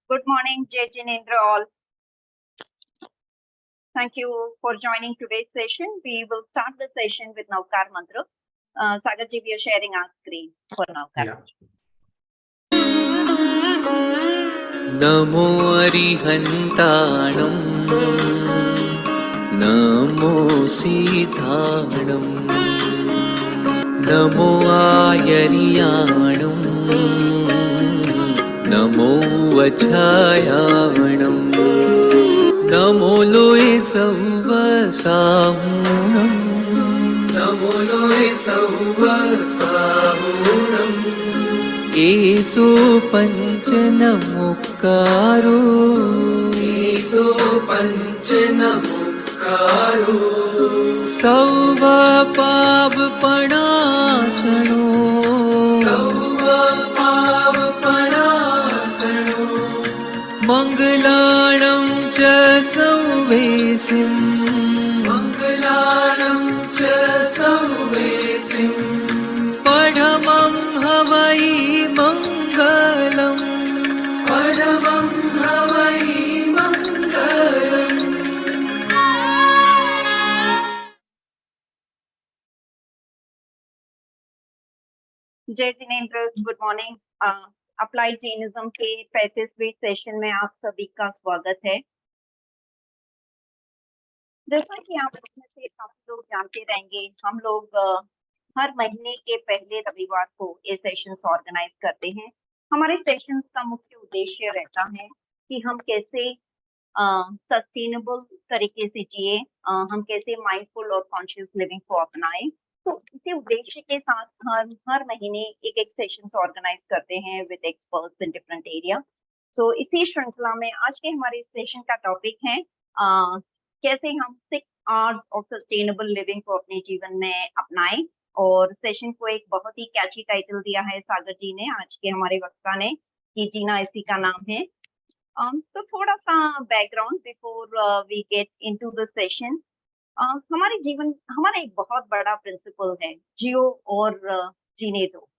Good morning, Jai Jinendra all. Thank you for joining today's session. We will start the session with Navkar Mantra. Sagar ji, we are sharing our screen for Navkar. Yeah. Namo Arihantanam Namo Siddhanam Namo Ayariyanam Namo Vachayanam Namo Loe Savasahunam Namo Loe Savasahunam Eso Panchanamukkaro Eso Panchanamukkaro Sauva Pav Panasano Sauva Pav Panasano Mangalanam Cha Sauvesim Mangalanam Cha Sauvesim Padhamam Havai Mangalam Padhamam Havai Mangalam. जय Jinendra, good morning. Applied Jainism के 35वें session में आप सभी का स्वागत है। जैसा कि आप इसमें से काफी लोग जानते रहेंगे, हम लोग हर महीने के पहले रविवार को ये सेशंस ऑर्गेनाइज करते हैं। हमारे सेशंस का मुख्य उद्देश्य रहता है कि हम कैसे सस्टेनेबल तरीके से जिए, हम कैसे माइंडफुल और कॉन्शियस लिविंग को अपनाएं। तो इसी उद्देश्य के साथ हर महीने एक सेशंस ऑर्गेनाइज करते हैं with experts in different area. So इसी श्रृंखला में आज के हमारे सेशन का टॉपिक है कैसे हम 6 आवर्स ऑफ सस्टेनेबल लिविंग को अपने जीवन में अपनाएं। और सेशन को एक बहुत ही कैची टाइटल दिया है सागर जी ने, आज के हमारे वक्ता ने, कि जीना इसी का नाम है। तो थोड़ा सा background before we get into the session. हमारे जीवन, हमारा एक बहुत बड़ा प्रिंसिपल है, जियो और जीने दो,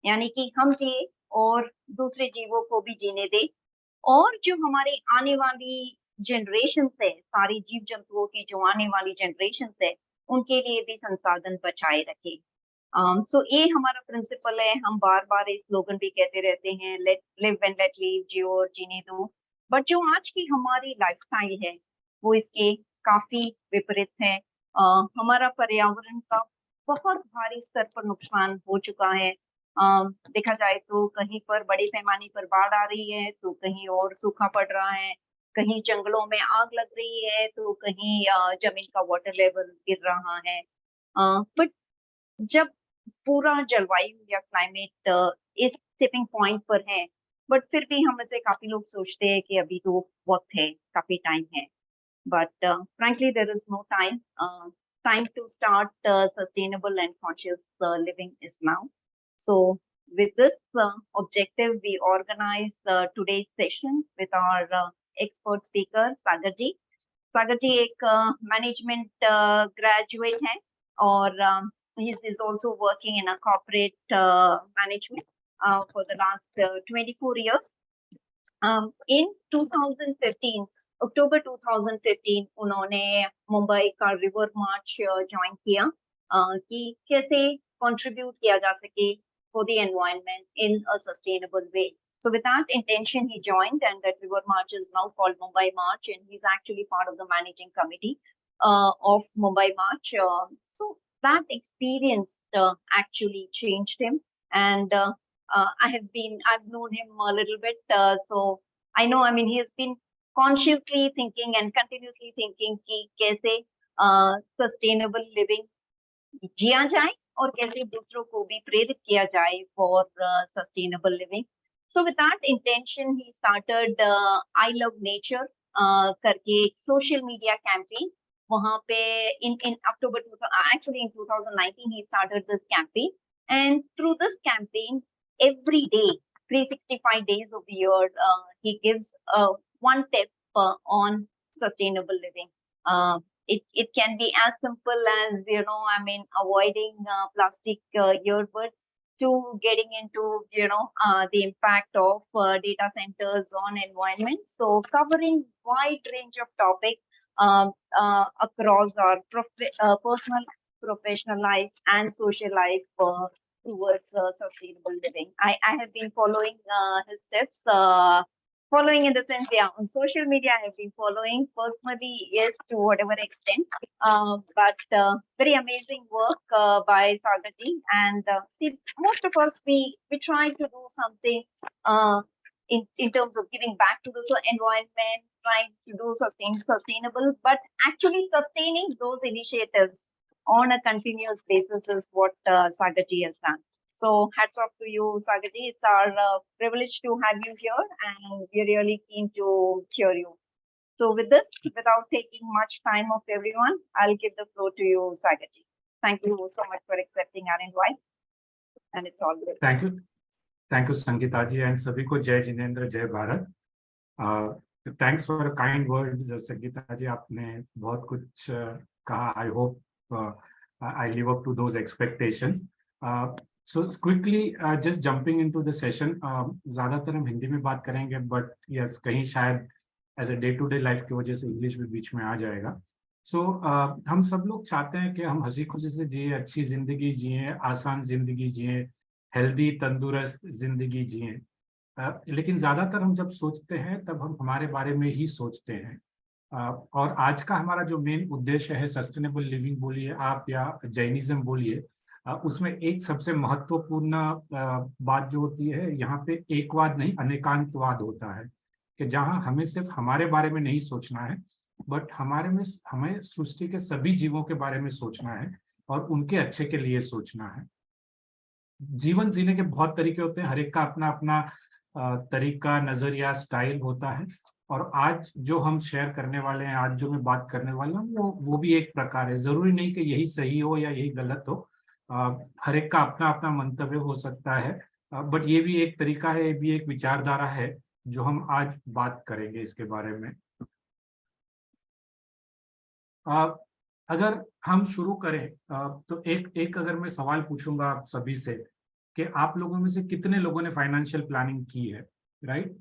यानी कि हम जिए और दूसरे जीवों को भी जीने दे, और जो हमारे आने वाली जनरेशन है, सारी जीव जंतुओं की जो आने वाली जनरेशन है, उनके लिए भी संसाधन बचाए रखे। सो ये हमारा प्रिंसिपल है। हम बार बार ये स्लोगन भी कहते रहते हैं, let live and let live, जियो और जीने दो। बट जो आज की हमारी लाइफस्टाइल है वो इसके काफी विपरीत है। हमारा पर्यावरण का बहुत भारी स्तर पर नुकसान हो चुका है। देखा जाए तो कहीं पर बड़े पैमाने पर बाढ़ आ रही है, तो कहीं और सूखा पड़ रहा है, कहीं जंगलों में आग लग रही है, तो कहीं जमीन का वाटर लेवल गिर रहा है। बट जब पूरा जलवायु या क्लाइमेट इस टिपिंग पॉइंट पर है, बट फिर भी हम ऐसे काफी लोग सोचते हैं कि अभी तो वक्त है, काफी टाइम है। But frankly, there is no time. Time to start sustainable and conscious living is now. So, with this objective, we organize today's session with our expert speaker, Sagar ji. Sagar ji एक management graduate है, और he is also working in a corporate management for the last 24 years. In 2015, अक्टूबर 2015 उन्होंने मुंबई का river मार्च join किया कि कैसे contribute किया जा सके for the environment in a sustainable way. So with that intention, he joined, and that river march is now called Mumbai March, and he's actually part of the managing committee of Mumbai March. So that experience actually changed him, and I've known him a little bit, so I know, I mean, he has been consciously thinking and continuously thinking कि कैसे sustainable living जिया जाए और कैसे दूसरों को भी प्रेरित किया जाए for sustainable living. So with that intention, he started I Love Nature करके एक social media campaign. वहाँ पे in October, actually in 2019, he started this campaign, and through this campaign, every day, 365 days of the year, he gives one tip on sustainable living. It can be as simple as, I mean, avoiding plastic earbuds, to getting into, the impact of data centers on environment. So covering wide range of topics across our personal, professional life and social life towards sustainable living. I have been following his steps. Following in the sense, yeah, on social media, I have been following personally, yes, to whatever extent. But very amazing work by Sagati. And see, most of us, we try to do something in terms of giving back to the environment, trying to do sustainable, but actually sustaining those initiatives on a continuous basis is what Sagati has done. So hats off to you, Sagati. It's our privilege to have you here, and we're really keen to hear you. So with this, without taking much time of everyone, I'll give the floor to you, Sagati. Thank you so much for accepting our invite, and it's all good. Thank you, Sangeeta ji, and सभी को जय जिनेंद्र, जय Bharat. Thanks for the kind words, Sangeeta ji. आपने बहुत कुछ कहा. I hope I live up to those expectations. So quickly, just jumping into the session. ज़्यादातर हम हिंदी में बात करेंगे, but yes, कहीं शायद as a day-to-day life की वजह से इंग्लिश भी बीच में आ जाएगा. So हम सब लोग चाहते हैं कि हम हंसी खुशी से जिए, अच्छी जिंदगी जिए, आसान जिंदगी जिए, हेल्दी तंदुरुस्त जिंदगी जिए. लेकिन ज्यादातर हम जब सोचते हैं तब हम हमारे बारे में ही सोचते हैं. और आज का हमारा जो मेन उद्देश्य है, सस्टेनेबल लिविंग बोलिए आप या जैनिज्म बोलिए, उसमें एक सबसे महत्वपूर्ण बात जो होती है, यहाँ पे एकवाद नहीं अनेकांतवाद होता है, कि जहाँ हमें सिर्फ हमारे बारे में नहीं सोचना है, बट हमें सृष्टि के सभी जीवों के बारे में सोचना है और उनके अच्छे के लिए सोचना है. जीवन जीने के बहुत तरीके होते हैं, हर एक का अपना अपना तरीका, नजरिया, स्टाइल होता है. और आज जो हम शेयर करने वाले हैं, आज जो मैं बात करने वाला हूँ, वो भी एक प्रकार है. जरूरी नहीं कि यही सही हो या यही गलत हो. हर एक का अपना अपना मंतव्य हो सकता है, बट ये भी एक तरीका है, ये भी एक विचारधारा है जो हम आज बात करेंगे इसके बारे में. अगर हम शुरू करें तो एक अगर मैं सवाल पूछूंगा आप सभी से कि आप लोगों में से कितने लोगों ने फाइनेंशियल प्लानिंग की है, राइट?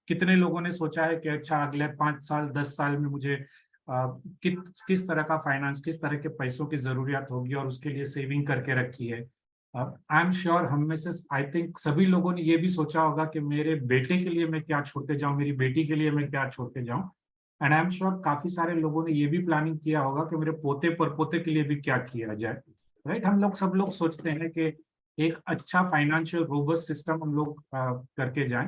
कितने लोगों ने सोचा है कि अच्छा अगले 5 साल 10 साल में मुझे किस तरह का फाइनेंस, किस तरह के पैसों की जरूरत होगी और उसके लिए सेविंग करके रखी है. आई एम श्योर हम में से आई थिंक सभी लोगों ने ये भी सोचा होगा कि मेरे बेटे के लिए मैं क्या छोड़ के जाऊं, मेरी बेटी के लिए मैं क्या छोड़ के जाऊं. एंड आई एम श्योर काफी सारे लोगों ने ये भी प्लानिंग किया होगा कि मेरे पोते परपोते के लिए भी क्या किया जाए, राइट? हम लोग सब लोग सोचते हैं कि एक अच्छा फाइनेंशियल रोबस्ट सिस्टम हम लोग करके जाएं.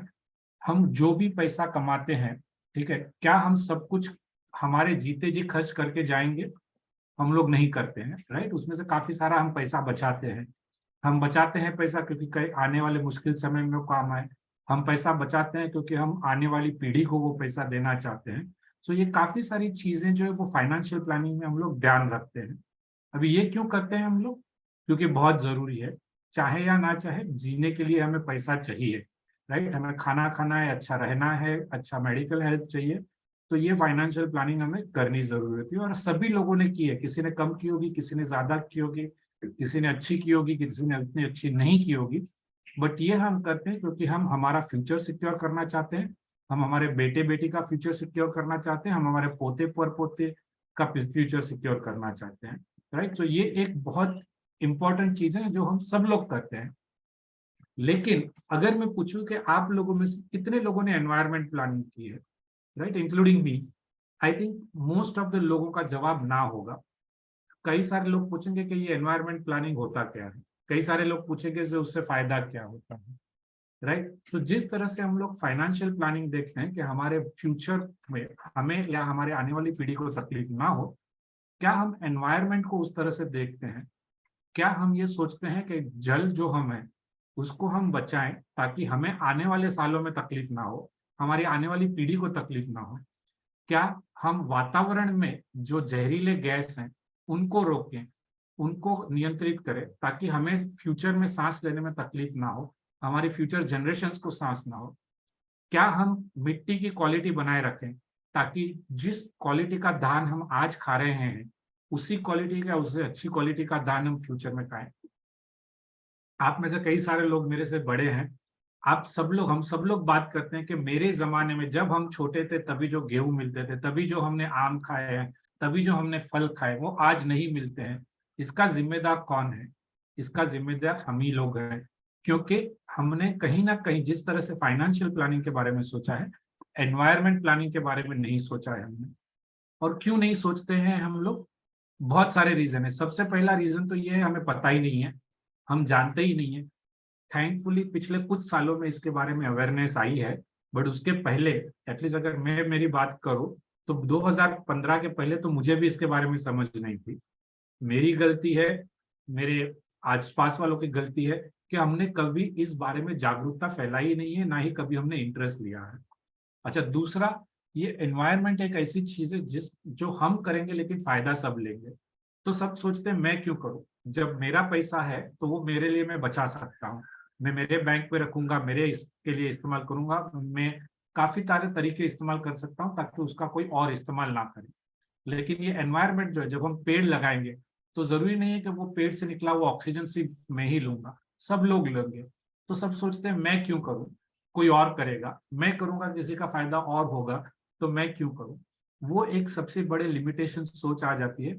हम जो भी पैसा कमाते हैं, ठीक है, क्या हम सब कुछ हमारे जीते जी खर्च करके जाएंगे? हम लोग नहीं करते हैं, राइट? उसमें से काफी सारा हम पैसा बचाते हैं. हम बचाते हैं पैसा क्योंकि कई आने वाले मुश्किल समय में काम आए. हम पैसा बचाते हैं क्योंकि हम आने वाली पीढ़ी को वो पैसा देना चाहते हैं. सो ये काफी सारी चीजें जो है वो फाइनेंशियल प्लानिंग में हम लोग ध्यान रखते हैं. अभी ये क्यों करते हैं हम लोग? क्योंकि बहुत जरूरी है, चाहे या ना चाहे जीने के लिए हमें पैसा चाहिए, राइट? हमें खाना खाना है, अच्छा रहना है, अच्छा मेडिकल हेल्थ चाहिए, तो ये फाइनेंशियल प्लानिंग हमें करनी जरूरी होती है. और सभी लोगों ने की है, किसी ने कम की होगी, किसी ने ज्यादा की होगी, किसी ने अच्छी की होगी, किसी ने उतनी अच्छी नहीं की होगी. बट ये हम करते हैं क्योंकि हम हमारा फ्यूचर सिक्योर करना चाहते हैं, हम हमारे बेटे बेटी का फ्यूचर सिक्योर करना चाहते हैं, हम हमारे पोते परपोते का फ्यूचर सिक्योर करना चाहते हैं, राइट? तो ये एक बहुत इंपॉर्टेंट चीज है जो हम सब लोग करते हैं. लेकिन अगर मैं पूछूं कि आप लोगों में से कितने लोगों ने एनवायरमेंट प्लानिंग की है, right, including me, I think most of the लोगों का जवाब ना होगा. कई सारे लोग पूछेंगे कि ये एनवायरमेंट प्लानिंग होता क्या है, कई सारे लोग पूछेंगे कि उससे फायदा क्या होता है, राइट? तो जिस तरह से हम लोग फाइनेंशियल प्लानिंग देखते हैं कि हमारे फ्यूचर में हमें या हमारे आने वाली पीढ़ी को तकलीफ ना हो, क्या हम एनवायरमेंट को उस तरह से देखते हैं? क्या हम ये सोचते हैं कि जल जो हम है उसको हम बचाएं ताकि हमें आने वाले सालों में तकलीफ ना हो, हमारी आने वाली पीढ़ी को तकलीफ ना हो? क्या हम वातावरण में जो जहरीले गैस हैं उनको रोकें, उनको नियंत्रित करें ताकि हमें फ्यूचर में सांस लेने में तकलीफ ना हो, हमारी फ्यूचर जनरेशन्स को सांस ना हो? क्या हम मिट्टी की क्वालिटी बनाए रखें ताकि जिस क्वालिटी का धान हम आज खा रहे हैं उसी क्वालिटी का, उससे अच्छी क्वालिटी का धान हम फ्यूचर में खाएं? आप में से कई सारे लोग मेरे से बड़े हैं, आप सब लोग, हम सब लोग बात करते हैं कि मेरे जमाने में जब हम छोटे थे तभी जो गेहूं मिलते थे, तभी जो हमने आम खाए हैं, तभी जो हमने फल खाए, वो आज नहीं मिलते हैं। इसका जिम्मेदार कौन है? इसका जिम्मेदार हम ही लोग हैं, क्योंकि हमने कहीं ना कहीं जिस तरह से फाइनेंशियल प्लानिंग के बारे में सोचा है, एनवायरमेंट प्लानिंग के बारे में नहीं सोचा है हमने। और क्यों नहीं सोचते हैं हम लोग? बहुत सारे रीजन है। सबसे पहला रीजन तो ये है, हमें पता ही नहीं है, हम जानते ही नहीं है। थैंकफुली पिछले कुछ सालों में इसके बारे में अवेयरनेस आई है, बट उसके पहले, एटलीस्ट अगर मैं मेरी बात करूं, तो 2015 के पहले तो मुझे भी इसके बारे में समझ नहीं थी। मेरी गलती है, मेरे आसपास वालों की गलती है कि हमने कभी इस बारे में जागरूकता फैलाई नहीं है, ना ही कभी हमने इंटरेस्ट लिया है। अच्छा, दूसरा, ये एनवायरनमेंट एक ऐसी चीज है जो हम करेंगे लेकिन फायदा सब लेंगे। तो सब सोचते हैं मैं क्यों करूं, जब मेरा पैसा है तो वो मेरे लिए मैं बचा सकता हूँ, मैं मेरे बैंक पे रखूंगा, मेरे इसके लिए इस्तेमाल करूंगा, मैं काफी सारे तरीके इस्तेमाल कर सकता हूँ ताकि उसका कोई और इस्तेमाल ना करे। लेकिन ये एनवायरनमेंट जो है, जब हम पेड़ लगाएंगे तो जरूरी नहीं है कि वो पेड़ से निकला वो ऑक्सीजन सिर्फ मैं ही लूंगा, सब लोग लेंगे। तो सब सोचते हैं मैं क्यों करूं, कोई और करेगा, मैं करूंगा किसी का फायदा और होगा, तो मैं क्यों करूं। वो एक सबसे बड़े लिमिटेशन सोच आ जाती है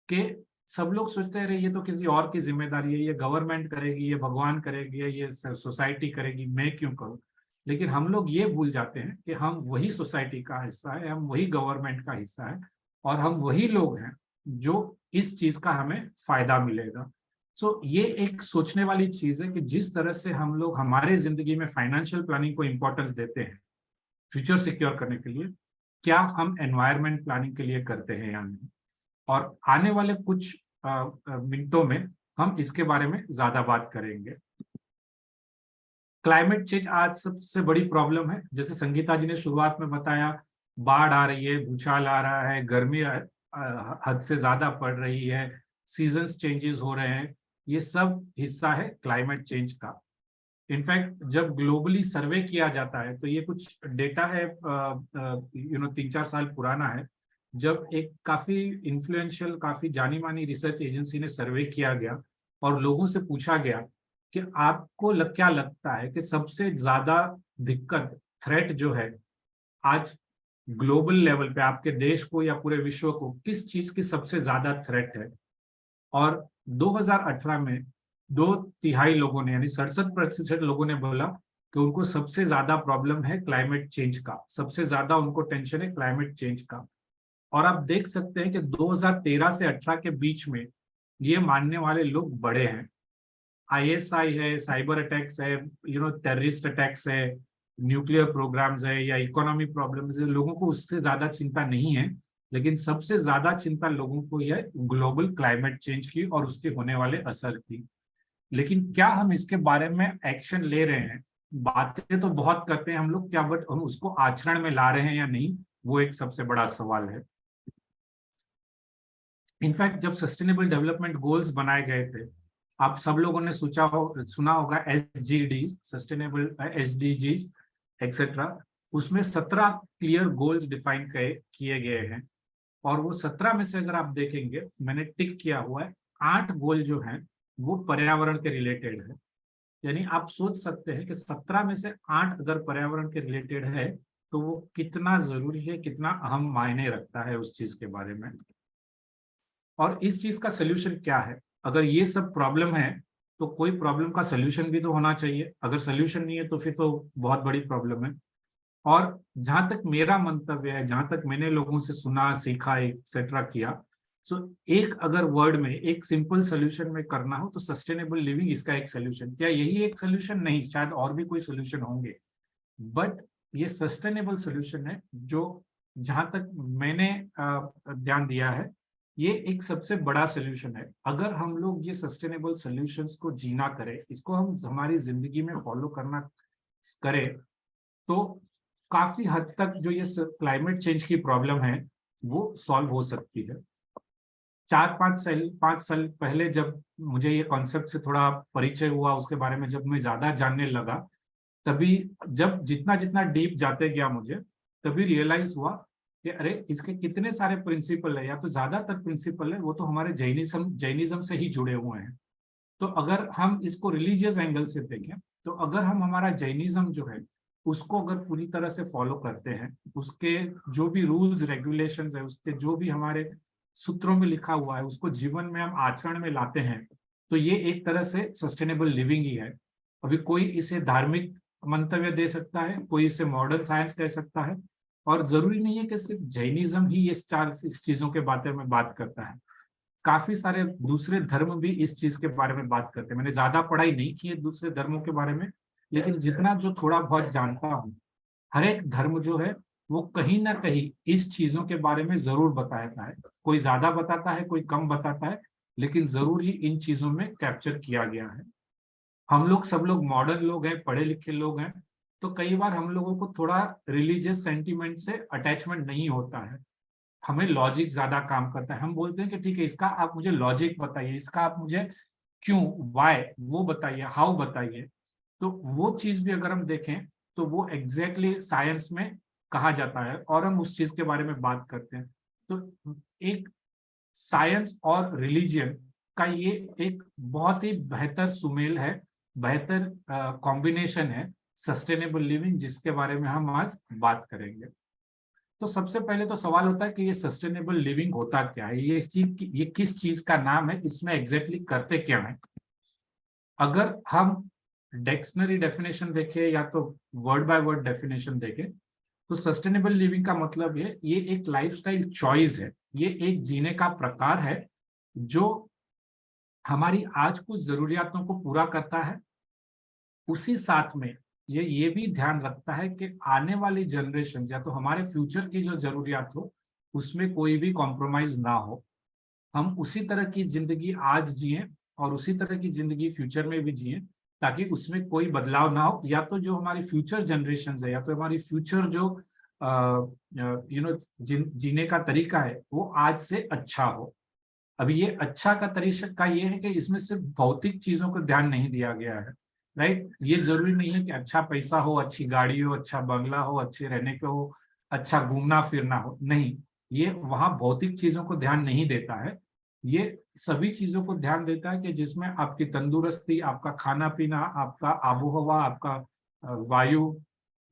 कि सब लोग सोचते हैं, अरे ये तो किसी और की जिम्मेदारी है, ये गवर्नमेंट करेगी, ये भगवान करेगी, ये सोसाइटी करेगी, मैं क्यों करूं। लेकिन हम लोग ये भूल जाते हैं कि हम वही सोसाइटी का हिस्सा है, हम वही गवर्नमेंट का हिस्सा है, और हम वही लोग हैं जो इस चीज का हमें फायदा मिलेगा। सो ये एक सोचने वाली चीज है कि जिस तरह से हम लोग हमारे जिंदगी में फाइनेंशियल प्लानिंग को इंपॉर्टेंस देते हैं फ्यूचर सिक्योर करने के लिए, क्या हम एनवायरमेंट प्लानिंग के लिए करते हैं या नहीं। और आने वाले कुछ मिनटों में हम इसके बारे में ज्यादा बात करेंगे। क्लाइमेट चेंज आज सबसे बड़ी प्रॉब्लम है। जैसे संगीता जी ने शुरुआत में बताया, बाढ़ आ रही है, भूचाल आ रहा है, गर्मी हद से ज्यादा पड़ रही है, सीजन्स चेंजेस हो रहे हैं, ये सब हिस्सा है क्लाइमेट चेंज का। इनफैक्ट जब ग्लोबली सर्वे किया जाता है, तो ये कुछ डेटा है 3-4 साल पुराना है, जब एक काफी इन्फ्लुएंशियल, काफी जानी मानी रिसर्च एजेंसी ने सर्वे किया गया और लोगों से पूछा गया कि आपको क्या लगता है कि सबसे ज्यादा दिक्कत, थ्रेट जो है आज ग्लोबल लेवल पे आपके देश को या पूरे विश्व को, किस चीज की सबसे ज्यादा थ्रेट है। और 2018 में 2/3 लोगों ने, यानी 67% लोगों ने बोला कि उनको सबसे ज्यादा प्रॉब्लम है क्लाइमेट चेंज का, सबसे ज्यादा उनको टेंशन है क्लाइमेट चेंज का। और आप देख सकते हैं कि 2013 से 18 के बीच में ये मानने वाले लोग बड़े हैं। ISI है, साइबर अटैक्स है, टेररिस्ट अटैक्स है, न्यूक्लियर प्रोग्राम्स है, या इकोनॉमी प्रॉब्लम्स है, लोगों को उससे ज्यादा चिंता नहीं है। लेकिन सबसे ज्यादा चिंता लोगों को है ग्लोबल क्लाइमेट चेंज की और उसके होने वाले असर की। लेकिन क्या हम इसके बारे में एक्शन ले रहे हैं? बातें तो बहुत करते हैं हम लोग, क्या बट हम उसको आचरण में ला रहे हैं या नहीं, वो एक सबसे बड़ा सवाल है। इनफैक्ट जब सस्टेनेबल डेवलपमेंट गोल्स बनाए गए थे, आप सब लोगों ने सुना होगा SDG, सस्टेनेबल SDGs एक्सेट्रा, उसमें 17 क्लियर गोल्स डिफाइन किए गए हैं। और वो 17 में से अगर आप देखेंगे, मैंने टिक किया हुआ है, 8 गोल जो हैं वो पर्यावरण के रिलेटेड है। यानी आप सोच सकते हैं कि 17 में से 8 अगर पर्यावरण के रिलेटेड है तो वो कितना जरूरी है, कितना अहम मायने रखता है उस चीज के बारे में। और इस चीज का सोल्यूशन क्या है? अगर ये सब प्रॉब्लम है तो कोई प्रॉब्लम का सोल्यूशन भी तो होना चाहिए। अगर सोल्यूशन नहीं है तो फिर तो बहुत बड़ी प्रॉब्लम है। और जहां तक मेरा मंतव्य है, जहां तक मैंने लोगों से सुना, सीखा, एक्सेट्रा किया, सो एक अगर वर्ड में, एक सिंपल सोल्यूशन में करना हो तो सस्टेनेबल लिविंग इसका एक सोल्यूशन। क्या यही एक सोल्यूशन? नहीं, शायद और भी कोई सोल्यूशन होंगे, बट ये सस्टेनेबल सोल्यूशन है जो, जहां तक मैंने ध्यान दिया है, ये एक सबसे बड़ा सोल्यूशन है। अगर हम लोग ये सस्टेनेबल सोल्यूशंस को जीना करें, इसको हम हमारी जिंदगी में फॉलो करना करें, तो काफी हद तक जो ये क्लाइमेट चेंज की प्रॉब्लम है वो सॉल्व हो सकती है। 5 साल पहले जब मुझे ये कॉन्सेप्ट से थोड़ा परिचय हुआ, उसके बारे में जब मैं ज्यादा जानने लगा, तभी जब जितना जितना डीप जाते गया मुझे, तभी रियलाइज हुआ कि अरे इसके कितने सारे प्रिंसिपल है, या तो ज्यादातर प्रिंसिपल है वो तो हमारे जैनिज्म से ही जुड़े हुए हैं। तो अगर हम इसको रिलीजियस एंगल से देखें, तो अगर हम हमारा जैनिज्म जो है उसको अगर पूरी तरह से फॉलो करते हैं, उसके जो भी रूल्स रेगुलेशंस है, उसके जो भी हमारे सूत्रों में लिखा हुआ है, उसको जीवन में हम आचरण में लाते हैं, तो ये एक तरह से सस्टेनेबल लिविंग ही है। अभी कोई इसे धार्मिक मंतव्य दे सकता है, कोई इसे मॉडर्न साइंस कह सकता है, और जरूरी नहीं है कि सिर्फ जैनिज्म ही इस चीजों के बारे में बात करता है। काफी सारे दूसरे धर्म भी इस चीज के बारे में बात करते हैं। मैंने ज्यादा पढ़ाई नहीं की है दूसरे धर्मों के बारे में, लेकिन जितना जो थोड़ा बहुत जानता हूँ, हर एक धर्म जो है वो कहीं ना कहीं इस चीजों के बारे में जरूर बताता है। कोई ज्यादा बताता है, कोई कम बताता है, लेकिन जरूर ही इन चीजों में कैप्चर किया गया है। हम लोग सब लोग मॉडर्न लोग हैं, पढ़े लिखे लोग हैं, तो कई बार हम लोगों को थोड़ा रिलीजियस सेंटिमेंट से अटैचमेंट नहीं होता है। हमें लॉजिक ज्यादा काम करता है। हम बोलते हैं कि ठीक है, इसका आप मुझे लॉजिक बताइए, इसका आप मुझे क्यों, वाई वो बताइए, हाउ बताइए। तो वो चीज भी अगर हम देखें तो वो एग्जैक्टली साइंस में कहा जाता है, और हम उस चीज के बारे में बात करते हैं। तो एक साइंस और रिलीजियन का ये एक बहुत ही बेहतर सुमेल है, बेहतर कॉम्बिनेशन है सस्टेनेबल लिविंग, जिसके बारे में हम आज बात करेंगे। तो सबसे पहले तो सवाल होता है कि ये सस्टेनेबल लिविंग होता क्या है, ये किस चीज का नाम है, इसमें एग्जैक्टली करते क्या है। अगर हम डिक्शनरी डेफिनेशन देखें या तो वर्ड बाय वर्ड डेफिनेशन देखें, तो सस्टेनेबल लिविंग का मतलब ये एक लाइफस्टाइल चॉइस है, ये एक जीने का प्रकार है जो हमारी आज कुछ जरूरियातों को पूरा करता है, उसी साथ में ये भी ध्यान रखता है कि आने वाली जनरेशन या तो हमारे फ्यूचर की जो जरूरियात हो उसमें कोई भी कॉम्प्रोमाइज ना हो। हम उसी तरह की जिंदगी आज जिए और उसी तरह की जिंदगी फ्यूचर में भी जिए, ताकि उसमें कोई बदलाव ना हो, या तो जो हमारी फ्यूचर जनरेशन है या तो हमारी फ्यूचर जो जीने का तरीका है वो आज से अच्छा हो। अभी ये अच्छा का तरीका ये है कि इसमें सिर्फ भौतिक चीजों को ध्यान नहीं दिया गया है, राइट। ये जरूरी नहीं है कि अच्छा पैसा हो, अच्छी गाड़ी हो, अच्छा बंगला हो, अच्छे रहने को हो, अच्छा घूमना फिरना हो, नहीं, ये वहां भौतिक चीजों को ध्यान नहीं देता है। ये सभी चीजों को ध्यान देता है कि जिसमें आपकी तंदुरुस्ती, आपका खाना पीना, आपका आबोहवा, आपका वायु,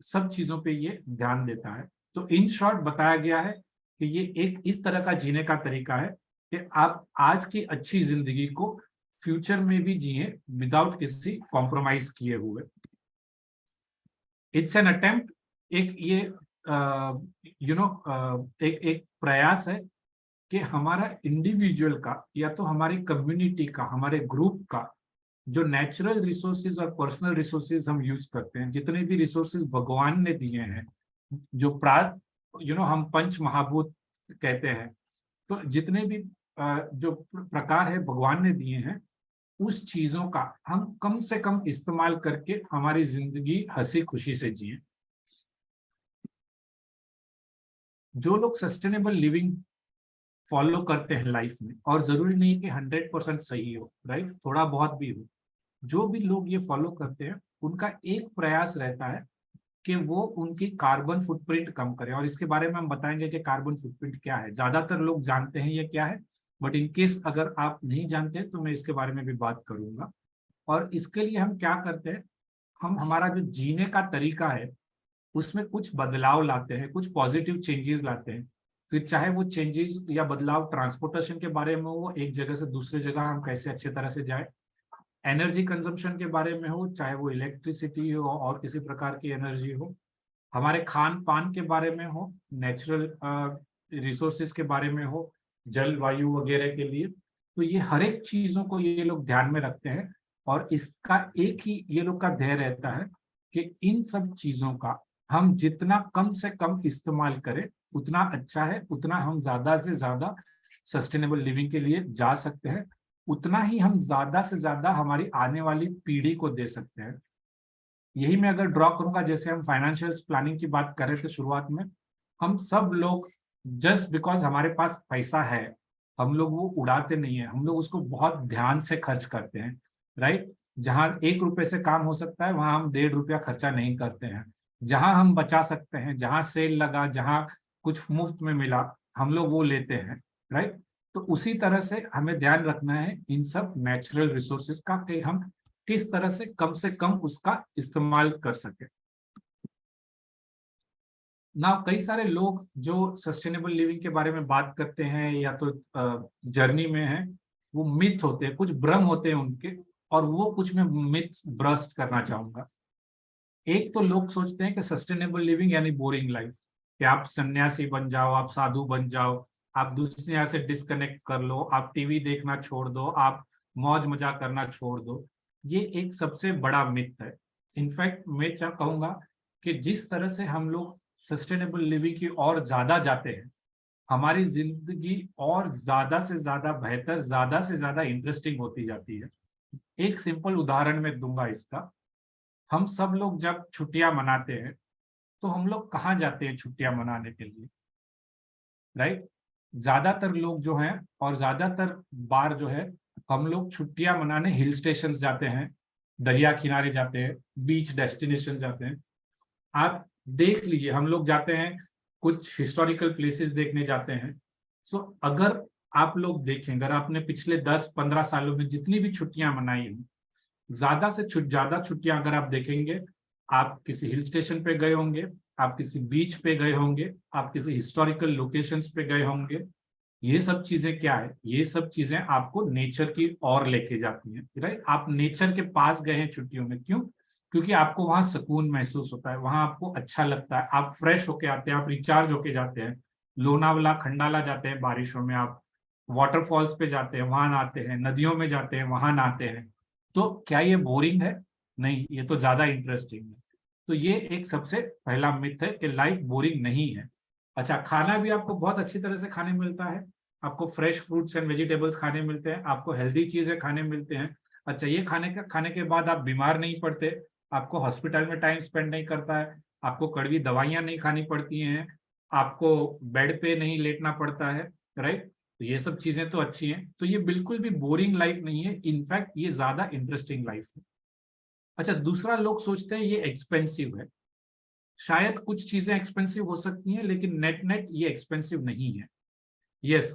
सब चीजों पे ये ध्यान देता है। तो इन शॉर्ट बताया गया है कि ये एक इस तरह का जीने का तरीका है कि आप आज की अच्छी जिंदगी को फ्यूचर में भी जिए विदाउट किसी कॉम्प्रोमाइज किए हुए। इट्स एन अटेम्प्ट, एक ये एक प्रयास है कि हमारा इंडिविजुअल का या तो हमारी कम्युनिटी का, हमारे ग्रुप का जो नेचुरल रिसोर्सेज और पर्सनल रिसोर्सेज हम यूज करते हैं, जितने भी रिसोर्सेज भगवान ने दिए हैं, जो हम पंच महाभूत कहते हैं, तो जितने भी जो प्रकार है भगवान ने दिए हैं, उस चीजों का हम कम से कम इस्तेमाल करके हमारी जिंदगी हंसी खुशी से जिए। जो लोग सस्टेनेबल लिविंग फॉलो करते हैं लाइफ में, और जरूरी नहीं कि 100% सही हो, राइट, थोड़ा बहुत भी हो, जो भी लोग ये फॉलो करते हैं उनका एक प्रयास रहता है कि वो उनकी कार्बन फुटप्रिंट कम करें। और इसके बारे में हम बताएंगे कि कार्बन फुटप्रिंट क्या है। ज्यादातर लोग जानते हैं ये क्या है, बट इन केस अगर आप नहीं जानते तो मैं इसके बारे में भी बात करूंगा। और इसके लिए हम क्या करते हैं, हम हमारा जो जीने का तरीका है उसमें कुछ बदलाव लाते हैं, कुछ पॉजिटिव चेंजेस लाते हैं। फिर चाहे वो चेंजेस या बदलाव ट्रांसपोर्टेशन के बारे में हो, एक जगह से दूसरे जगह हम कैसे अच्छे तरह से जाए, एनर्जी कंजम्पशन के बारे में हो, चाहे वो इलेक्ट्रिसिटी हो और किसी प्रकार की एनर्जी हो, हमारे खान पान के बारे में हो, नेचुरल रिसोर्सेज के बारे में हो, जल वायु वगैरह के लिए। तो ये हर एक चीजों को ये लोग ध्यान में रखते हैं, और इसका एक ही ये लोग का ध्येय रहता है कि इन सब चीजों का हम जितना कम से कम इस्तेमाल करें उतना अच्छा है, उतना हम ज्यादा से ज्यादा सस्टेनेबल लिविंग के लिए जा सकते हैं, उतना ही हम ज्यादा से ज्यादा हमारी आने वाली पीढ़ी को दे सकते हैं। यही मैं अगर ड्रॉ करूंगा, जैसे हम फाइनेंशियल प्लानिंग की बात कर रहे थे शुरुआत में, हम सब लोग जस्ट बिकॉज हमारे पास पैसा है, हम लोग वो उड़ाते नहीं है, हम लोग उसको बहुत ध्यान से खर्च करते हैं, राइट। जहां 1 रुपए से काम हो सकता है वहां हम 1.5 रुपया खर्चा नहीं करते हैं। जहां हम बचा सकते हैं, जहां सेल लगा, जहां कुछ मुफ्त में मिला, हम लोग वो लेते हैं, राइट। तो उसी तरह से हमें ध्यान रखना है इन सब नेचुरल रिसोर्सेज का कि हम किस तरह से कम उसका इस्तेमाल कर सके। ना कई सारे लोग जो सस्टेनेबल लिविंग के बारे में बात करते हैं या तो जर्नी में है, वो मिथ होते हैं, कुछ भ्रम होते हैं उनके, और वो कुछ मैं मिथ ब्रस्ट करना चाहूंगा। एक तो लोग सोचते हैं कि सस्टेनेबल लिविंग यानी बोरिंग लाइफ, कि आप सन्यासी बन जाओ, आप साधु बन जाओ, आप दुनिया से डिस्कनेक्ट कर लो, आप टीवी देखना छोड़ दो, आप मौज मजा करना छोड़ दो। ये एक सबसे बड़ा मिथ है। इनफैक्ट मैं क्या कहूंगा कि जिस तरह से हम लोग सस्टेनेबल लिविंग की और ज्यादा जाते हैं, हमारी जिंदगी और ज्यादा से ज्यादा बेहतर, ज्यादा से ज्यादा इंटरेस्टिंग होती जाती है। एक सिंपल उदाहरण मैं दूंगा इसका। हम सब लोग जब छुट्टियां मनाते हैं तो हम लोग कहाँ जाते हैं छुट्टियां मनाने के लिए, राइट? ज्यादातर लोग जो हैं और ज्यादातर बार जो है, हम लोग छुट्टियां मनाने हिल स्टेशन जाते हैं, दरिया किनारे जाते हैं, बीच डेस्टिनेशन जाते हैं। आप देख लीजिए, हम लोग जाते हैं कुछ हिस्टोरिकल प्लेसेस देखने जाते हैं। सो अगर आप लोग देखें, अगर आपने पिछले 10-15 सालों में जितनी भी छुट्टियां मनाई हैं, ज्यादा से ज्यादा छुट्टियां अगर आप देखेंगे, आप किसी हिल स्टेशन पे गए होंगे, आप किसी बीच पे गए होंगे, आप किसी हिस्टोरिकल लोकेशंस पे गए होंगे। ये सब चीजें क्या है? ये सब चीजें आपको नेचर की ओर लेके जाती हैं, राइट? आप नेचर के पास गए हैं छुट्टियों में, क्यों? क्योंकि आपको वहां सुकून महसूस होता है, वहां आपको अच्छा लगता है, आप फ्रेश होके आते हैं, आप रिचार्ज होके जाते हैं। लोनावला खंडाला जाते हैं बारिशों में, आप वाटरफॉल्स पे जाते हैं, वहां नहाते हैं, नदियों में जाते हैं, वहां नहाते हैं। तो क्या ये बोरिंग है? नहीं, ये तो ज्यादा इंटरेस्टिंग है। तो ये एक सबसे पहला मिथ है कि लाइफ बोरिंग नहीं है। अच्छा, खाना भी आपको बहुत अच्छी तरह से खाने मिलता है, आपको फ्रेश फ्रूट्स एंड वेजिटेबल्स खाने मिलते हैं, आपको हेल्दी चीजें खाने मिलते हैं। अच्छा, ये खाने के बाद आप बीमार नहीं पड़ते, आपको हॉस्पिटल में टाइम स्पेंड नहीं करता है, आपको कड़वी दवाइयां नहीं खानी पड़ती हैं, आपको बेड पे नहीं लेटना पड़ता है, राइट? तो ये सब चीजें तो अच्छी हैं। तो ये बिल्कुल भी बोरिंग लाइफ नहीं है, इनफैक्ट ये ज्यादा इंटरेस्टिंग लाइफ है। अच्छा, दूसरा, लोग सोचते हैं ये एक्सपेंसिव है। शायद कुछ चीजें एक्सपेंसिव हो सकती हैं, लेकिन नेट नेट ये एक्सपेंसिव नहीं है। यस,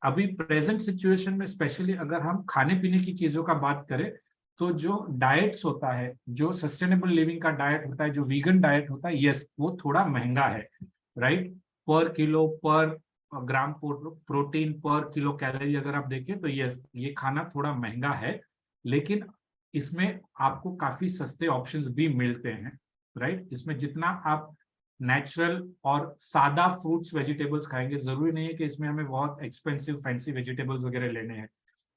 अभी प्रेजेंट सिचुएशन में स्पेशली अगर हम खाने पीने की चीजों का बात करें, तो जो डाइट्स होता है, जो सस्टेनेबल लिविंग का डाइट होता है, जो वीगन डाइट होता है, यस, वो थोड़ा महंगा है, राइट? पर किलो, पर ग्राम प्रोटीन, पर किलो कैलोरी अगर आप देखें तो यस, ये खाना थोड़ा महंगा है, लेकिन इसमें आपको काफी सस्ते ऑप्शंस भी मिलते हैं, राइट? इसमें जितना आप नेचुरल और सादा फ्रूट्स वेजिटेबल्स खाएंगे, जरूरी नहीं है कि इसमें हमें बहुत एक्सपेंसिव फैंसी वेजिटेबल्स वगैरह लेने हैं,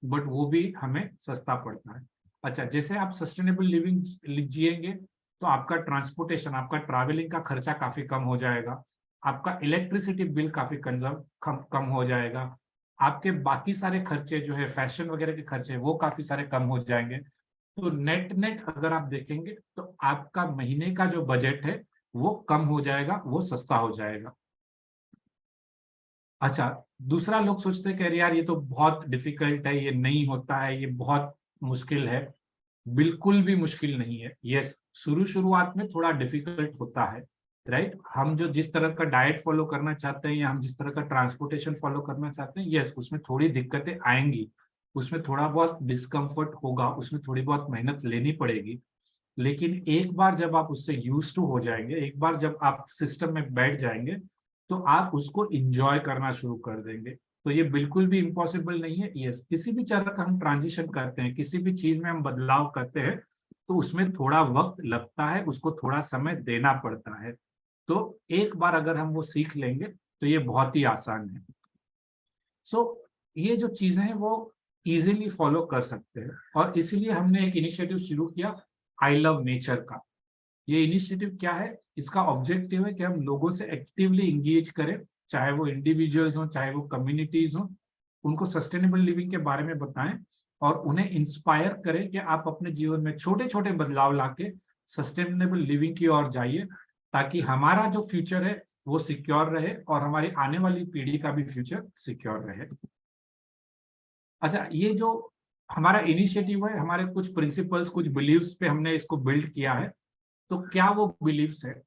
बट वो भी हमें सस्ता पड़ता है। अच्छा, जैसे आप सस्टेनेबल लिविंग जिएंगे तो आपका ट्रांसपोर्टेशन, आपका ट्रैवलिंग का खर्चा काफी कम हो जाएगा, आपका इलेक्ट्रिसिटी बिल काफी कम हो जाएगा, आपके बाकी सारे खर्चे जो है, फैशन वगैरह के खर्चे, वो काफी सारे कम हो जाएंगे। तो नेट नेट अगर आप देखेंगे तो आपका महीने का जो बजट है वो कम हो जाएगा, वो सस्ता हो जाएगा। अच्छा, दूसरा, लोग सोचते हैं कि अरे यार ये तो बहुत डिफिकल्ट है, ये नहीं होता है, ये बहुत मुश्किल है। बिल्कुल भी मुश्किल नहीं है। यस, शुरुआत में थोड़ा डिफिकल्ट होता है, राइट? हम जो जिस तरह का डाइट फॉलो करना चाहते हैं या हम जिस तरह का ट्रांसपोर्टेशन फॉलो करना चाहते हैं, यस, उसमें थोड़ी दिक्कतें आएंगी, उसमें थोड़ा बहुत डिस्कम्फर्ट होगा, उसमें थोड़ी बहुत मेहनत लेनी पड़ेगी। लेकिन एक बार जब आप उससे यूज टू हो जाएंगे, एक बार जब आप सिस्टम में बैठ जाएंगे, तो आप उसको इंजॉय करना शुरू कर देंगे। तो ये बिल्कुल भी इम्पॉसिबल नहीं है। यस, किसी भी तरह का हम ट्रांजिशन करते हैं, किसी भी चीज में हम बदलाव करते हैं, तो उसमें थोड़ा वक्त लगता है, उसको थोड़ा समय देना पड़ता है। तो एक बार अगर हम वो सीख लेंगे तो ये बहुत ही आसान है। सो ये जो चीजें हैं वो इजीली फॉलो कर सकते हैं, और इसीलिए हमने एक इनिशिएटिव शुरू किया, आई लव नेचर का। ये इनिशिएटिव क्या है? इसका ऑब्जेक्टिव है कि हम लोगों से एक्टिवली इंगेज करें, चाहे वो इंडिविजुअल्स हो, चाहे वो कम्युनिटीज हो, उनको सस्टेनेबल लिविंग के बारे में बताएं और उन्हें इंस्पायर करें कि आप अपने जीवन में छोटे छोटे बदलाव लाके सस्टेनेबल लिविंग की ओर जाइए, ताकि हमारा जो फ्यूचर है वो सिक्योर रहे और हमारी आने वाली पीढ़ी का भी फ्यूचर सिक्योर रहे। अच्छा, ये जो हमारा इनिशिएटिव है, हमारे कुछ प्रिंसिपल्स, कुछ बिलीव्स पे हमने इसको बिल्ड किया है। तो क्या वो बिलीफ्स है?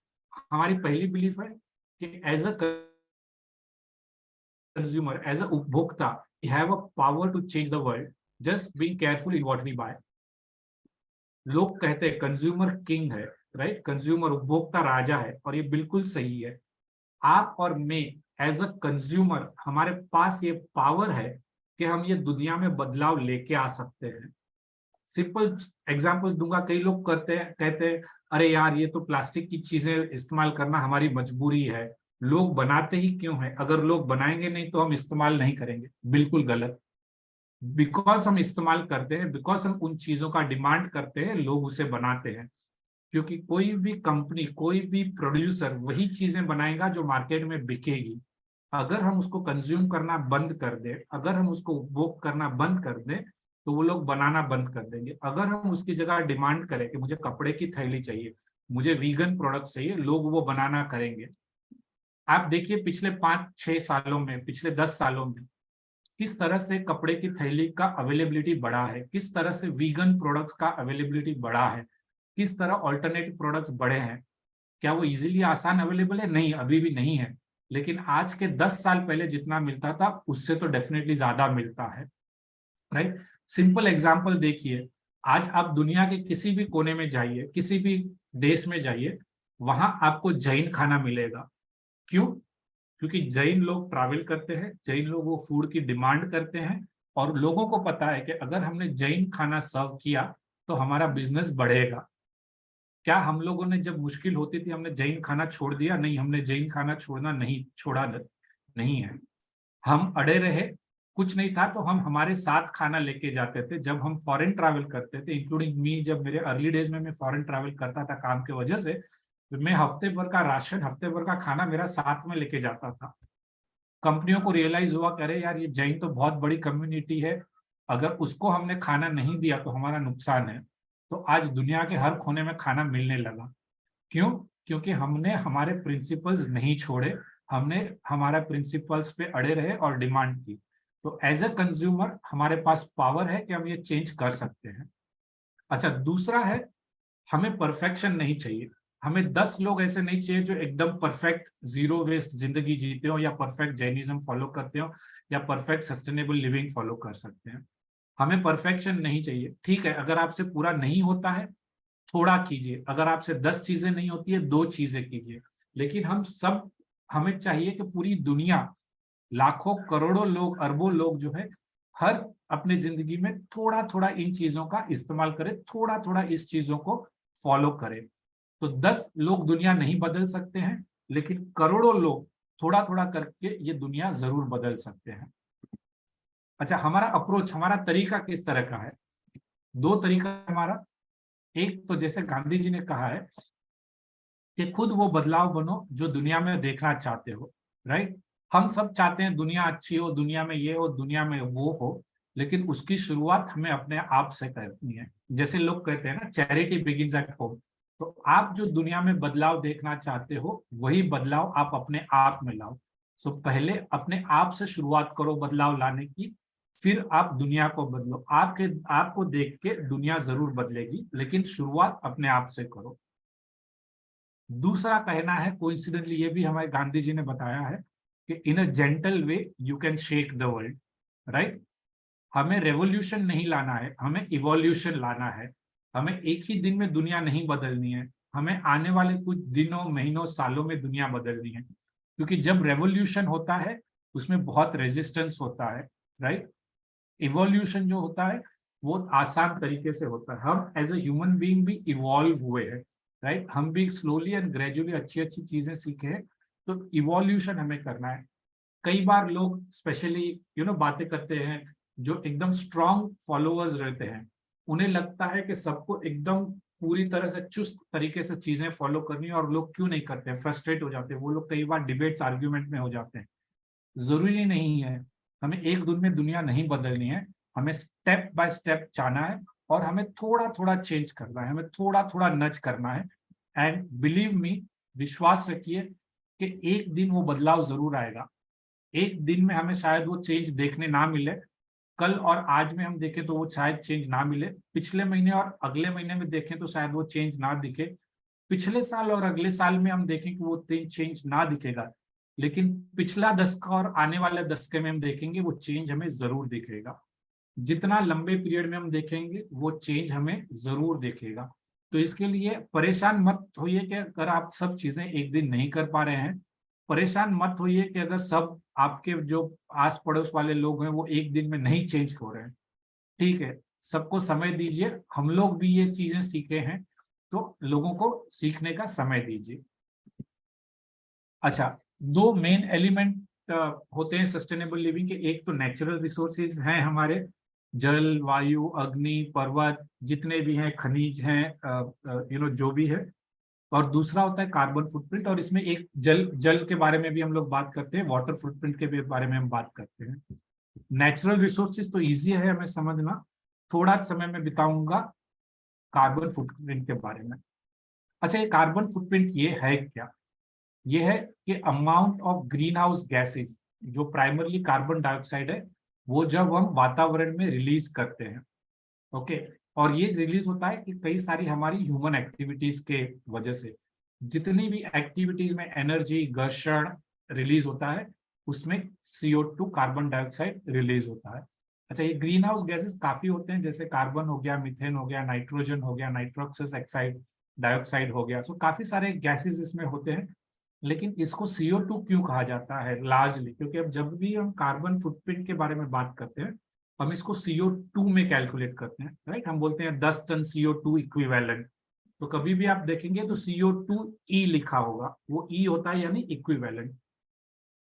हमारी पहली बिलीफ है कि as a consumer, as a उपभोक्ता, we have a power to change the world. Just being careful in what we buy. लोग कहते हैं कंज्यूमर किंग है, राइट? कंज्यूमर उपभोक्ता राजा है, और ये बिल्कुल सही है। आप और मैं एज अ कंज्यूमर, हमारे पास ये पावर है कि हम ये दुनिया में बदलाव लेके आ सकते हैं। सिंपल एग्जांपल दूंगा, कई लोग कहते हैं अरे यार ये तो प्लास्टिक की चीजें इस्तेमाल करना हमारी मजबूरी है, लोग बनाते ही क्यों है, अगर लोग बनाएंगे नहीं तो हम इस्तेमाल नहीं करेंगे। बिल्कुल गलत। बिकॉज हम इस्तेमाल करते हैं, बिकॉज हम उन चीजों का डिमांड करते हैं, लोग उसे बनाते हैं। क्योंकि कोई भी कंपनी, कोई भी प्रोड्यूसर वही चीजें बनाएगा जो मार्केट में बिकेगी। अगर हम उसको कंज्यूम करना बंद कर दें, अगर हम उसको उपभोग करना बंद कर दें, तो वो लोग बनाना बंद कर देंगे। अगर हम उसकी जगह डिमांड करें कि मुझे कपड़े की थैली चाहिए, मुझे वीगन प्रोडक्ट चाहिए, लोग वो बनाना करेंगे। आप देखिए पिछले 5-6 सालों में, पिछले 10 सालों में किस तरह से कपड़े की थैली का अवेलेबिलिटी बढ़ा है, किस तरह से वीगन प्रोडक्ट्स का अवेलेबिलिटी बढ़ा है, किस तरह ऑल्टरनेटिव प्रोडक्ट्स बढ़े हैं। क्या वो इजीली आसान अवेलेबल है? नहीं, अभी भी नहीं है। लेकिन आज के 10 साल पहले जितना मिलता था उससे तो डेफिनेटली ज्यादा मिलता है, राइट? सिंपल एग्जांपल देखिए, आज आप दुनिया के किसी भी कोने में जाइए, किसी भी देश में जाइए, वहां आपको जैन खाना मिलेगा। क्यों? क्योंकि जैन लोग ट्रैवल करते हैं, जैन लोग वो फूड की डिमांड करते हैं, और लोगों को पता है कि अगर हमने जैन खाना सर्व किया तो हमारा बिजनेस बढ़ेगा। क्या हम लोगों ने जब मुश्किल होती थी हमने जैन खाना छोड़ दिया? नहीं, हमने जैन खाना छोड़ना नहीं छोड़ा, नहीं है। हम अड़े रहे, कुछ नहीं था तो हम हमारे साथ खाना लेके जाते थे। जब हम फॉरेन ट्रैवल करते थे, इंक्लूडिंग मी, जब मेरे अर्ली डेज में मैं फॉरेन ट्रैवल करता था काम की वजह से, तो मैं हफ्ते भर का राशन, हफ्ते भर का खाना मेरा साथ में लेके जाता था। कंपनियों को रियलाइज हुआ कि अरे यार ये जैन तो बहुत बड़ी कम्युनिटी है, अगर उसको हमने खाना नहीं दिया तो हमारा नुकसान है। तो आज दुनिया के हर कोने में खाना मिलने लगा। क्यों? क्योंकि हमने हमारे प्रिंसिपल्स नहीं छोड़े, हमने हमारे प्रिंसिपल्स पे अड़े रहे और डिमांड की। तो एज अ कंज्यूमर हमारे पास पावर है कि हम ये चेंज कर सकते हैं। अच्छा, दूसरा है, हमें परफेक्शन नहीं चाहिए। हमें 10 लोग ऐसे नहीं चाहिए जो एकदम परफेक्ट जीरो वेस्ट जिंदगी जीते हो, या परफेक्ट जैनिज्म फॉलो करते हो, या परफेक्ट सस्टेनेबल लिविंग फॉलो कर सकते हैं। हमें परफेक्शन नहीं चाहिए। ठीक है, अगर आपसे पूरा नहीं होता है थोड़ा कीजिए, अगर आपसे 10 चीजें नहीं होती है 2 चीजें कीजिए। लेकिन हमें चाहिए कि पूरी दुनिया, लाखों करोड़ों लोग, अरबों लोग जो है, हर अपने जिंदगी में थोड़ा थोड़ा इन चीजों का इस्तेमाल करें, थोड़ा थोड़ा इस चीजों को फॉलो करें। तो 10 लोग दुनिया नहीं बदल सकते हैं, लेकिन करोड़ों लोग थोड़ा थोड़ा करके ये दुनिया जरूर बदल सकते हैं। अच्छा, हमारा अप्रोच, हमारा तरीका किस तरह का है? 2 तरीका हमारा। एक तो जैसे गांधी जी ने कहा है कि खुद वो बदलाव बनो जो दुनिया में देखना चाहते हो, राइट? हम सब चाहते हैं दुनिया अच्छी हो, दुनिया में ये हो, दुनिया में वो हो, लेकिन उसकी शुरुआत हमें अपने आप से करनी है। जैसे लोग कहते हैं ना, चैरिटी बिगिंस एट होम। तो आप जो दुनिया में बदलाव देखना चाहते हो, वही बदलाव आप अपने आप में लाओ। सो पहले अपने आप से शुरुआत करो बदलाव लाने की, फिर आप दुनिया को बदलो। आपको देख के दुनिया जरूर बदलेगी, लेकिन शुरुआत अपने आप से करो। दूसरा कहना है, कोइंसिडेंटली ये भी हमारे गांधी जी ने बताया है कि in a gentle way you can shake the world, right? हमें रेवोल्यूशन नहीं लाना है, हमें इवोल्यूशन लाना है। हमें एक ही दिन में दुनिया नहीं बदलनी है, हमें आने वाले कुछ दिनों, महीनों, सालों में दुनिया बदलनी है। क्योंकि जब रेवोल्यूशन होता है उसमें बहुत रेजिस्टेंस होता है, राइट? इवोल्यूशन जो होता है वो आसान तरीके से होता है। हम एज ए ह्यूमन बीइंग भी इवॉल्व हुए हैं, राइट? हम भी स्लोली एंड ग्रेजुअली अच्छी अच्छी चीजें सीखे हैं। तो इवोल्यूशन हमें करना है। कई बार लोग स्पेशली बातें करते हैं जो एकदम स्ट्रॉन्ग फॉलोअर्स रहते हैं, उन्हें लगता है कि सबको एकदम पूरी तरह से चुस्त तरीके से चीजें फॉलो करनी है, और लोग क्यों नहीं करते, फ्रस्ट्रेट हो जाते हैं वो लोग, कई बार डिबेट्स, आर्ग्यूमेंट में हो जाते हैं। जरूरी नहीं है, हमें एक दिन में दुनिया नहीं बदलनी है, हमें स्टेप बाय स्टेप जाना है, और हमें थोड़ा थोड़ा चेंज करना है, हमें थोड़ा थोड़ा नच करना है। एंड बिलीव मी, विश्वास रखिए कि एक दिन वो बदलाव जरूर आएगा। एक दिन में हमें शायद वो चेंज देखने ना मिले, कल और आज में हम देखें तो वो शायद चेंज ना मिले, पिछले महीने और अगले महीने में देखें तो शायद वो चेंज ना दिखे, पिछले साल और अगले साल में हम देखें कि वो चेंज ना दिखेगा, लेकिन पिछला दशक और आने वाले दशक में हम देखेंगे वो चेंज हमें जरूर दिखेगा। जितना लंबे पीरियड में हम देखेंगे वो चेंज हमें जरूर दिखेगा। तो इसके लिए परेशान मत होइए कि अगर आप सब चीजें एक दिन नहीं कर पा रहे हैं, परेशान मत होइए कि अगर सब आपके जो आस पड़ोस वाले लोग हैं वो एक दिन में नहीं चेंज हो रहे हैं। ठीक है, सबको समय दीजिए, हम लोग भी ये चीजें सीखे हैं तो लोगों को सीखने का समय दीजिए। अच्छा, दो मेन एलिमेंट होते हैं सस्टेनेबल लिविंग के। एक तो नेचुरल रिसोर्सेज हैं हमारे, जल, वायु, अग्नि, पर्वत, जितने भी हैं, खनिज हैं, जो भी है। और दूसरा होता है कार्बन फुटप्रिंट, और इसमें एक जल के बारे में भी हम लोग बात करते हैं, वाटर फुटप्रिंट के भी बारे में हम बात करते हैं। नेचुरल रिसोर्सेज तो इजी है हमें समझना, थोड़ा समय में बिताऊंगा कार्बन फुटप्रिंट के बारे में। अच्छा, ये कार्बन फुटप्रिंट ये है क्या? ये है कि amount of green house gases, जो प्राइमरली कार्बन डाइऑक्साइड है, वो जब हम वातावरण में रिलीज करते हैं, ओके, और ये रिलीज होता है कि कई सारी हमारी ह्यूमन एक्टिविटीज के वजह से, जितनी भी एक्टिविटीज में एनर्जी, घर्षण रिलीज होता है, उसमें CO2 कार्बन डाइऑक्साइड रिलीज होता है। अच्छा, ये ग्रीन हाउस गैसेस काफी होते हैं, जैसे कार्बन हो गया, मीथेन हो गया, नाइट्रोजन हो गया, नाइट्रोक्सस ऑक्साइड डाइऑक्साइड हो गया। सो काफी सारे गैसेस इसमें होते हैं। लेकिन इसको CO2 क्यों कहा जाता है लार्जली? क्योंकि अब जब भी हम कार्बन फुटप्रिंट के बारे में बात करते हैं, हम इसको CO2 में कैलकुलेट करते हैं, राइट। हम बोलते हैं 10 टन CO2 इक्विवेलेंट। तो कभी भी आप देखेंगे तो CO2e लिखा होगा, वो ई होता है यानी इक्विवेलेंट।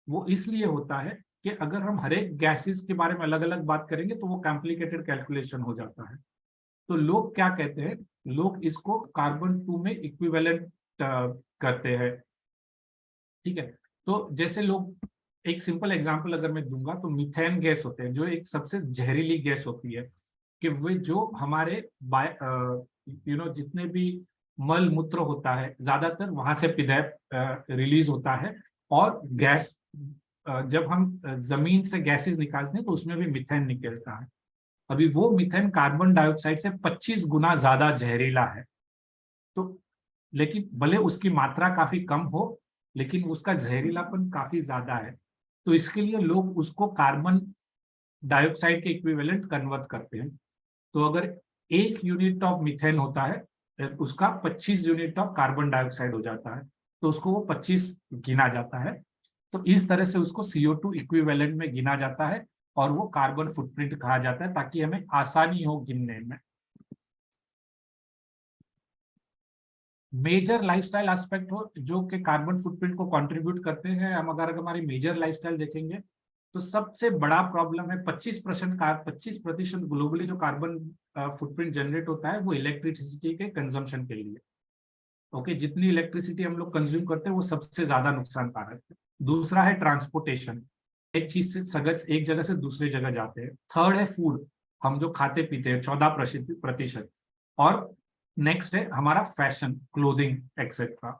वो इसलिए होता है कि अगर हम हर एक गैसेस के बारे में अलग अलग बात करेंगे तो वो कॉम्प्लिकेटेड कैलकुलेशन हो जाता है। तो लोग क्या कहते हैं, लोग इसको कार्बन 2 में इक्विवेलेंट करते हैं। ठीक है, तो जैसे लोग, एक सिंपल एग्जांपल अगर मैं दूंगा तो मीथेन गैस होते हैं, जो एक सबसे जहरीली गैस होती है, कि वे जो हमारे जितने भी मल मूत्र होता है ज्यादातर वहां से रिलीज होता है। और गैस जब हम जमीन से गैसेस निकालते हैं तो उसमें भी मीथेन निकलता है। अभी वो मीथेन कार्बन डाइऑक्साइड से 25 गुना ज्यादा जहरीला है। तो लेकिन भले उसकी मात्रा काफी कम हो, लेकिन उसका जहरीलापन काफी ज्यादा है। तो इसके लिए लोग उसको कार्बन डाइऑक्साइड के इक्विवेलेंट कन्वर्ट करते हैं। तो अगर 1 यूनिट ऑफ मीथेन होता है, उसका 25 यूनिट ऑफ कार्बन डाइऑक्साइड हो जाता है, तो उसको वो 25 गिना जाता है। तो इस तरह से उसको CO2 इक्विवेलेंट में गिना जाता है और वो कार्बन फुटप्रिंट कहा जाता है, ताकि हमें आसानी हो गिनने में। मेजर लाइफस्टाइल एस्पेक्ट हो जो कि कार्बन फुटप्रिंट को कंट्रीब्यूट करते हैं, हम अगर हमारी मेजर लाइफस्टाइल देखेंगे तो सबसे बड़ा प्रॉब्लम है 25% ग्लोबली जो कार्बन फुटप्रिंट जनरेट होता है वो इलेक्ट्रिसिटी के कंजम्पशन के लिए। ओके, जितनी इलेक्ट्रिसिटी हम लोग कंज्यूम करते हैं वो सबसे ज्यादा नुकसानकारक है। दूसरा है ट्रांसपोर्टेशन, एक चीज से सगत एक जगह से दूसरी जगह जाते हैं। थर्ड है फूड, हम जो खाते पीते हैं 14%। और नेक्स्ट है हमारा फैशन, क्लोथिंग एक्सेट्रा।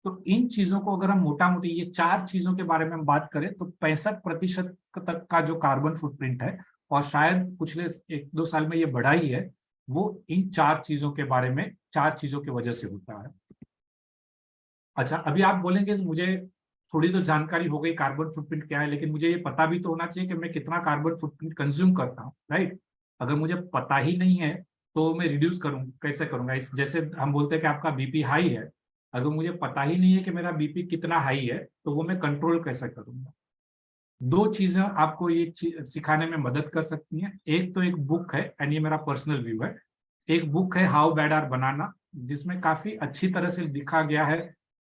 तो इन चीजों को अगर हम मोटा मोटी ये 4 चीजों के बारे में हम बात करें तो 65% तक का जो कार्बन फुटप्रिंट है, और शायद पिछले 1-2 साल में ये बढ़ा ही है, वो इन 4 चीजों के बारे में, 4 चीजों की वजह से होता है। अच्छा, अभी आप बोलेंगे मुझे थोड़ी तो जानकारी हो गई कार्बन फुटप्रिंट क्या है, लेकिन मुझे ये पता भी तो होना चाहिए कि मैं कितना कार्बन फुटप्रिंट कंज्यूम करता हूँ, राइट। अगर मुझे पता ही नहीं है तो मैं रिड्यूस करूँ कैसे करूंगा? जैसे हम बोलते हैं कि आपका बीपी हाई है, अगर मुझे पता ही नहीं है कि मेरा बीपी कितना हाई है तो वो मैं कंट्रोल कैसे करूंगा? 2 चीजें आपको ये सिखाने में मदद कर सकती हैं। एक तो एक बुक है, एंड ये मेरा पर्सनल व्यू है, एक बुक है हाउ बैड आर बनाना, जिसमें काफी अच्छी तरह से लिखा गया है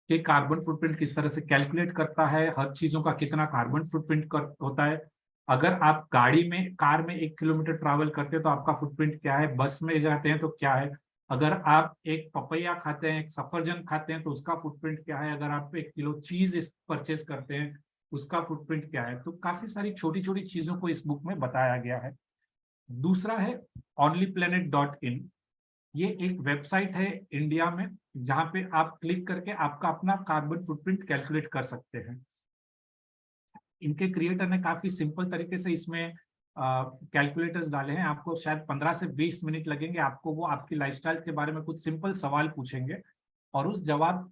कि कार्बन फुटप्रिंट किस तरह से कैलकुलेट करता है, हर चीजों का कितना कार्बन फुटप्रिंट होता है। अगर आप गाड़ी में, कार में 1 किलोमीटर ट्रैवल करते हैं तो आपका फुटप्रिंट क्या है, बस में जाते हैं तो क्या है, अगर आप एक पपैया खाते हैं, एक सफरजन खाते हैं तो उसका फुटप्रिंट क्या है, अगर आप 1 किलो चीज परचेज करते हैं उसका फुटप्रिंट क्या है। तो काफी सारी छोटी छोटी चीजों को इस बुक में बताया गया है। दूसरा है onlyplanet.in, ये एक वेबसाइट है इंडिया में जहां पे आप क्लिक करके आपका अपना कार्बन फुटप्रिंट कैलकुलेट कर सकते हैं। इनके क्रिएटर ने काफी सिंपल तरीके से इसमें कैलकुलेटर्स डाले हैं। आपको शायद 15 से 20 मिनट लगेंगे, आपको वो आपकी लाइफस्टाइल के बारे में कुछ सिंपल सवाल पूछेंगे, और उस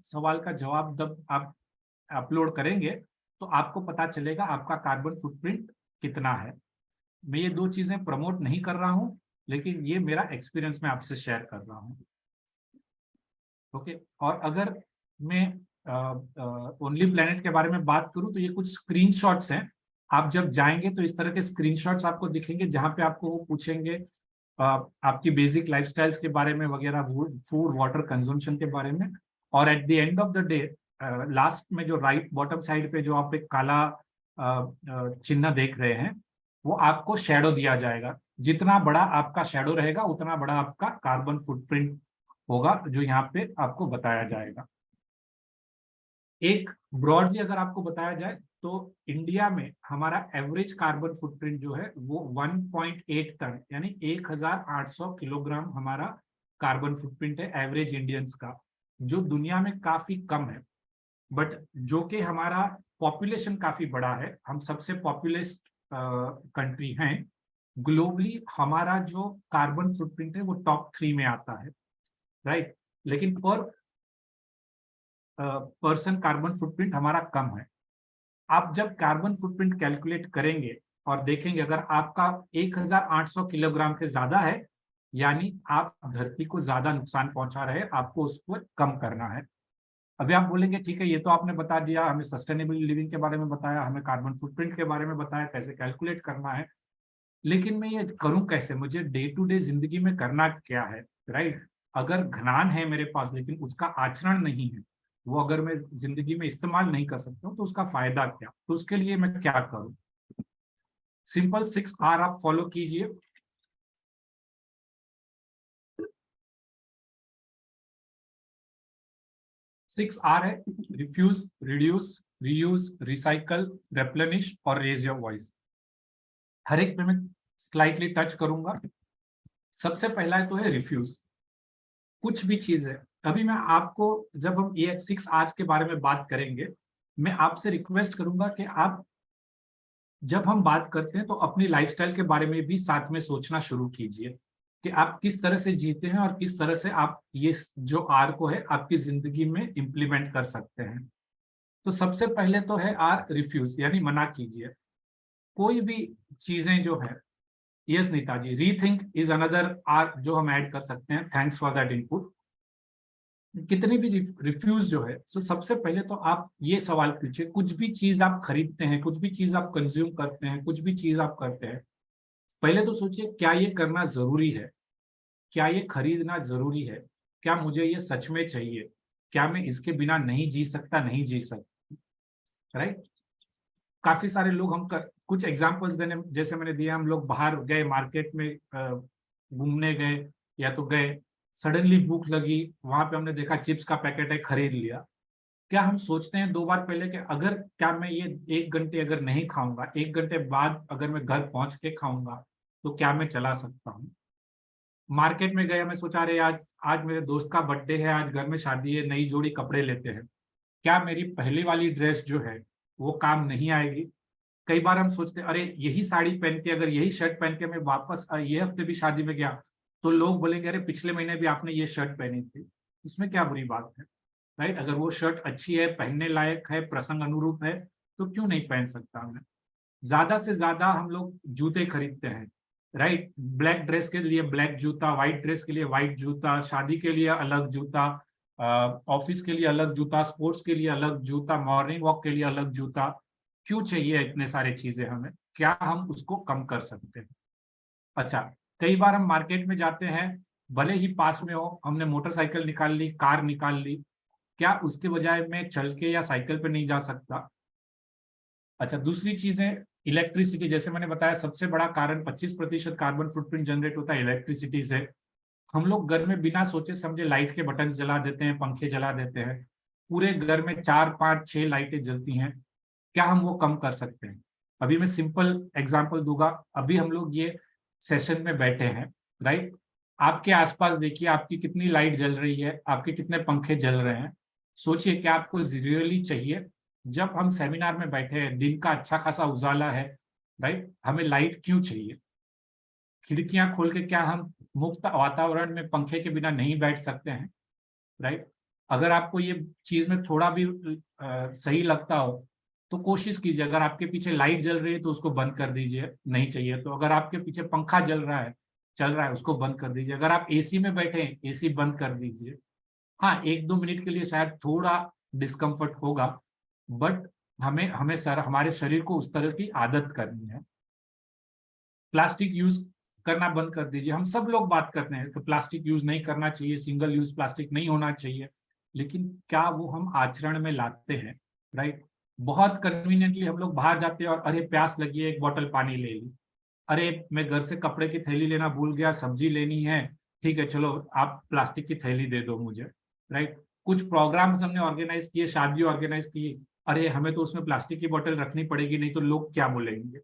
सवाल का जवाब जब आप अपलोड करेंगे तो आपको पता चलेगा आपका कार्बन फुटप्रिंट कितना है। मैं ये दो चीजें प्रमोट नहीं कर रहा हूं, लेकिन ये मेरा एक्सपीरियंस मैं आपसे शेयर कर रहा हूं। ओके, और अगर मैं ओनली प्लेनेट के बारे में बात करूं तो ये कुछ स्क्रीनशॉट्स हैं। आप जब जाएंगे तो इस तरह के स्क्रीनशॉट्स आपको दिखेंगे जहां पे आपको वो पूछेंगे आपकी बेसिक लाइफस्टाइल्स के बारे में वगैरह, फूड वाटर कंजम्पशन के बारे में। और at the end of the day last में जो राइट बॉटम साइड पे जो आप एक काला चिन्ह देख रहे हैं, वो आपको शैडो दिया जाएगा। जितना बड़ा आपका शैडो रहेगा उतना बड़ा आपका कार्बन फुटप्रिंट होगा, जो यहाँ पे आपको बताया जाएगा। एक ब्रॉडली अगर आपको बताया जाए तो इंडिया में हमारा एवरेज कार्बन फुटप्रिंट जो है वो 1.8 टन यानी 1800 किलोग्राम हमारा कार्बन फुटप्रिंट है एवरेज इंडियंस का, जो दुनिया में काफी कम है। बट जो कि हमारा पॉपुलेशन काफी बड़ा है, हम सबसे पॉपुलेस कंट्री हैं ग्लोबली, हमारा जो कार्बन फुटप्रिंट है वो टॉप 3 में आता है, राइट। लेकिन पर पर्सन कार्बन फुटप्रिंट हमारा कम है। आप जब कार्बन फुटप्रिंट कैलकुलेट करेंगे और देखेंगे अगर आपका 1800 किलोग्राम के ज्यादा है, यानी आप धरती को ज्यादा नुकसान पहुंचा रहे हैं, आपको उसको कम करना है। अभी आप बोलेंगे ठीक है, ये तो आपने बता दिया, हमें सस्टेनेबल लिविंग के बारे में बताया, हमें कार्बन फुटप्रिंट के बारे में बताया, कैसे कैलकुलेट करना है, लेकिन मैं ये करूं कैसे, मुझे डे टू डे जिंदगी में करना क्या है, राइट। अगर ज्ञान है मेरे पास लेकिन उसका आचरण नहीं है, वो अगर मैं जिंदगी में इस्तेमाल नहीं कर सकता हूँ, तो उसका फायदा क्या। तो उसके लिए मैं क्या करूं? सिंपल 6R आप फॉलो कीजिए। सिक्स आर है रिफ्यूज, रिड्यूस, रीयूज, रिसाइकल, रेप्लेनिश और रेज योर वॉइस। हर एक पे मैं स्लाइटली टच करूंगा। सबसे पहला तो है रिफ्यूज। कुछ भी चीज है, अभी मैं आपको, जब हम ये 6 आवर्स के बारे में बात करेंगे, मैं आपसे रिक्वेस्ट करूंगा कि आप, जब हम बात करते हैं तो अपनी लाइफस्टाइल के बारे में भी साथ में सोचना शुरू कीजिए कि आप किस तरह से जीते हैं और किस तरह से आप ये जो आर को है आपकी जिंदगी में इंप्लीमेंट कर सकते हैं। तो सबसे पहले तो है आर रिफ्यूज, यानी मना कीजिए। कोई भी चीजें जो है, yes Neeta ji, rethink is another R जो हम ऐड कर सकते हैं। Thanks for that input. कितने भी रिफ्यूज जो है, तो सबसे पहले तो आप ये सवाल पूछिए, कुछ भी चीज आप खरीदते हैं, कुछ भी चीज आप कंज्यूम करते हैं, कुछ भी चीज आप करते हैं, पहले तो सोचिए क्या ये करना जरूरी है, क्या ये खरीदना जरूरी है, क्या मुझे ये सच में चाहिए, क्या मैं इसके बिना नहीं जी सकता, नहीं जी सकता, राइट। काफी सारे लोग हम कुछ एग्जांपल्स देने जैसे मैंने दिया, हम लोग बाहर गए, मार्केट में घूमने गए या तो गए, सडनली भूख लगी, वहां पे हमने देखा चिप्स का पैकेट है, खरीद लिया। क्या हम सोचते हैं 2 बार पहले कि अगर क्या मैं ये 1 घंटे अगर नहीं खाऊंगा, 1 घंटे बाद अगर मैं घर पहुंच के खाऊंगा तो क्या मैं चला सकता हूँ? मार्केट में गए, मैं सोचा अरे आज आज मेरे दोस्त का बर्थडे है, आज घर में शादी है, नई जोड़ी कपड़े लेते हैं, क्या मेरी पहली वाली ड्रेस जो है वो काम नहीं आएगी? कई बार हम सोचते हैं अरे यही साड़ी पहन के, अगर यही शर्ट पहन के मैं वापस ये हफ्ते भी शादी में गया तो लोग बोलेंगे अरे पिछले महीने भी आपने ये शर्ट पहनी थी, इसमें क्या बुरी बात है, राइट। अगर वो शर्ट अच्छी है, पहनने लायक है, प्रसंग अनुरूप है, तो क्यों नहीं पहन सकता मैं? ज्यादा से ज्यादा हम लोग जूते खरीदते हैं, राइट। ब्लैक ड्रेस के लिए ब्लैक जूता, व्हाइट ड्रेस के लिए व्हाइट जूता, शादी के लिए अलग जूता, ऑफिस के लिए अलग जूता, स्पोर्ट्स के लिए अलग जूता, मॉर्निंग वॉक के लिए अलग जूता। क्यों चाहिए इतने सारे चीजें हमें? क्या हम उसको कम कर सकते हैं? अच्छा, कई बार हम मार्केट में जाते हैं, भले ही पास में हो, हमने मोटरसाइकिल निकाल ली, कार निकाल ली, क्या उसके बजाय मैं चल के या साइकिल पे नहीं जा सकता? अच्छा, दूसरी चीजें इलेक्ट्रिसिटी, जैसे मैंने बताया सबसे बड़ा कारण 25% कार्बन फुटप्रिंट जनरेट होता है इलेक्ट्रिसिटी से। हम लोग घर में बिना सोचे समझे लाइट के बटन जला देते हैं, पंखे जला देते हैं, पूरे घर में 4 5 6 लाइटें जलती हैं। क्या हम वो कम कर सकते हैं? अभी मैं सिंपल एग्जांपल दूंगा। अभी हम लोग ये सेशन में बैठे हैं, राइट। आपके आसपास देखिए आपकी कितनी लाइट जल रही है, आपके कितने पंखे जल रहे हैं। सोचिए क्या आपको रियली चाहिए? जब हम सेमिनार में बैठे हैं, दिन का अच्छा खासा उजाला है, राइट, हमें लाइट क्यों चाहिए? खिड़कियां खोल के क्या हम मुक्त वातावरण में पंखे के बिना नहीं बैठ सकते हैं, राइट। अगर आपको ये चीज में थोड़ा भी सही लगता हो तो कोशिश कीजिए, अगर आपके पीछे लाइट जल रही है तो उसको बंद कर दीजिए, नहीं चाहिए तो। अगर आपके पीछे पंखा चल रहा है उसको बंद कर दीजिए। अगर आप एसी में बैठे हैं, एसी बंद कर दीजिए। हाँ, 1-2 मिनट के लिए शायद थोड़ा डिस्कम्फर्ट होगा, बट हमारे शरीर को उस तरह की आदत करनी है। प्लास्टिक यूज करना बंद कर दीजिए। हम सब लोग बात करते हैं कि प्लास्टिक यूज नहीं करना चाहिए, सिंगल यूज प्लास्टिक नहीं होना चाहिए, लेकिन क्या वो हम आचरण में लाते हैं? राइट। बहुत कन्वीनियंटली हम लोग बाहर जाते हैं और अरे प्यास लगी है, एक बोतल पानी ले ली। अरे मैं घर से कपड़े की थैली लेना भूल गया, सब्जी लेनी है, ठीक है चलो आप प्लास्टिक की थैली दे दो मुझे। राइट। कुछ प्रोग्राम्स हमने ऑर्गेनाइज किए, शादी ऑर्गेनाइज की, अरे हमें तो उसमें प्लास्टिक की बोतल रखनी पड़ेगी, नहीं तो लोग क्या बोलेंगे।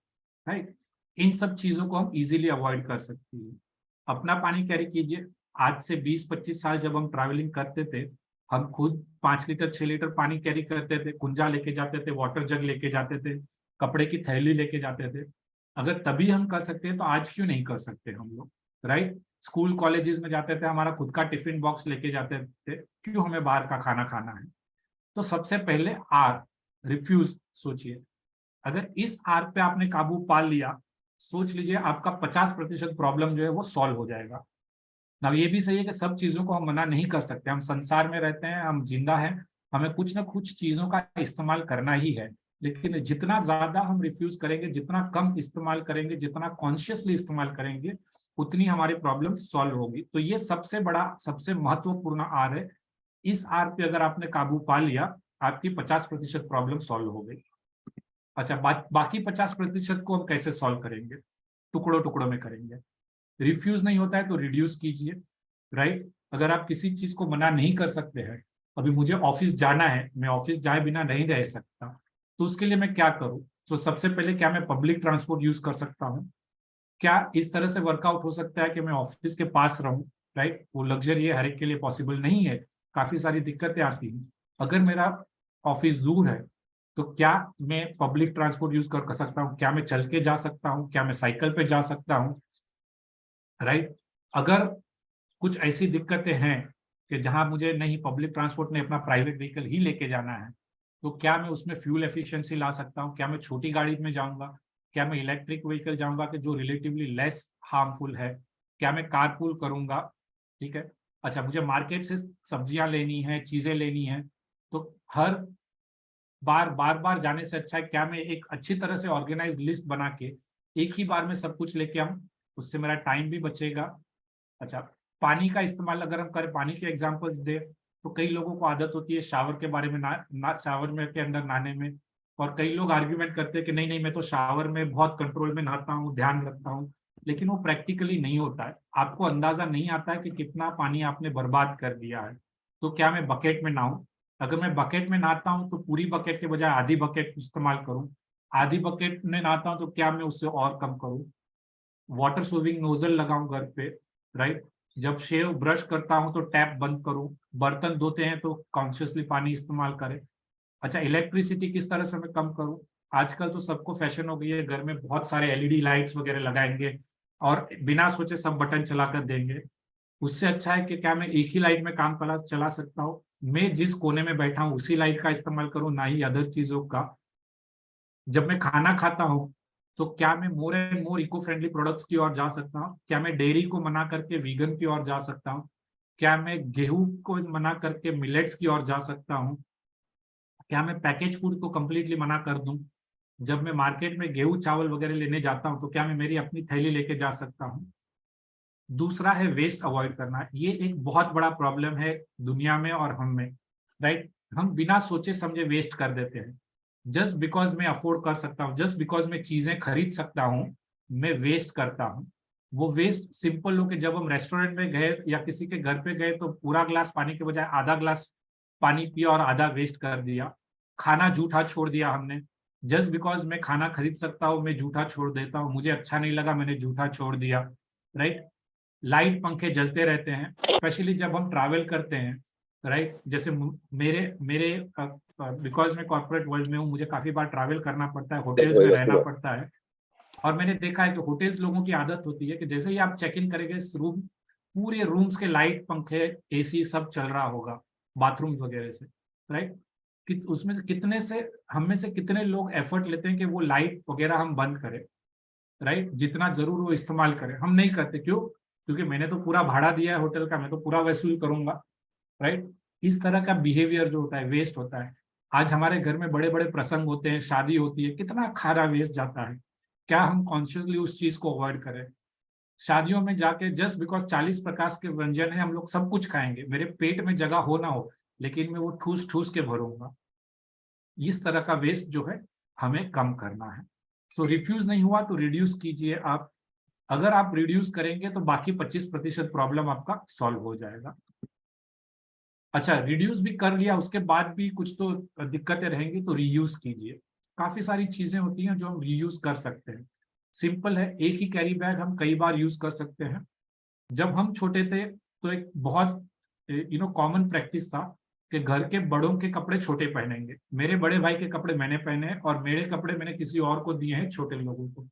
राइट। इन सब चीजों को हम इजीली अवॉइड कर सकते हैं। अपना पानी कैरी कीजिए। आज से 20-25 साल जब हम ट्रैवलिंग करते थे, हम खुद 5 लीटर 6 लीटर पानी कैरी करते थे, कुंजा लेके जाते थे, वाटर जग लेके जाते थे, कपड़े की थैली लेके जाते थे। अगर तभी हम कर सकते हैं तो आज क्यों नहीं कर सकते हम लोग? राइट। स्कूल कॉलेजेस में जाते थे, हमारा खुद का टिफिन बॉक्स लेके जाते थे, क्यों हमें बाहर का खाना खाना है? तो सबसे पहले आर, रिफ्यूज सोचिए। अगर इस आर पे आपने काबू पा लिया, सोच लीजिए आपका 50% प्रॉब्लम जो है वो सॉल्व हो जाएगा। ना ये भी सही है कि सब चीजों को हम मना नहीं कर सकते, हम संसार में रहते हैं, हम जिंदा हैं, हमें कुछ ना कुछ चीजों का इस्तेमाल करना ही है। लेकिन जितना ज्यादा हम रिफ्यूज करेंगे, जितना कम इस्तेमाल करेंगे, जितना कॉन्शियसली इस्तेमाल करेंगे, उतनी हमारी प्रॉब्लम सॉल्व होगी। तो ये सबसे बड़ा, सबसे महत्वपूर्ण आर है। इस आर पे अगर आपने काबू पा लिया, आपकी 50% प्रॉब्लम सॉल्व हो गई। अच्छा, बाकी 50% को हम कैसे सॉल्व करेंगे? टुकड़ों टुकड़ों में करेंगे। रिफ्यूज नहीं होता है तो रिड्यूस कीजिए। राइट। अगर आप किसी चीज को मना नहीं कर सकते हैं, अभी मुझे ऑफिस जाना है, मैं ऑफिस जाए बिना नहीं रह सकता, तो उसके लिए मैं क्या करूं? तो सबसे पहले, क्या मैं पब्लिक ट्रांसपोर्ट यूज कर सकता हूँ? क्या इस तरह से वर्कआउट हो सकता है कि मैं ऑफिस के पास रहूं? राइट। वो लग्जरी है, हर एक के लिए पॉसिबल नहीं है, काफी सारी दिक्कतें आती हैं। अगर मेरा ऑफिस दूर है तो क्या मैं पब्लिक ट्रांसपोर्ट यूज कर सकता हूँ? क्या मैं चल के जा सकता हूँ? क्या मैं साइकिल पे जा सकता हूँ? राइट। अगर कुछ ऐसी दिक्कतें हैं कि जहां मुझे नहीं पब्लिक ट्रांसपोर्ट में अपना प्राइवेट व्हीकल ही लेके जाना है, तो क्या मैं उसमें फ्यूल एफिशिएंसी ला सकता हूं? क्या मैं छोटी गाड़ी में जाऊंगा? क्या मैं इलेक्ट्रिक व्हीकल जाऊंगा कि जो रिलेटिवली लेस हार्मफुल है? क्या मैं कारपूल करूंगा? ठीक है। अच्छा, मुझे मार्केट से सब्जियां लेनी है, चीजें लेनी है, तो हर बार बार जाने से अच्छा है क्या मैं एक अच्छी तरह से ऑर्गेनाइज लिस्ट बना के एक ही बार में सब कुछ लेके आऊं? उससे मेरा टाइम भी बचेगा। अच्छा, पानी का इस्तेमाल अगर हम करें, पानी के एग्जांपल्स दे, तो कई लोगों को आदत होती है शावर के बारे में ना शावर में के अंदर नहाने में, और कई लोग आर्ग्यूमेंट करते हैं कि नहीं नहीं मैं तो शावर में बहुत कंट्रोल में नहाता हूँ, ध्यान रखता हूँ, लेकिन वो प्रैक्टिकली नहीं होता है। आपको अंदाजा नहीं आता है कि कितना पानी आपने बर्बाद कर दिया है। तो क्या मैं बकेट में नहाऊं? अगर मैं बकेट में नहाता हूँ तो पूरी बकेट के बजाय आधी बकेट इस्तेमाल करूं। आधी बकेट में नहाता हूँ तो क्या मैं उससे और कम करूं? वाटर सेविंग नोजल लगाऊं घर पे। राइट। जब शेव ब्रश करता हूं तो टैप बंद करूं। बर्तन धोते हैं तो कॉन्शियसली पानी इस्तेमाल करें। अच्छा, इलेक्ट्रिसिटी किस तरह से मैं कम करूं? आजकल तो सबको फैशन हो गई है, घर में बहुत सारे एलईडी लाइट्स वगैरह लगाएंगे और बिना सोचे सब बटन चलाकर देंगे। उससे अच्छा है कि क्या मैं एक ही लाइट में काम चला सकता हूँ? मैं जिस कोने में बैठा हूँ उसी लाइट का इस्तेमाल करूँ, ना ही अदर चीजों का। जब मैं खाना खाता हूँ तो क्या मैं more and more eco friendly products की ओर जा सकता हूँ? क्या मैं डेयरी को मना करके वीगन की ओर जा सकता हूँ? क्या मैं गेहूं को मना करके मिलेट्स की ओर जा सकता हूँ? क्या मैं पैकेज फूड को कंप्लीटली मना कर दूं? जब मैं मार्केट में गेहूं चावल वगैरह लेने जाता हूं तो क्या मैं मेरी अपनी थैली लेके जा सकता हूं? दूसरा है वेस्ट अवॉइड करना। ये एक बहुत बड़ा प्रॉब्लम है दुनिया में और हम में। राइट। हम बिना सोचे समझे वेस्ट कर देते हैं। जस्ट बिकॉज मैं अफोर्ड कर सकता हूँ, जस्ट बिकॉज मैं चीजें खरीद सकता हूँ, मैं वेस्ट करता हूँ। वो वेस्ट सिंपल हो कि जब हम रेस्टोरेंट में गए या किसी के घर पे गए तो पूरा ग्लास पानी के बजाय आधा ग्लास पानी पिया और आधा वेस्ट कर दिया। खाना जूठा छोड़ दिया हमने। जस्ट बिकॉज मैं खाना खरीद सकता हूँ मैं जूठा छोड़ देता हूँ, मुझे अच्छा नहीं लगा मैंने जूठा छोड़ दिया। राइट। लाइट पंखे जलते रहते हैं, स्पेशली जब हम ट्रैवल करते हैं। राइट। जैसे मेरे मेरे बिकॉज मैं कॉर्पोरेट वर्ल्ड में हूँ, मुझे काफी बार ट्रैवल करना पड़ता है, होटल्स में रहना पड़ता है, और मैंने देखा है कि होटल्स लोगों की आदत होती है कि जैसे ही आप चेक इन करेंगे रूम, पूरे रूम्स के लाइट पंखे एसी सब चल रहा होगा, बाथरूम वगैरह से। राइट। उसमें से कितने से, हम में से कितने लोग एफर्ट लेते हैं कि वो लाइट वगैरह हम बंद करें, राइट, जितना जरूर वो इस्तेमाल करें। हम नहीं करते, क्यों? क्योंकि मैंने तो पूरा भाड़ा दिया है होटल का, मैं तो पूरा वसूल करूंगा, राइट। इस तरह का बिहेवियर जो होता है, वेस्ट होता है। आज हमारे घर में बड़े बड़े प्रसंग होते हैं, शादी होती है, कितना खाना वेस्ट जाता है। क्या हम कॉन्शियसली उस चीज को अवॉइड करें? शादियों में जाके जस्ट बिकॉज 40 प्रकार के व्यंजन है, हम लोग सब कुछ खाएंगे, मेरे पेट में जगह हो ना हो, लेकिन मैं वो ठूस ठूस के भरूंगा। इस तरह का वेस्ट जो है हमें कम करना है। तो रिफ्यूज नहीं हुआ तो रिड्यूस कीजिए आप। अगर आप रिड्यूस करेंगे तो बाकी 25% प्रॉब्लम आपका सॉल्व हो जाएगा। अच्छा, रिड्यूस भी कर लिया, उसके बाद भी कुछ तो दिक्कतें रहेंगी, तो रीयूज कीजिए। काफी सारी चीजें होती हैं जो हम रीयूज कर सकते हैं। सिंपल है, एक ही कैरी बैग हम कई बार यूज कर सकते हैं। जब हम छोटे थे तो एक बहुत कॉमन प्रैक्टिस था कि घर के बड़ों के कपड़े छोटे पहनेंगे। मेरे बड़े भाई के कपड़े मैंने पहने हैं और मेरे कपड़े मैंने किसी और को दिए हैं, छोटे लोगों को।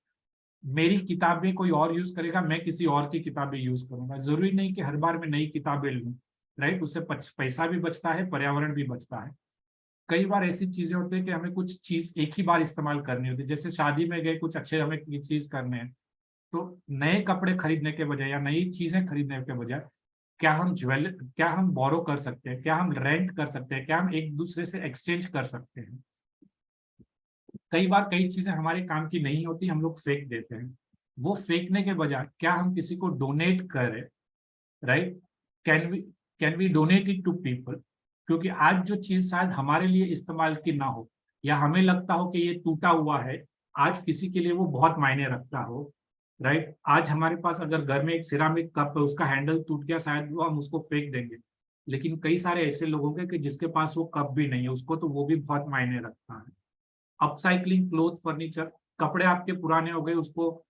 मेरी किताबें कोई और यूज करेगा, मैं किसी और की किताबें यूज करूंगा। जरूरी नहीं कि हर बार मैं नई किताबें लूं, राइट। उससे पैसा भी बचता है, पर्यावरण भी बचता है। कई बार ऐसी चीजें होती है कि हमें कुछ चीज एक ही बार इस्तेमाल करनी होती है, जैसे शादी में गए, कुछ अच्छे हमें चीज करने हैं, तो नए कपड़े खरीदने के बजाय या नई चीजें खरीदने के बजाय क्या हम बोरो कर सकते हैं, क्या हम रेंट कर सकते हैं, क्या हम एक दूसरे से एक्सचेंज कर सकते हैं। कई बार कई चीजें हमारे काम की नहीं होती, हम लोग फेंक देते हैं। वो फेंकने के बजाय क्या हम किसी को डोनेट करें, right. Can we donate it to people? क्योंकि आज जो चीज शायद हमारे लिए इस्तेमाल की ना हो, या हमें लगता हो कि ये टूटा हुआ है, आज किसी के लिए वो बहुत मायने रखता हो, राइट। आज हमारे पास अगर घर में एक सिरामिक कप है, उसका हैंडल टूट गया, शायद वो हम उसको फेंक देंगे, लेकिन कई सारे ऐसे लोग होंगे कि जिसके पास वो कप भी नहीं है, उसको तो वो भी बहुत मायने रखता है। अपसाइक्लिंग क्लोथ, फर्नीचर, कपड़े आपके पुराने हो गए, उसको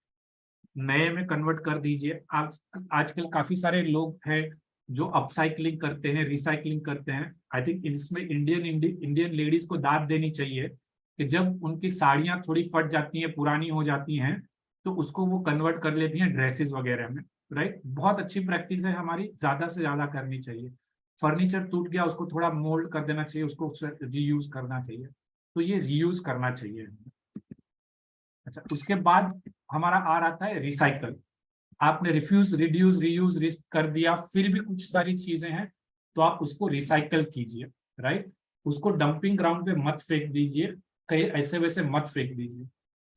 नए में कन्वर्ट कर दीजिए। आजकल काफी सारे लोग हैं जो अपसाइक्लिंग करते हैं, रिसाइकलिंग करते हैं। आई थिंक इसमें इंडियन लेडीज को दाद देनी चाहिए कि जब उनकी साड़ियां थोड़ी फट जाती हैं, पुरानी हो जाती हैं, तो उसको वो कन्वर्ट कर लेती हैं ड्रेसेस वगैरह में, राइट। बहुत अच्छी प्रैक्टिस है हमारी, ज्यादा से ज्यादा करनी चाहिए। फर्नीचर टूट गया, उसको थोड़ा मोल्ड कर देना चाहिए, उसको रीयूज करना चाहिए। तो ये रीयूज करना चाहिए। अच्छा, उसके बाद हमारा आ रहा था रिसाइकल। आपने रिफ्यूज, रिड्यूस, रीयूज कर दिया, फिर भी कुछ सारी चीजें हैं, तो आप उसको रिसाइकल कीजिए, राइट। उसको डंपिंग ग्राउंड पे मत फेंक दीजिए, कहीं ऐसे वैसे मत फेंक दीजिए।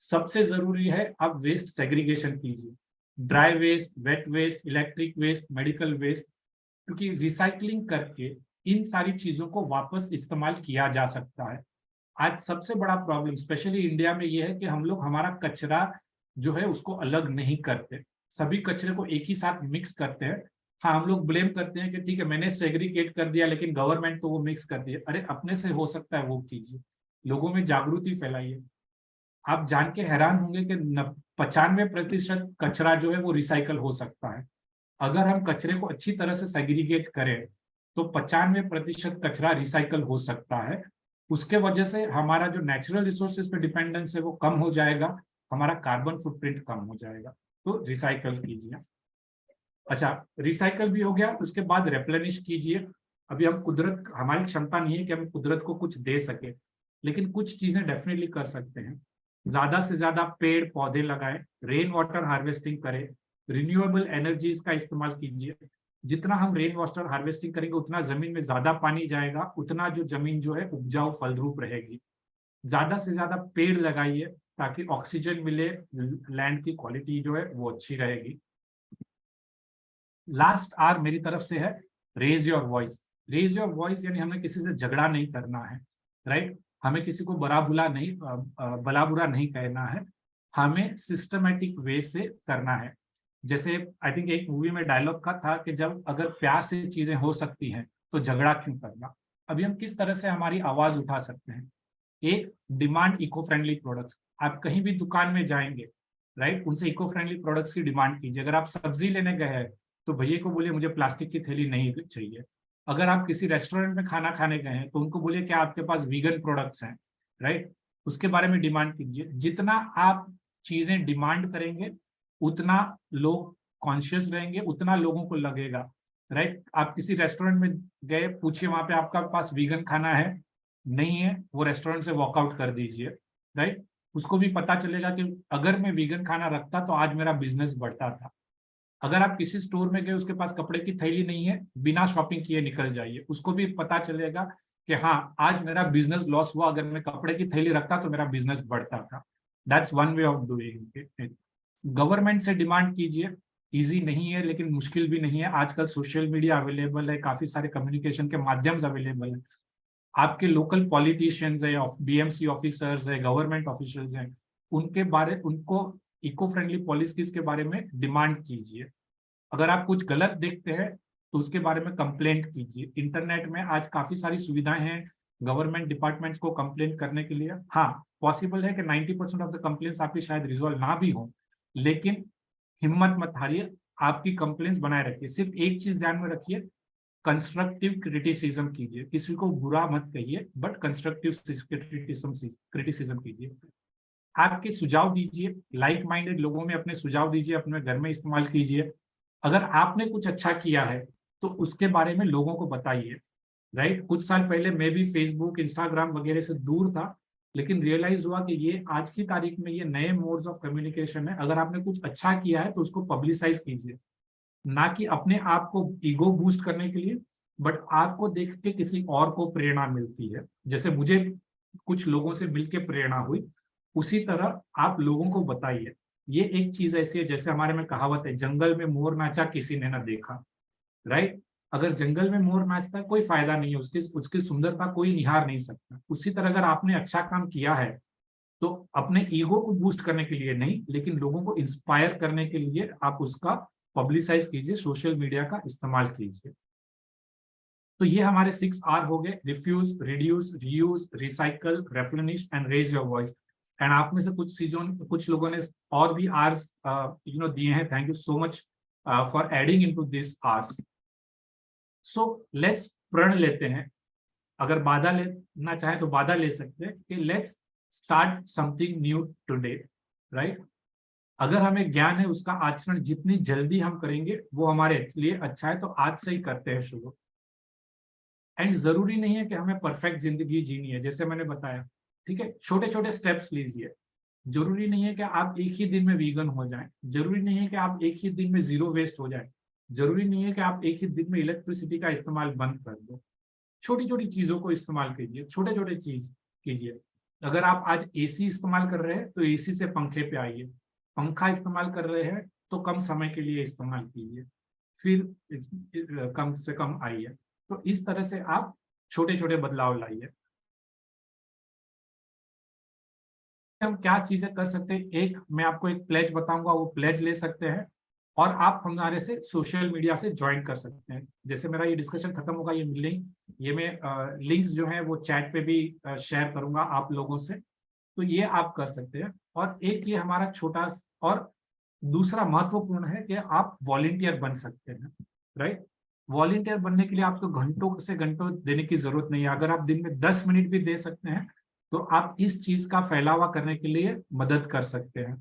सबसे जरूरी है आप वेस्ट सेग्रीगेशन कीजिए, dry waste, wet waste, electric waste, medical waste, क्योंकि रिसाइकलिंग करके इन सारी चीजों को वापस इस्तेमाल किया जा सकता है। आज सबसे बड़ा प्रॉब्लम स्पेशली इंडिया में ये है कि हम लोग हमारा कचरा जो है उसको अलग नहीं करते, सभी कचरे को एक ही साथ मिक्स करते हैं। हाँ, हम लोग ब्लेम करते हैं कि ठीक है मैंने सेग्रीगेट कर दिया, लेकिन गवर्नमेंट तो वो मिक्स कर दिया। अरे अपने से हो सकता है वो कीजिए, लोगों में जागृति फैलाइए। आप जान के हैरान होंगे कि 95% कचरा जो है वो रिसाइकल हो सकता है। अगर हम कचरे को अच्छी तरह से सेग्रीगेट करें तो 95% कचरा रिसाइकल हो सकता है। उसके वजह से हमारा जो नेचुरल रिसोर्सेज पे डिपेंडेंस है वो कम हो जाएगा, हमारा कार्बन फुटप्रिंट कम हो जाएगा। तो रिसाइकल कीजिए। अच्छा, रिसाइकल भी हो गया, उसके बाद रेप्लेनिश कीजिए। अभी हम कुदरत, हमारी क्षमता नहीं है कि हम कुदरत को कुछ दे सके, लेकिन कुछ चीजें डेफिनेटली कर सकते हैं। ज्यादा से ज्यादा पेड़ पौधे लगाएं, रेन वाटर हार्वेस्टिंग करें, रिन्यूएबल एनर्जीज का इस्तेमाल कीजिए। जितना हम रेन वाटर हार्वेस्टिंग करेंगे उतना जमीन में ज्यादा पानी जाएगा, उतना जो जमीन जो है उपजाऊ फलद्रुप रहेगी। ज्यादा से ज्यादा पेड़ लगाइए ताकि ऑक्सीजन मिले, लैंड की क्वालिटी जो है वो अच्छी रहेगी। लास्ट आर मेरी तरफ से है raise your voice. Raise your voice यानी हमें किसी से झगड़ा नहीं करना है, राइट। हमें किसी को भला बुरा नहीं कहना है, हमें सिस्टमेटिक वे से करना है। जैसे आई थिंक एक मूवी में डायलॉग का था कि जब अगर प्यार से चीजें हो सकती हैं तो झगड़ा क्यों करना। अभी हम किस तरह से हमारी आवाज उठा सकते हैं। एक, डिमांड इको फ्रेंडली प्रोडक्ट्स। आप कहीं भी दुकान में जाएंगे, राइट, उनसे इको फ्रेंडली प्रोडक्ट्स की डिमांड कीजिए। अगर आप सब्जी लेने गए हैं तो भैया को बोलिए मुझे प्लास्टिक की थैली नहीं चाहिए। अगर आप किसी रेस्टोरेंट में खाना खाने गए हैं तो उनको बोलिए क्या आपके पास वीगन प्रोडक्ट्स हैं, राइट, उसके बारे में डिमांड कीजिए। जितना आप चीजें डिमांड करेंगे उतना लोग कॉन्शियस रहेंगे, उतना लोगों को लगेगा, राइट। आप किसी रेस्टोरेंट में गए, पूछिए वहां पे आपका पास वीगन खाना है, नहीं है वो रेस्टोरेंट से वॉकआउट कर दीजिए, राइट। उसको भी पता चलेगा कि अगर मैं वीगन खाना रखता तो आज मेरा बिजनेस बढ़ता था। अगर आप किसी स्टोर में गए, उसके पास कपड़े की थैली नहीं है, बिना शॉपिंग किए निकल जाइए, उसको भी पता चलेगा कि हाँ आज मेरा बिजनेस लॉस हुआ, अगर मैं कपड़े की थैली रखता तो मेरा बिजनेस बढ़ता था। That's one way of doing it. Government से डिमांड कीजिए, इजी नहीं है लेकिन मुश्किल भी नहीं है। आजकल सोशल मीडिया अवेलेबल है, काफी सारे कम्युनिकेशन के माध्यम अवेलेबल है। आपके लोकल पॉलिटिशियंस है, बीएमसी ऑफिसर्स है, गवर्नमेंट ऑफिशियल्स हैं, उनको इको फ्रेंडली पॉलिसीज के बारे में डिमांड कीजिए। अगर आप कुछ गलत देखते हैं तो उसके बारे में कंप्लेंट कीजिए। इंटरनेट में आज काफी सारी सुविधाएं हैं गवर्नमेंट डिपार्टमेंट्स को कंप्लेंट करने के लिए। हाँ, पॉसिबल है कि 90% ऑफ द कंप्लेंट्स आपकी शायद रिजॉल्व ना भी हो, लेकिन हिम्मत मत हारिए, आपकी कंप्लेंट्स बनाए रखिए। सिर्फ एक चीज ध्यान में रखिए, कंस्ट्रक्टिव क्रिटिसिज्म कीजिए, किसी को बुरा मत कहिए, बट कंस्ट्रक्टिव क्रिटिसिज्म कीजिए। आपके सुझाव दीजिए, लाइक माइंडेड लोगों में अपने सुझाव दीजिए, अपने घर में इस्तेमाल कीजिए। अगर आपने कुछ अच्छा किया है तो उसके बारे में लोगों को बताइए, राइट। कुछ साल पहले मैं भी फेसबुक, इंस्टाग्राम वगैरह से दूर था, लेकिन रियलाइज हुआ कि ये आज की तारीख में ये नए मोड्स ऑफ कम्युनिकेशन है। अगर आपने कुछ अच्छा किया है तो उसको पब्लिसाइज कीजिए, ना कि अपने आप को ईगो बूस्ट करने के लिए, बट आपको देख के किसी और को प्रेरणा मिलती है। जैसे मुझे कुछ लोगों से मिलके प्रेरणा हुई, उसी तरह आप लोगों को बताइए। ये एक चीज ऐसी है, जैसे हमारे में कहावत है, जंगल में मोर नाचा किसी ने ना देखा, राइट। अगर जंगल में मोर नाचता है कोई फायदा नहीं है, उसकी उसकी सुंदरता कोई निहार नहीं सकता। उसी तरह अगर आपने अच्छा काम किया है तो अपने ईगो को बूस्ट करने के लिए नहीं, लेकिन लोगों को इंस्पायर करने के लिए आप उसका पब्लिसाइज कीजिए, सोशल मीडिया का इस्तेमाल कीजिए। तो ये हमारे 6R हो गए, refuse, reduce, reuse, recycle, replenish and raise your voice. And आप में से कुछ लोगों ने और भी आर्स दिए हैं। Thank you so much for adding into this Rs. So let's प्रण लेते हैं। अगर बाधा लेना चाहे तो बाधा ले सकते हैं कि let's start something new today, right. अगर हमें ज्ञान है, उसका आचरण जितनी जल्दी हम करेंगे वो हमारे लिए अच्छा है, तो आज से ही करते हैं शुरू। एंड जरूरी नहीं है कि हमें परफेक्ट जिंदगी जीनी है, जैसे मैंने बताया, ठीक है। छोटे छोटे स्टेप्स लीजिए। जरूरी नहीं है कि आप एक ही दिन में वीगन हो जाएं, जरूरी नहीं है कि आप एक ही दिन में जीरो वेस्ट हो जाए, जरूरी नहीं है कि आप एक ही दिन में इलेक्ट्रिसिटी का इस्तेमाल बंद कर दो। छोटी छोटी चीजों को इस्तेमाल कीजिए, छोटे छोटे चीज कीजिए। अगर आप आज एसी इस्तेमाल कर रहे हैं तो एसी से पंखे पे आइए, पंखा इस्तेमाल कर रहे हैं तो कम समय के लिए इस्तेमाल कीजिए, फिर कम से कम आइए। तो इस तरह से आप छोटे छोटे बदलाव लाइए। हम क्या चीजें कर सकते हैं, एक मैं आपको एक प्लेज बताऊंगा, वो प्लेज ले सकते हैं और आप हमारे से सोशल मीडिया से ज्वाइन कर सकते हैं। जैसे मेरा ये डिस्कशन खत्म होगा, ये लिंक, ये मैं लिंक्स जो है वो चैट पे भी शेयर करूंगा आप लोगों से, तो ये आप कर सकते हैं। और एक ये हमारा छोटा, और दूसरा महत्वपूर्ण है कि आप वॉलंटियर बन सकते हैं, राइट। वॉलंटियर बनने के लिए आपको घंटों से घंटों देने की जरूरत नहीं है। अगर आप दिन में 10 मिनट भी दे सकते हैं तो आप इस चीज का फैलावा करने के लिए मदद कर सकते हैं।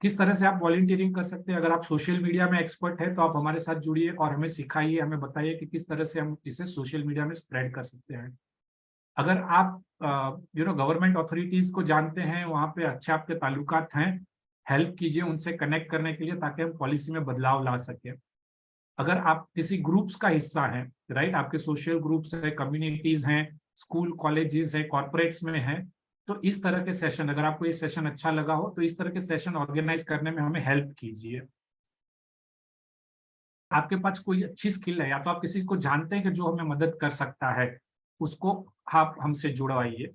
किस तरह से आप वॉलंटियरिंग कर सकते हैं, अगर आप सोशल मीडिया में एक्सपर्ट है तो आप हमारे साथ जुड़िए और हमें सिखाइए, हमें बताइए कि किस तरह से हम इसे सोशल मीडिया में स्प्रेड कर सकते हैं। अगर आप गवर्नमेंट अथॉरिटीज को जानते हैं, वहाँ पे अच्छे आपके ताल्लुकात हैं, हेल्प कीजिए उनसे कनेक्ट करने के लिए, ताकि हम पॉलिसी में बदलाव ला सकें। अगर आप किसी ग्रुप्स का हिस्सा हैं, राइट, आपके सोशल ग्रुप्स है, कम्युनिटीज हैं, स्कूल कॉलेजेस है, कॉर्पोरेट्स में है, तो इस तरह के सेशन, अगर आपको ये सेशन अच्छा लगा हो तो इस तरह के सेशन ऑर्गेनाइज करने में हमें हेल्प कीजिए। आपके पास कोई अच्छी स्किल है या तो आप किसी को जानते हैं कि जो हमें मदद कर सकता है, उसको आप हमसे जुड़वाइए।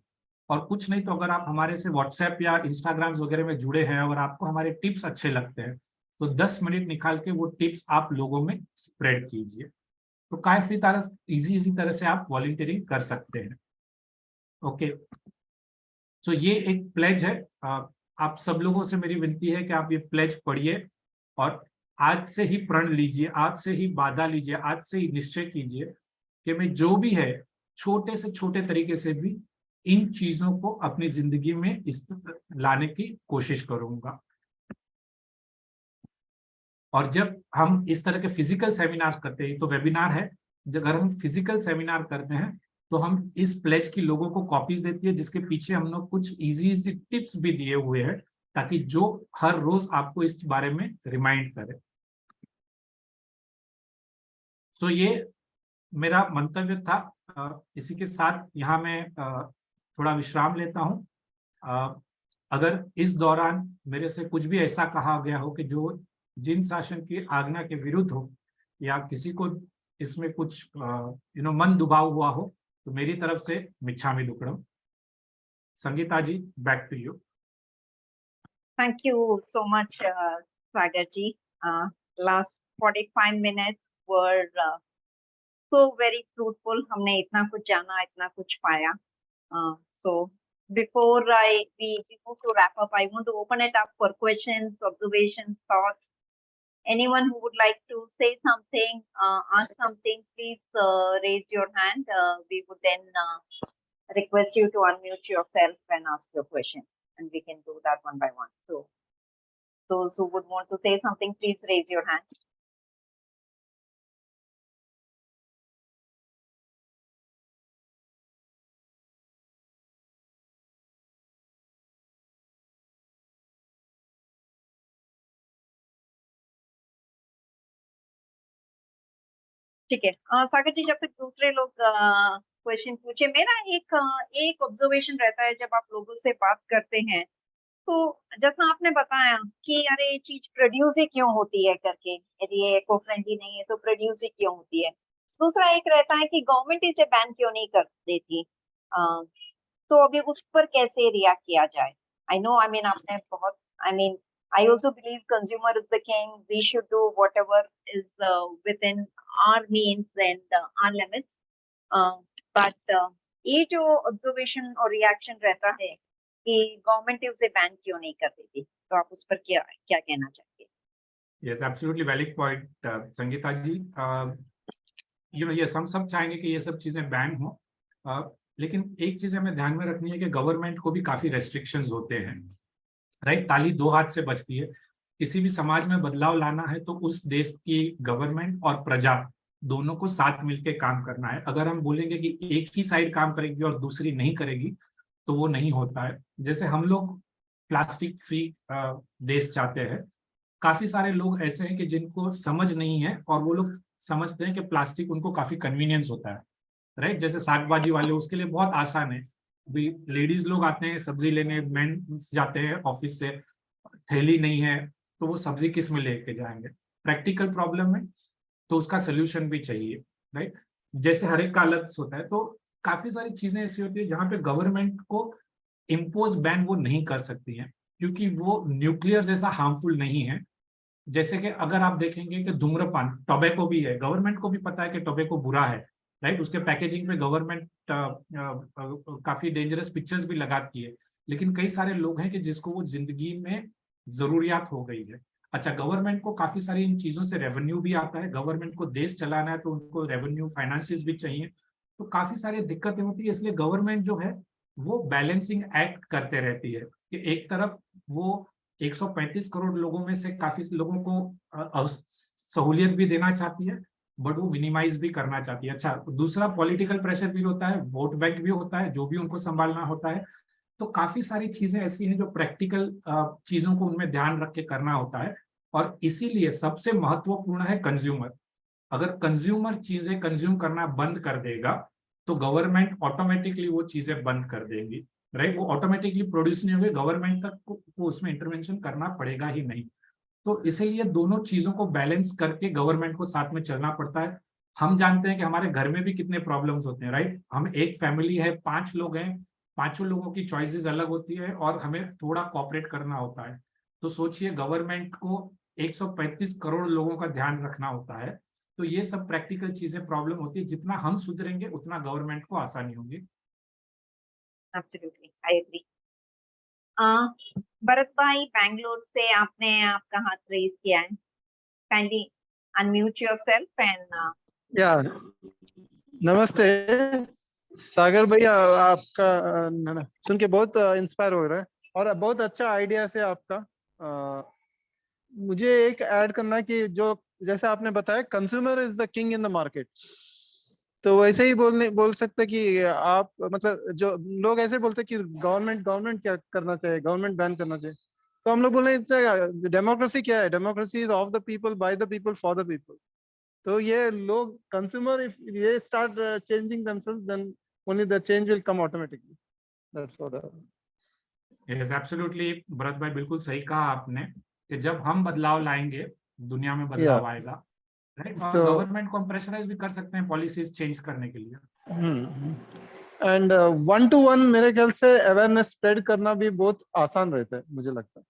और कुछ नहीं तो अगर आप हमारे से व्हाट्सएप या इंस्टाग्राम वगैरह में जुड़े हैं और आपको हमारे टिप्स अच्छे लगते हैं तो 10 मिनट निकाल के वो टिप्स आप लोगों में स्प्रेड कीजिए। तो काफी तरह इजी तरह से आप वॉलंटियरिंग कर सकते हैं। ओके, तो ये एक प्लेज है। आप सब लोगों से मेरी विनती है कि आप ये प्लेज पढ़िए और आज से ही प्रण लीजिए, आज से ही वादा लीजिए, आज से ही निश्चय कीजिए कि मैं जो भी है छोटे से छोटे तरीके से भी इन चीजों को अपनी जिंदगी में लाने की कोशिश करूंगा। और जब हम इस तरह के फिजिकल सेमिनार करते हैं, तो वेबिनार है, जब अगर हम फिजिकल सेमिनार करते हैं तो हम इस प्लेज की लोगों को कॉपीज देती है, जिसके पीछे हम लोग कुछ इजी इजी टिप्स भी दिए हुए हैं ताकि जो हर रोज आपको इस बारे में रिमाइंड करे। सो ये मेरा मंतव्य था। इसी के साथ यहाँ मैं थोड़ा विश्राम लेता हूँ। अगर इस दौरान मेरे से कुछ भी ऐसा कहा गया हो कि जो जिन शासन की आज्ञा के विरुद्ध हो, या किसी को इसमें कुछ मन दुभाव हुआ हो, तो मेरी तरफ से मिच्छामि दुक्कडम। Sangeeta ji, back to you. Thank you so much, Sagar ji. Last 45 minutes were so very fruitful. हमने इतना कुछ जाना, इतना कुछ पाया. So before we move to wrap up, I want to open it up for questions, observations, thoughts. Anyone who would like to say something, ask something, please raise your hand. We would then request you to unmute yourself and ask your question, and we can do that one by one. So those who would want to say something, please raise your hand. ठीक है, सागर जी, जब तक दूसरे लोग question पूछे, मेरा एक observation रहता है जब आप लोगों से बात करते हैं, तो जैसा आपने बताया कि अरे ये चीज प्रोड्यूस ही क्यों होती है करके, यदि ये इको फ्रेंडली नहीं है तो प्रोड्यूस ही क्यों होती है। दूसरा एक रहता है कि गवर्नमेंट इसे बैन क्यों नहीं कर देती। तो अभी उस पर कैसे रिएक्ट किया जाए। आई नो, आई मीन आपने बहुत, I mean I also believe consumer is the king. We should do whatever is within our means and our limits. But ये जो observation और reaction रहता है कि गवर्नमेंट उसे बैन क्यों नहीं कर देती, तो आप उस पर क्या क्या कहना चाहते हैं। Yes, absolutely valid point Sangeeta ji. ये हम सब चाहेंगे कि ये सब चीजें बैन हो, लेकिन एक चीज हमें ध्यान में रखनी है कि गवर्नमेंट को भी काफी रेस्ट्रिक्शंस होते हैं, राइट। ताली दो हाथ से बजती है। किसी भी समाज में बदलाव लाना है तो उस देश की गवर्नमेंट और प्रजा दोनों को साथ मिलकर काम करना है। अगर हम बोलेंगे कि एक ही साइड काम करेगी और दूसरी नहीं करेगी तो वो नहीं होता है। जैसे हम लोग प्लास्टिक फ्री देश चाहते हैं, काफी सारे लोग ऐसे हैं कि जिनको समझ नहीं है और वो लोग समझते हैं कि प्लास्टिक उनको काफी कन्वीनियंस होता है, राइट। जैसे साग भाजी वाले, उसके लिए बहुत आसान है। भी लेडीज लोग आते हैं सब्जी लेने, मैन जाते हैं ऑफिस से, थैली नहीं है तो वो सब्जी किस में लेके जाएंगे। प्रैक्टिकल प्रॉब्लम है तो उसका सोल्यूशन भी चाहिए, राइट। जैसे हर एक का अलग होता है, तो काफी सारी चीजें ऐसी होती है जहां पे गवर्नमेंट को इम्पोज बैन वो नहीं कर सकती है, क्योंकि वो न्यूक्लियर जैसा हार्मफुल नहीं है। जैसे कि अगर आप देखेंगे कि धूम्रपान, टोबैको भी है, गवर्नमेंट को भी पता है कि टोबैको बुरा है, राइट। उसके पैकेजिंग पे गवर्नमेंट काफी डेंजरस पिक्चर्स भी लगाती है, लेकिन कई सारे लोग हैं कि जिसको वो जिंदगी में जरूरियात हो गई है। अच्छा, गवर्नमेंट को काफी सारी इन चीजों से रेवेन्यू भी आता है, गवर्नमेंट को देश चलाना है तो उनको रेवेन्यू फाइनेंसिस भी चाहिए, तो काफी सारी दिक्कतें होती है। इसलिए गवर्नमेंट जो है वो बैलेंसिंग एक्ट करते रहती है कि एक तरफ वो 135 करोड़ लोगों में से काफी लोगों को सहूलियत भी देना चाहती है, बट वो मिनिमाइज भी करना चाहती है। अच्छा, दूसरा पॉलिटिकल प्रेशर भी होता है, वोट बैंक भी होता है, जो भी उनको संभालना होता है। तो काफी सारी चीजें ऐसी हैं जो प्रैक्टिकल चीजों को उनमें ध्यान रख के करना होता है, और इसीलिए सबसे महत्वपूर्ण है कंज्यूमर। अगर कंज्यूमर चीजें कंज्यूम करना बंद कर देगा तो गवर्नमेंट ऑटोमेटिकली वो चीजें बंद कर देगी, राइट। वो ऑटोमेटिकली प्रोड्यूस नहीं होगी, गवर्नमेंट तक को उसमें इंटरवेंशन करना पड़ेगा ही नहीं। तो इसीलिए दोनों चीजों को बैलेंस करके गवर्नमेंट को साथ में चलना पड़ता है। हम जानते हैं कि हमारे घर में भी कितने प्रॉब्लम्स होते हैं, राइट। हम एक फैमिली है, 5 लोग हैं, 5 लोगों की चॉइसेस अलग होती है और हमें थोड़ा कोऑपरेट करना होता है। तो सोचिए, गवर्नमेंट को 135 करोड़ लोगों का ध्यान रखना होता है। तो ये सब प्रैक्टिकल चीजें प्रॉब्लम होती है। जितना हम सुधरेंगे उतना गवर्नमेंट को आसानी होगी। Absolutely, I agree. भरत भाई, बैंगलोर से आपने आपका हाथ रेज किया है, काइंडली अनम्यूट योरसेल्फ एंड या नमस्ते सागर भैया, आपका सुन के बहुत इंस्पायर हो रहा है और बहुत अच्छा आइडिया से आपका। मुझे एक ऐड करना है कि जो जैसे आपने बताया, consumer is the king in the market, तो वैसे ही बोल सकते कि आप मतलब जो लोग ऐसे बोलते कि गवर्नमेंट क्या करना चाहिए, गवर्नमेंट बैन करना चाहिए, तो हम लोग बोले डेमोक्रेसी क्या है, democracy is of the people, by the people, for the people. तो ये लोग कंज्यूमर इफ ये start changing themselves, then only the change will come automatically. That's what yes absolutely Bharat भाई, बिल्कुल सही कहा आपने कि जब हम बदलाव लाएंगे दुनिया में बदलाव आएगा, राइट। और So- गवर्नमेंट को हम प्रेशराइज भी कर सकते हैं पॉलिसीज चेंज करने के लिए। एंड 1-to-1 मेरे ख्याल से अवेयरनेस स्प्रेड करना भी बहुत आसान रहता है, मुझे लगता है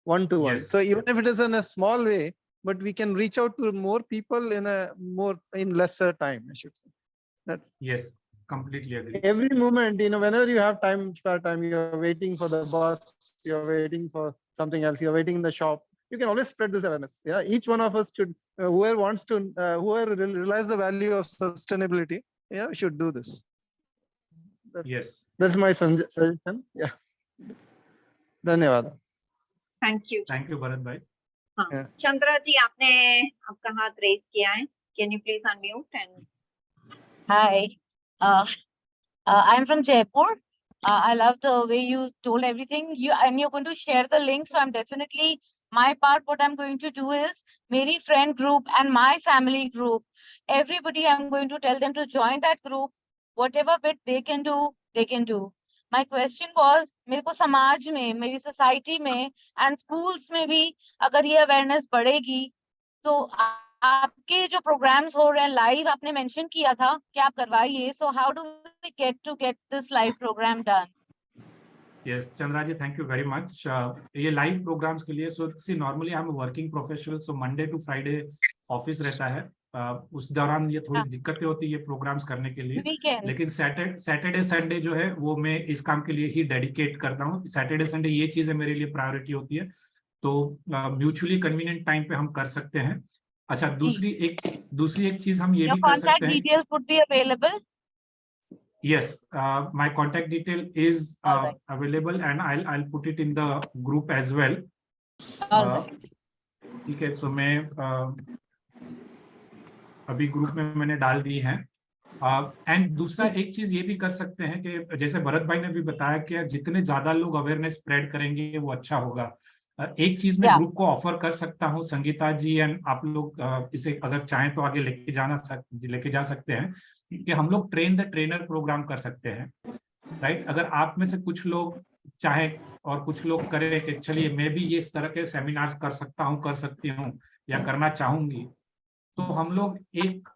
1-to-1. Yes. So even if it is in a small way, but we can reach out to more people in lesser time, I should say. That's yes, completely agree. every moment, whenever you have spare time, you're waiting for the bus, you're waiting for something else, you're waiting in the shop, you can always spread this awareness. Yeah, each one of us should, whoever wants to, whoever realize the value of sustainability, yeah, should do this. Yes. That's my suggestion. Yeah. धन्यवाद. Thank you. Thank you Bharat भाई। हाँ, Yeah. Chandra जी, आपने आपका हाथ raise किया है, can you please unmute and Hi, I'm from Jaipur. I love the way you told everything. You're going to share the link, so I'm definitely my part. What I'm going to do is, my friend group and my family group, everybody, I'm going to tell them to join that group. Whatever bit they can do, they can do. My question was, मेरे को समाज में, मेरी society में and schools में भी अगर ये awareness बढ़ेगी, तो आपके जो प्रोग्राम्स हो रहे हैं लाइव, आपने मेंशन किया था कि आप करवाइए, so how do we get this live programme done? Yes Chandra ji, thank you very much. ये लाइव प्रोग्राम्स के लिए, so see normally I am working professional, so Monday to Friday office रहता है। उस दौरान ये थोड़ी दिक्कतें होती है प्रोग्राम्स करने के लिए, लेकिन सैटरडे संडे जो है वो मैं इस काम के लिए ही डेडिकेट करता हूँ। सैटरडे संडे ये चीजें मेरे लिए प्रायोरिटी होती है, तो म्यूचुअली कन्वीनियंट टाइम पे हम कर सकते हैं। अच्छा, दूसरी एक चीज हम ये भी कर सकते हैं। Details would be available? Yes, my contact detail is available and I'll put it in the group as well. ठीक है, so मैं अभी ग्रुप में मैंने डाल दी है। एंड दूसरा एक चीज ये भी कर सकते हैं कि जैसे भरत भाई ने भी बताया कि जितने ज्यादा लोग अवेयरनेस स्प्रेड करेंगे वो अच्छा होगा। एक चीज मैं ग्रुप को ऑफर कर सकता हूँ, संगीता जी एंड आप लोग इसे अगर चाहें तो आगे लेके जा सकते हैं कि हम लोग ट्रेन द ट्रेनर प्रोग्राम कर सकते हैं, राइट। अगर आप में से कुछ लोग चाहें और कुछ लोग करें कि चलिए मैं भी ये इस तरह के सेमिनार्स कर सकता हूँ, कर सकती हूँ या करना चाहूंगी, तो हम लोग एक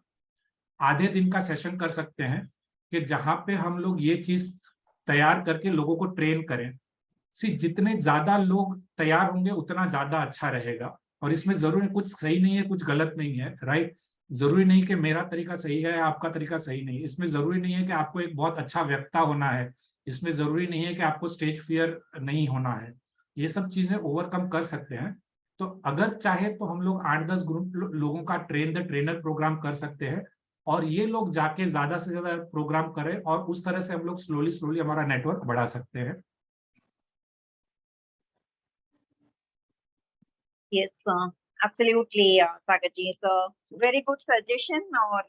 आधे दिन का सेशन कर सकते हैं कि जहां पे हम लोग ये चीज तैयार करके लोगों को ट्रेन करें। जितने ज्यादा लोग तैयार होंगे उतना ज्यादा अच्छा रहेगा। और इसमें जरूरी कुछ सही नहीं है, कुछ गलत नहीं है, राइट। जरूरी नहीं कि मेरा तरीका सही है, आपका तरीका सही नहीं। इसमें जरूरी नहीं है कि आपको एक बहुत अच्छा वक्ता होना है, इसमें जरूरी नहीं है कि आपको स्टेज फियर नहीं होना है। ये सब चीजें ओवरकम कर सकते हैं। तो अगर चाहे तो हम लोग 8-10 ग्रुप लोगों का ट्रेन द ट्रेनर प्रोग्राम कर सकते हैं और ये लोग जाके ज्यादा से ज्यादा प्रोग्राम करें और उस तरह से हम लोग स्लोली हमारा नेटवर्क बढ़ा सकते हैं। Yes, absolutely, Sagar ji, it's a very good suggestion। और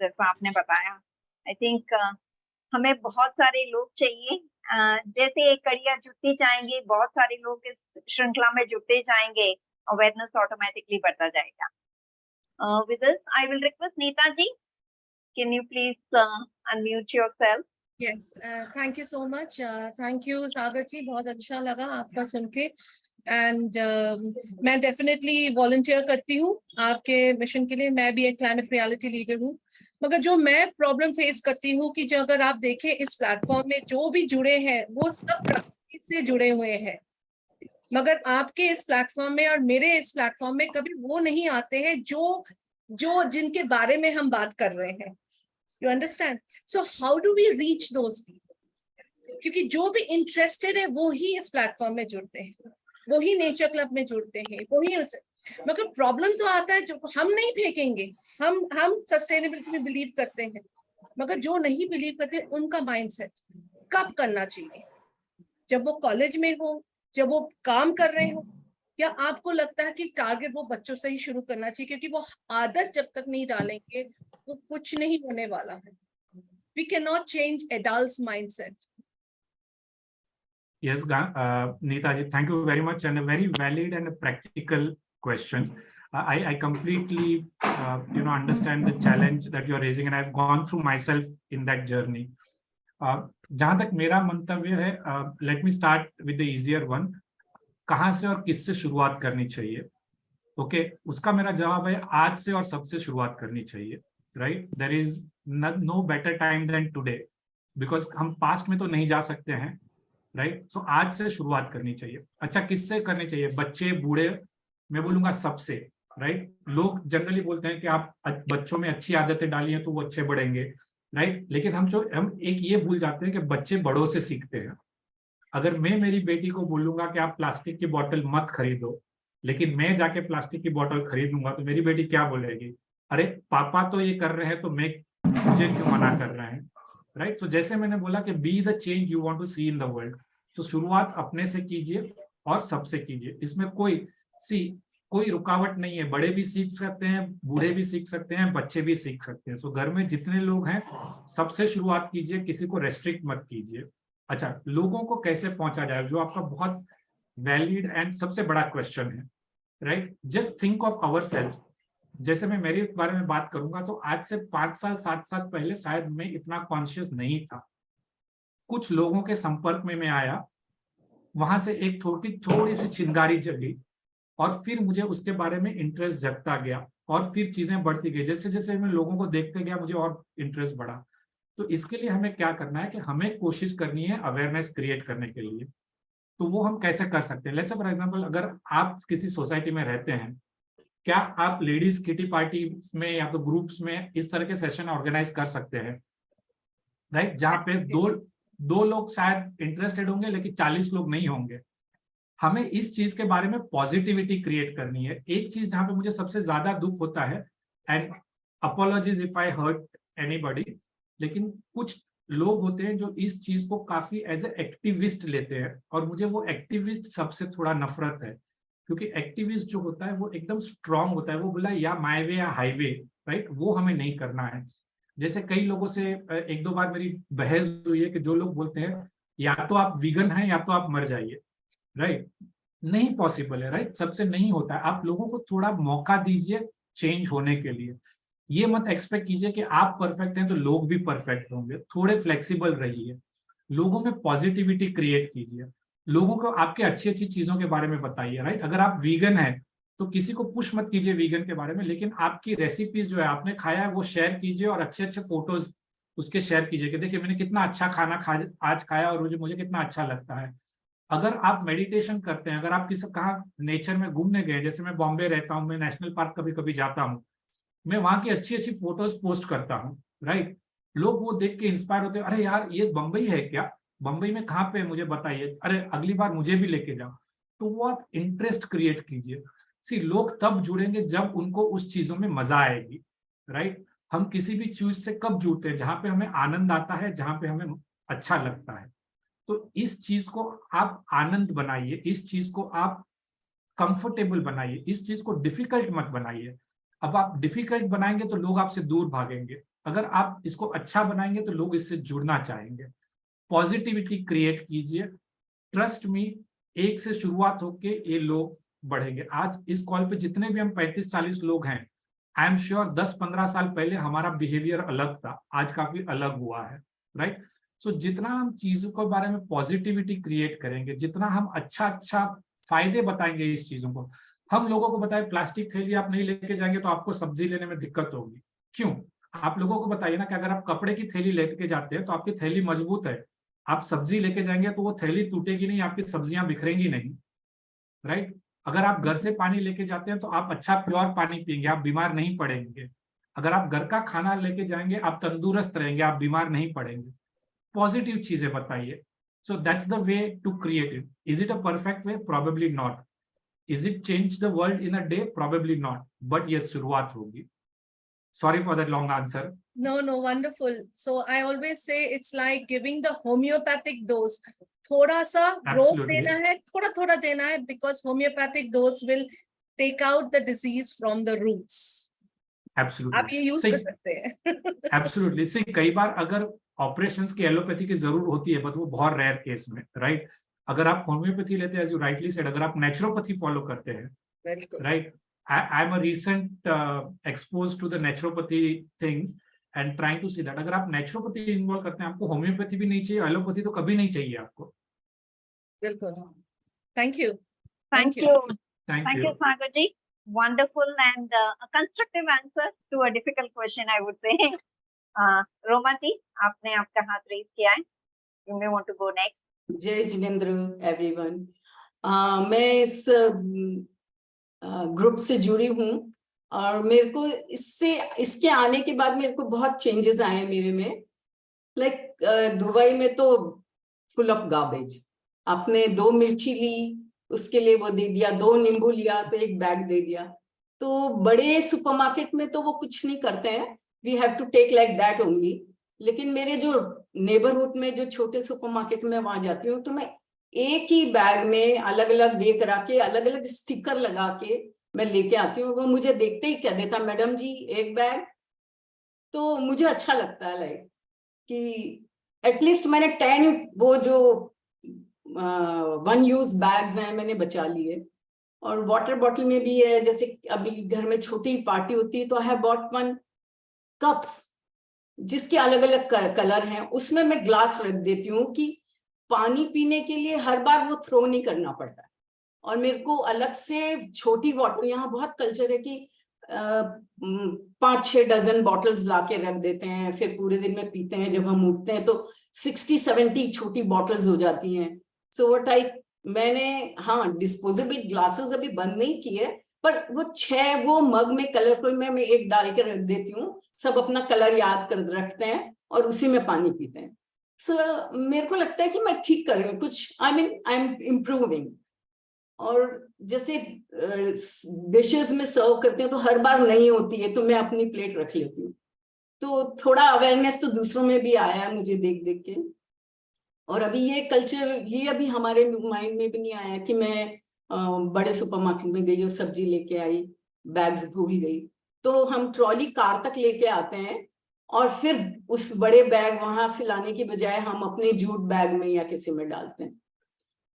जैसा आपने बताया, I think हमें बहुत सारे लोग चाहिए। जैसे एक कड़िया जुटती जाएंगे, बहुत सारे लोग इस श्रृंखला में जुटते जाएंगे, अवेयरनेस ऑटोमेटिकली बढ़ता जाएगा। With this, I will request Neeta ji, can you please unmute yourself? Yes, thank you so much. Thank you, सागर जी, बहुत अच्छा लगा आपका सुन के। एंड मैं डेफिनेटली वॉलंटियर करती हूँ आपके मिशन के लिए। मैं भी एक क्लाइमेट रियलिटी लीडर हूँ, मगर जो मैं प्रॉब्लम फेस करती हूँ कि जो अगर आप देखें इस प्लेटफॉर्म में जो भी जुड़े हैं वो सब प्रकृति से जुड़े हुए हैं, मगर आपके इस प्लेटफॉर्म में और मेरे इस प्लेटफॉर्म में कभी वो नहीं आते हैं जो जिनके बारे में हम बात कर रहे हैं। You understand? So how do we reach those people? क्योंकि जो भी इंटरेस्टेड है वो ही इस प्लेटफॉर्म में जुड़ते हैं, वो ही नेचर क्लब में जुड़ते हैं, वो ही। मगर प्रॉब्लम तो आता है, जो हम नहीं फेंकेंगे, हम सस्टेनेबिलिटी में बिलीव करते हैं, मगर जो नहीं बिलीव करते उनका माइंडसेट कब करना चाहिए? जब वो कॉलेज में हो, जब वो काम कर रहे हो, या आपको लगता है कि टारगेट वो बच्चों से ही शुरू करना चाहिए? क्योंकि वो आदत जब तक नहीं डालेंगे वो कुछ नहीं होने वाला है. We cannot change adults' mindset. Yes, Neetaji, thank you very much, and a very valid and a practical questions. I completely, understand the challenge that you are raising, and I've gone through myself in that journey. जहां तक मेरा मंतव्य है, let me start with the easier one. कहाँ से और किससे शुरुआत करनी चाहिए? ओके, उसका मेरा जवाब है आज से और सबसे शुरुआत करनी चाहिए. Right, there is no better time than today, because हम पास्ट में तो नहीं जा सकते हैं. राइट, सो आज से शुरुआत करनी चाहिए. अच्छा, किससे करनी चाहिए? बच्चे, बूढ़े, मैं बोलूंगा सबसे. राइट, लोग जनरली बोलते हैं कि आप बच्चों में अच्छी आदतें डाली हैं तो वो अच्छे बढ़ेंगे. राइट, लेकिन हम एक ये भूल जाते हैं कि बच्चे बड़ों से सीखते हैं. अगर मैं मेरी बेटी को बोलूंगा कि आप प्लास्टिक की बोतल मत खरीदो, लेकिन मैं जाके प्लास्टिक की बोतल खरीदूंगा, तो मेरी बेटी क्या बोलेगी? अरे पापा तो ये कर रहे हैं तो मुझे क्यों मना कर रहे हैं? राइट, तो जैसे मैंने बोला कि be the change you want to see in the world. तो शुरुआत अपने से कीजिए और सबसे कीजिए. इसमें कोई रुकावट नहीं है. बड़े भी सीख सकते हैं, बूढ़े भी सीख सकते हैं, बच्चे भी सीख सकते हैं. सो घर में जितने लोग हैं सबसे शुरुआत कीजिए, किसी को रेस्ट्रिक्ट मत कीजिए. अच्छा, लोगों को कैसे पहुंचा जाए, जो आपका बहुत वैलिड एंड सबसे बड़ा क्वेश्चन है. Right, just think of our self. जैसे मैं मेरे बारे में बात करूंगा तो आज से 5 साल 7 साल पहले शायद मैं इतना कॉन्शियस नहीं था. कुछ लोगों के संपर्क में मैं आया, वहां से एक थोड़ी सी चिंगारी जगी, और फिर मुझे उसके बारे में इंटरेस्ट जगता गया, और फिर चीजें बढ़ती गई. जैसे जैसे मैं लोगों को देखते गया मुझे और इंटरेस्ट बढ़ा. तो इसके लिए हमें क्या करना है कि हमें कोशिश करनी है अवेयरनेस क्रिएट करने के लिए. तो वो हम कैसे कर सकते हैं? लेट्स से फॉर एग्जांपल, अगर आप किसी सोसाइटी में रहते हैं, क्या आप लेडीज किटी पार्टी में या तो ग्रुप्स में इस तरह के सेशन ऑर्गेनाइज कर सकते हैं? राइट, जहां पे दो लोग शायद इंटरेस्टेड होंगे लेकिन 40 लोग नहीं होंगे. हमें इस चीज के बारे में पॉजिटिविटी क्रिएट करनी है. एक चीज जहां पे मुझे सबसे ज्यादा दुख होता है, and apologies if I hurt anybody, लेकिन कुछ लोग होते हैं जो इस चीज को काफी एज ए एक्टिविस्ट लेते हैं, और मुझे वो एक्टिविस्ट सबसे थोड़ा नफरत है. क्योंकि एक्टिविस्ट जो होता है वो एकदम स्ट्रांग होता है. वो बोला या माई वे या हाईवे. राइट, वो हमें नहीं करना है. जैसे कई लोगों से 1-2 बार मेरी बहस हुई है कि जो लोग बोलते हैं या तो आप वीगन हैं या तो आप मर जाइए. राइट, नहीं पॉसिबल है. राइट, सबसे नहीं होता है. आप लोगों को थोड़ा मौका दीजिए चेंज होने के लिए. ये मत एक्सपेक्ट कीजिए कि आप परफेक्ट हैं तो लोग भी परफेक्ट होंगे. थोड़े फ्लेक्सिबल रहिए, लोगों में पॉजिटिविटी क्रिएट कीजिए, लोगों को आपके अच्छी चीजों के बारे में बताइए. राइट, अगर आप वीगन हैं तो किसी को पुश मत कीजिए वीगन के बारे में, लेकिन आपकी रेसिपीज जो है आपने खाया है वो शेयर कीजिए, और अच्छे फोटोज उसके शेयर कीजिए कि देखिए मैंने कितना अच्छा खाना आज खाया और मुझे कितना अच्छा लगता है. अगर आप मेडिटेशन करते हैं, अगर आप कहाँ नेचर में घूमने गए, जैसे मैं बॉम्बे रहता हूँ, मैं नेशनल पार्क कभी कभी जाता हूँ, मैं वहां की अच्छी फोटोज पोस्ट करता हूँ. राइट, लोग वो देख के इंस्पायर होते हैं, अरे यार ये बम्बई है क्या, बम्बई में कहाँ पे मुझे बताइए, अरे अगली बार मुझे भी लेके जाओ. तो वो आप इंटरेस्ट क्रिएट कीजिए. लोग तब जुड़ेंगे जब उनको उस चीजों में मजा आएगी. राइट, हम किसी भी चीज से कब जुड़ते हैं? जहां पे हमें आनंद आता है, जहां पे हमें अच्छा लगता है. तो इस चीज को आप आनंद बनाइए, इस चीज को आप कंफर्टेबल बनाइए, इस चीज को डिफिकल्ट मत बनाइए. अब आप डिफिकल्ट बनाएंगे तो लोग आपसे दूर भागेंगे. अगर आप इसको अच्छा बनाएंगे तो लोग इससे जुड़ना चाहेंगे. पॉजिटिविटी क्रिएट कीजिए. ट्रस्ट मी, एक से शुरुआत होके ये लोग बढ़ेंगे. आज इस कॉल पे जितने भी हम 35-40 लोग हैं, आई एम श्योर 10-15 साल पहले हमारा बिहेवियर अलग था, आज काफी अलग हुआ है. राइट, सो जितना हम चीजों के बारे में पॉजिटिविटी क्रिएट करेंगे, जितना हम अच्छा फायदे बताएंगे इस चीजों को. हम लोगों को बताए प्लास्टिक थैली आप नहीं लेके जाएंगे तो आपको सब्जी लेने में दिक्कत होगी. क्यों? आप लोगों को बताइए ना कि अगर आप कपड़े की थैली लेके जाते हैं तो आपकी थैली मजबूत है. आप सब्जी लेके जाएंगे तो वो थैली टूटेगी नहीं, आपकी सब्जियां बिखरेंगी नहीं. राइट, अगर आप घर से पानी लेके जाते हैं तो आप अच्छा प्योर पानी पिएंगे, आप बीमार नहीं पड़ेंगे. अगर आप घर का खाना लेके जाएंगे आप तंदुरुस्त रहेंगे, आप बीमार नहीं पड़ेंगे. पॉजिटिव चीजें बताइए. So that's the way to create it. Is it a perfect way? Probably not. Is it change the world in a day? Probably not. But ये शुरुआत होगी. Sorry for that long answer. No, wonderful. So I always say it's like giving the homeopathic dose. थोड़ा सा रोज देना है, थोड़ा देना है, because homeopathic dose will take out the disease from the roots. आप ये यूज कर सकते हैं। एब्सोल्युटली सी कई बार अगर ऑपरेशंस की एलोपैथी की जरूरत होती है, बट वो बहुत रेयर केस में, राइट। अगर आप होम्योपैथी लेते हैं, एज यू राइटली सेड, अगर आप नेचुरोपैथी फॉलो करते हैं, बिल्कुल right, I'm a recent exposed to the naturopathy things and trying to see that अगर आप नेचुरोपैथी इन्वॉल्व करते हैं, आपको होम्योपैथी भी नहीं चाहिए, एलोपैथी तो कभी नहीं चाहिए आपको। बिल्कुल। Thank you. Thank you. Thank Thank you. you, Sagar ji. Wonderful and a constructive answer to a difficult question, I would say. Roma ji, आपने आपका हाथ रेज किया है. You may want to go next. जय Jinendra everyone. मैं इस group से जुड़ी हूँ और मेरे को इसके आने के बाद मेरे को बहुत चेंजेस आए मेरे में। लाइक दुबई में तो फुल ऑफ गार्बेज, आपने 2 मिर्ची ली उसके लिए वो दे दिया, 2 नींबू लिया तो 1 बैग दे दिया। तो बड़े सुपरमार्केट में तो वो कुछ नहीं करते हैं, we have to take like that only. लेकिन मेरे जो नेबरहुड में जो छोटे सुपरमार्केट में वहां जाती हूँ तो मैं एक ही बैग में अलग अलग वे करा के, अलग अलग स्टिकर लगा के मैं लेके आती हूँ। वो मुझे देखते ही कह देता, मैडम जी 1 बैग। तो मुझे अच्छा लगता है लाइक कि एटलीस्ट मैंने 10 वो जो 1 यूज बैग्स हैं मैंने बचा लिए। और वाटर बॉटल में भी है, जैसे अभी घर में छोटी पार्टी होती है तो आई हैव बॉट 1 कप्स जिसके अलग अलग कलर हैं, उसमें मैं ग्लास रख देती हूँ कि पानी पीने के लिए हर बार वो थ्रो नहीं करना पड़ता। और मेरे को अलग से छोटी बॉटल, यहाँ बहुत कल्चर है कि 5-6 डजन बॉटल्स लाके रख देते हैं, फिर पूरे दिन में पीते हैं, जब हम उठते हैं तो 60-70 छोटी बॉटल्स हो जाती हैं। सो व्हाट मैंने हाँ डिस्पोजेबल ग्लासेस अभी बंद नहीं किए, पर वो 6 वो मग में कलरफुल में मैं 1 डाल के रख देती हूँ, सब अपना कलर याद कर रखते हैं और उसी में पानी पीते हैं। सो मेरे को लगता है कि मैं ठीक कर रही हूँ कुछ, आई एम इम्प्रूविंग। और जैसे डिशेस में सर्व करते हैं तो हर बार नहीं होती है तो मैं अपनी प्लेट रख लेती हूँ। तो थोड़ा अवेयरनेस तो दूसरों में भी आया है मुझे देख देख के। और अभी ये कल्चर ये अभी हमारे माइंड में भी नहीं आया कि मैं बड़े सुपरमार्केट में गई और सब्जी लेके आई, बैग्स भूल गई। तो हम ट्रॉली कार तक लेके आते हैं और फिर उस बड़े बैग वहां से लाने की बजाय हम अपने जूट बैग में या किसी में डालते हैं।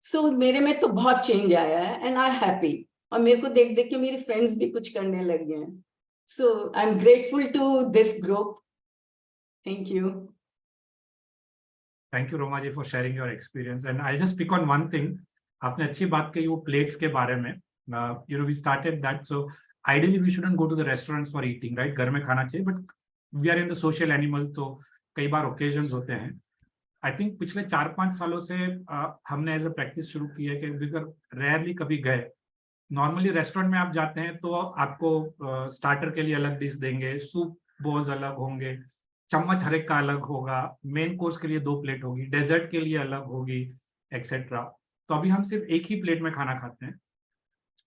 सो मेरे में तो बहुत चेंज आया है एंड आई हैप्पी। और मेरे को देख देख के मेरे फ्रेंड्स भी कुछ करने लग गए हैं। So I am grateful to this group. Thank you. Thank you Roma ji for sharing your experience and I just pick on one thing. आपने अच्छी बात कही वो प्लेट्स के बारे में। You know we started that, so ideally we shouldn't go to the restaurants for eating, right. घर में खाना चाहिए, but we are in the social animal, तो कई बार ओकेजन्स होते हैं। आई थिंक पिछले 4-5 सालों से हमने एज अ प्रैक्टिस शुरू की है कि अगर रेयरली कभी गए, नॉर्मली रेस्टोरेंट में आप जाते हैं तो आपको स्टार्टर के लिए अलग डिश देंगे, सूप बॉल्स अलग होंगे, चम्मच हर एक का अलग होगा, मेन कोर्स के लिए 2 प्लेट होगी, डेजर्ट के लिए अलग होगी, एक्सेट्रा। तो अभी हम सिर्फ एक ही प्लेट में खाना खाते हैं।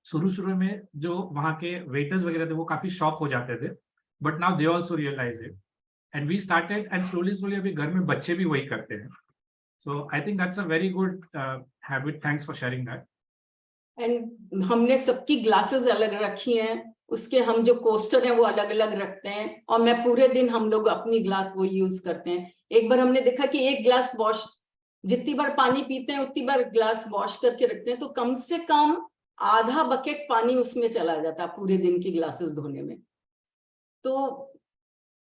शुरू में जो वहाँ के वेटर्स वगैरह थे वो काफी शॉक हो जाते थे, but now they also realize it and we started and slowly अभी घर में बच्चे भी वही करते हैं। So I think that's a very good habit, thanks for sharing that. And हमने सबकी ग्लासेस अलग रखी हैं, उसके हम जो कोस्टर हैं वो अलग अलग रखते हैं और मैं पूरे दिन हम लोग अपनी ग्लास वो यूज करते हैं। एक बार हमने देखा कि एक ग्लास वॉश, जितनी बार पानी पीते हैं उतनी बार ग्लास वॉश करके रखते हैं तो कम से कम आधा बकेट पानी उसमें चला जाता है पूरे दिन की ग्लासेस धोने में। तो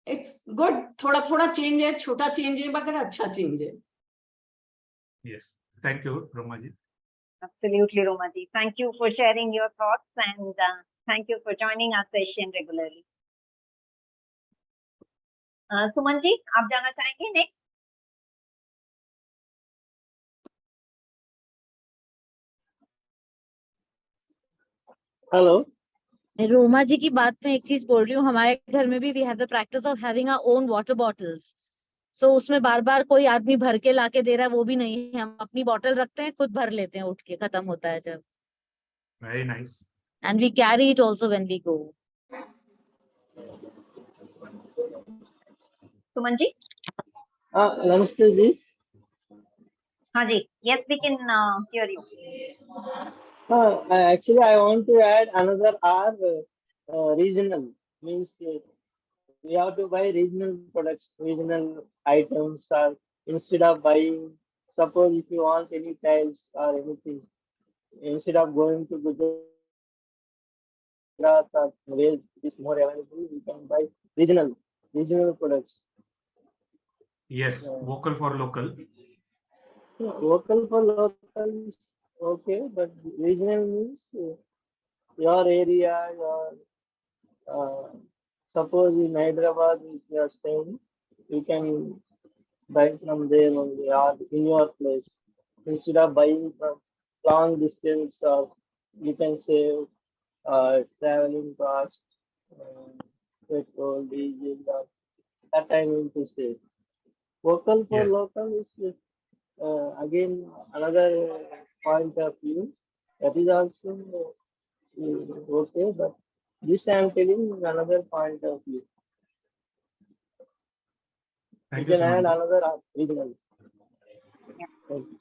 इट्स गुड, थोड़ा थोड़ा चेंज है, छोटा चेंज है मगर अच्छा चेंज है। Yes, thank you Roma ji. Absolutely, Roma ji. Thank you for sharing your thoughts and thank you for joining our session regularly. Suman ji, आप जाना चाहेंगे नेक्स्ट? हेलो। रोमा जी की बात में एक चीज बोल रही हूँ, हमारे घर में भी we have the practice of having our own water bottles. So उसमें बार बार कोई आदमी भर के लाके दे रहा है वो भी नहीं है, हम अपनी बॉटल रखते हैं, खुद भर लेते हैं उठ के, खत्म होता है जब। Very nice. And we carry it also when we go. Suman ji? नमस्ते जी। हाँ जी, yes we can hear you. Actually I want to add another R regional. means we have to buy regional products, regional items, or instead of buying, suppose if you want any tiles or anything, instead of going to Gujarat or where it is more available, we can buy regional products. Yes, Yeah. vocal for local. Local for local is okay, but regional means your area, suppose in Hyderabad, if you are staying, you can buy from there only or in your place. Instead of buying from long distance, or you can save traveling cost, petrol, diesel, that I mean to say. Vocal for Yes. local is again another point of view. That is also okay, but this I am telling another point of view. Thank You you, can add Suman. another regional. Yeah. Thank you.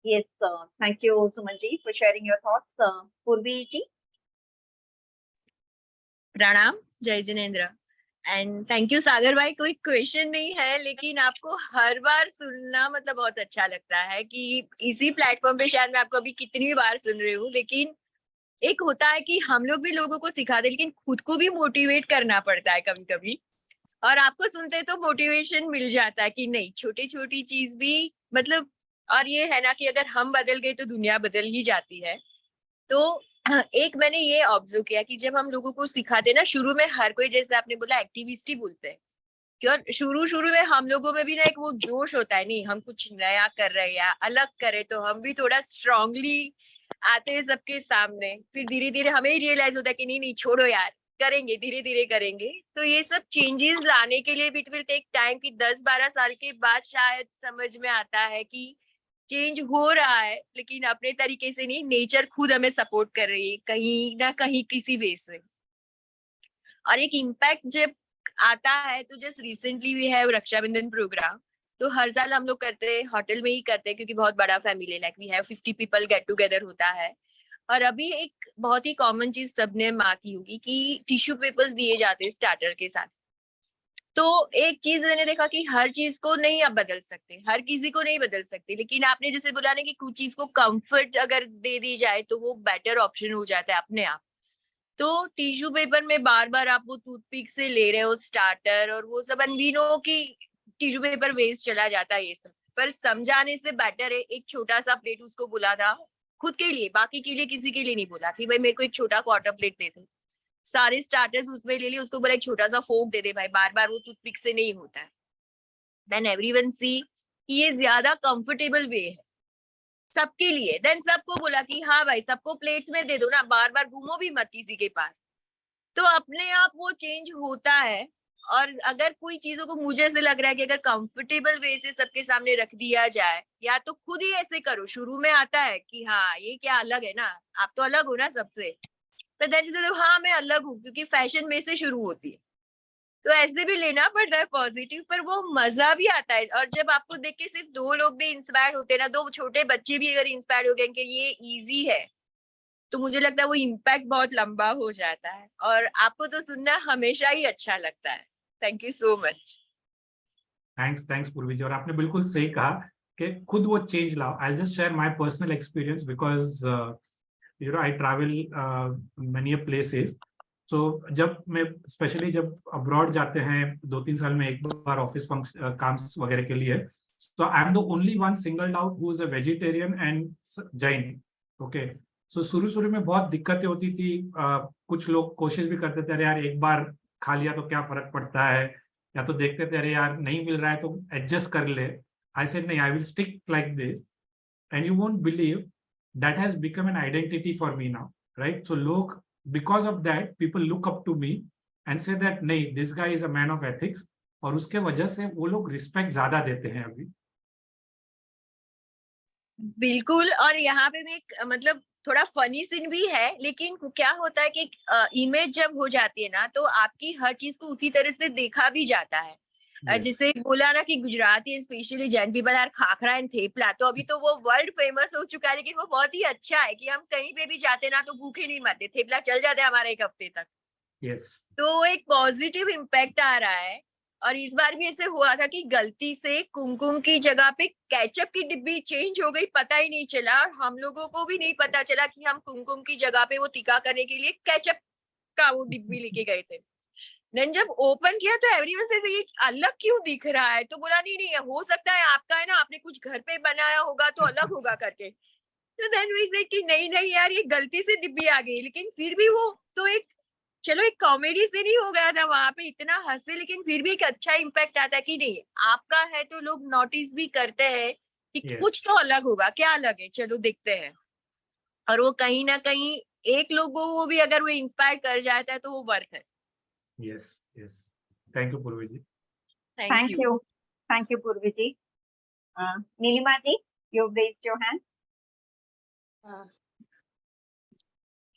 Yes, thank you, Suman ji, for sharing your thoughts. Purvi ji. प्रणाम, जय Jinendra and thank you सागर भाई। कोई question नहीं है, लेकिन आपको हर बार सुनना मतलब बहुत अच्छा लगता है कि इसी प्लेटफॉर्म पे शायद मैं आपको अभी कितनी भी बार सुन रही हूँ, लेकिन एक होता है कि हम लोग भी लोगों को सिखा दे, लेकिन खुद को भी मोटिवेट करना पड़ता है कभी कभी। और आपको सुनते तो मोटिवेशन मिल जाता है कि नहीं, छोटी छोटी चीज भी मतलब, और ये है ना कि अगर हम बदल गए तो दुनिया बदल ही जाती है। तो एक मैंने ये ऑब्जर्व किया कि जब हम लोगों को सिखाते ना, शुरू में हर कोई, जैसे आपने बोला एक्टिविस्ट ही बोलते हैं, कि और शुरू में हम लोगों में भी ना एक वो जोश होता है, नहीं हम कुछ नया कर रहे हैं या अलग करे, तो हम भी थोड़ा स्ट्रांगली आते हैं सबके सामने। फिर धीरे धीरे हमें ही रियलाइज होता है कि नहीं छोड़ो यार, करेंगे, धीरे धीरे करेंगे। तो ये सब चेंजेस लाने के लिए इट विल टेक टाइम, कि 10-12 साल के बाद शायद समझ में आता है कि चेंज हो रहा है, लेकिन अपने तरीके से नहीं, नेचर खुद हमें सपोर्ट कर रही है कहीं ना कहीं किसी वे से। और एक इम्पैक्ट जब आता है, तो जस्ट रिसेंटली भी है रक्षाबंधन प्रोग्राम, तो हर साल हम लोग करते हैं, होटल में ही करते हैं, क्योंकि बहुत बड़ा family, like we have 50 people get together होता है। और अभी एक बहुत ही कॉमन चीज सबने माँ की होगी कि टिश्यू पेपर्स दिए जाते हैं स्टार्टर के साथ। तो एक चीज मैंने देखा कि हर चीज को नहीं आप बदल सकते, हर किसी को नहीं बदल सकते, लेकिन आपने जैसे बोला ना कि कुछ चीज को कंफर्ट अगर दे दी जाए तो वो बेटर ऑप्शन हो जाता है अपने आप। तो टिश्यू पेपर में बार बार आप वो टूथपिक से ले रहे हो स्टार्टर, और वो सब अनवीनो की टिश्यू पेपर वेस्ट चला जाता है, ये सब पर समझाने से बेटर है एक छोटा सा प्लेट उसको बोला था खुद के लिए, बाकी के लिए किसी के लिए नहीं बोला कि भाई मेरे को एक छोटा क्वार्टर प्लेट दे दो, सारे स्टार्टर्स उसमें ले लिए, उसको बोला एक छोटा सा फोक दे दे भाई, बार बार वो टूथपिक से नहीं होता है। देन एवरीवन सी कि ये ज्यादा कंफर्टेबल वे है सबके लिए। देन सबको बोला कि हाँ भाई सबको प्लेट्स में दे दो ना, बार बार घूमो भी मत किसी के पास। तो अपने आप वो चेंज होता है। और अगर कोई चीजों को, मुझे ऐसे लग रहा है कि अगर कंफर्टेबल वे से सबके सामने रख दिया जाए, या तो खुद ही ऐसे करो, शुरू में आता है कि हाँ ये क्या अलग है ना, आप तो अलग हो ना सबसे, तो देन से हाँ मैं अलग हूँ, क्योंकि फैशन में से शुरू होती है, तो ऐसे भी लेना पड़ता है पॉजिटिव, पर वो मजा भी आता है। और जब आपको देख के सिर्फ 2 लोग भी इंस्पायर होते हैं ना, 2 छोटे बच्चे भी अगर इंस्पायर हो गए कि ये इजी है, तो मुझे लगता है वो इम्पैक्ट बहुत लंबा हो जाता है। और आपको तो सुनना हमेशा ही अच्छा लगता है। Thank you so much. Thanks पूर्वी जी। और आपने बिल्कुल सही कहा कि खुद वो चेंज लाओ। I just share my personal experience because you know I travel many places. So जब मैं स्पेशली जब अब्रॉड जाते हैं 2-3 साल में एक बार ऑफिस काम वगैरह के लिए, so I'm the only one singled out who is a vegetarian and Jain. Okay, so शुरू में बहुत दिक्कतें होती थी। कुछ लोग कोशिश भी करते थे, अरे यार एक बार खा लिया तो क्या फर्क पड़ता है, या तो देखते थे अरे यार नहीं मिल रहा है तो एडजस्ट कर ले। I said नहीं, I will stick like this, and you won't believe that has become an identity for me now, right? So लोग, because of that people look up to me and say that नहीं, this guy is a man of ethics, और उसके वजह से वो लोग respect ज्यादा देते हैं अभी। बिल्कुल। और यहाँ पे भी एक मतलब थोड़ा फनी सीन भी है, लेकिन क्या होता है कि इमेज जब हो जाती है ना, तो आपकी हर चीज को उसी तरह से देखा भी जाता है। Yes. जिसे बोला ना कि Gujarati specially Jain people are khakhra and thepla, तो अभी तो वो वर्ल्ड फेमस हो चुका है, लेकिन वो बहुत ही अच्छा है कि हम कहीं पे भी जाते ना तो भूखे नहीं मरते, थेपला चल जाते हैं हमारे 1 हफ्ते तक। Yes. तो एक पॉजिटिव इम्पैक्ट आ रहा है। और इस बार भी ऐसे हुआ था कि गलती से कुमकुम की जगह पे केचप की डिब्बी चेंज हो गई, पता ही नहीं चला, और हम लोगों को भी नहीं पता चला कि हम कुमकुम की जगह पे वो टिक्का करने के लिए केचप का वो डिब्बी लेके गए थे। देन जब ओपन किया तो एवरीवन से ये अलग क्यों दिख रहा है, तो बोला नहीं नहीं हो सकता है आपका है ना, आपने कुछ घर पे बनाया होगा तो अलग होगा करके। तो देन वी से कि नहीं नहीं यार ये गलती से डिब्बी आ गई, लेकिन फिर भी वो तो एक चलो एक कॉमेडी से नहीं हो गया था, वहां पे इतना हंसे, लेकिन फिर भी एक अच्छा इम्पैक्ट आता है कि नहीं आपका है तो लोग नोटिस भी करते हैं कि Yes. कुछ तो अलग होगा, क्या अलग है चलो देखते हैं। और वो कहीं ना कहीं एक लोगों को भी अगर वो इंस्पायर कर जाता है तो वो वर्थ है। Yes. Yes. Thank you, Purvi ji. Thank you. Thank you, Purvi ji. Nilima ji, you've raised your hand.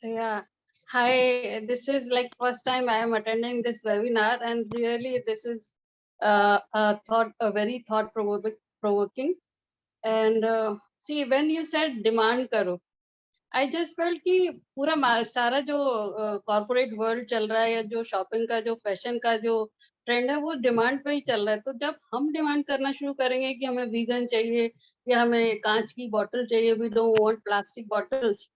Yeah. Hi, this is like first time I am attending this webinar, and really this is a very thought provoking. And see, when you said demand karo, I just felt कि पूरा सारा जो corporate world चल रहा है, या जो shopping का जो fashion का जो ट्रेंड है वो डिमांड पे ही चल रहा है। तो जब हम डिमांड करना शुरू करेंगे कि हमें वीगन चाहिए या हमें कांच की बॉटल चाहिए, we don't want plastic bottles,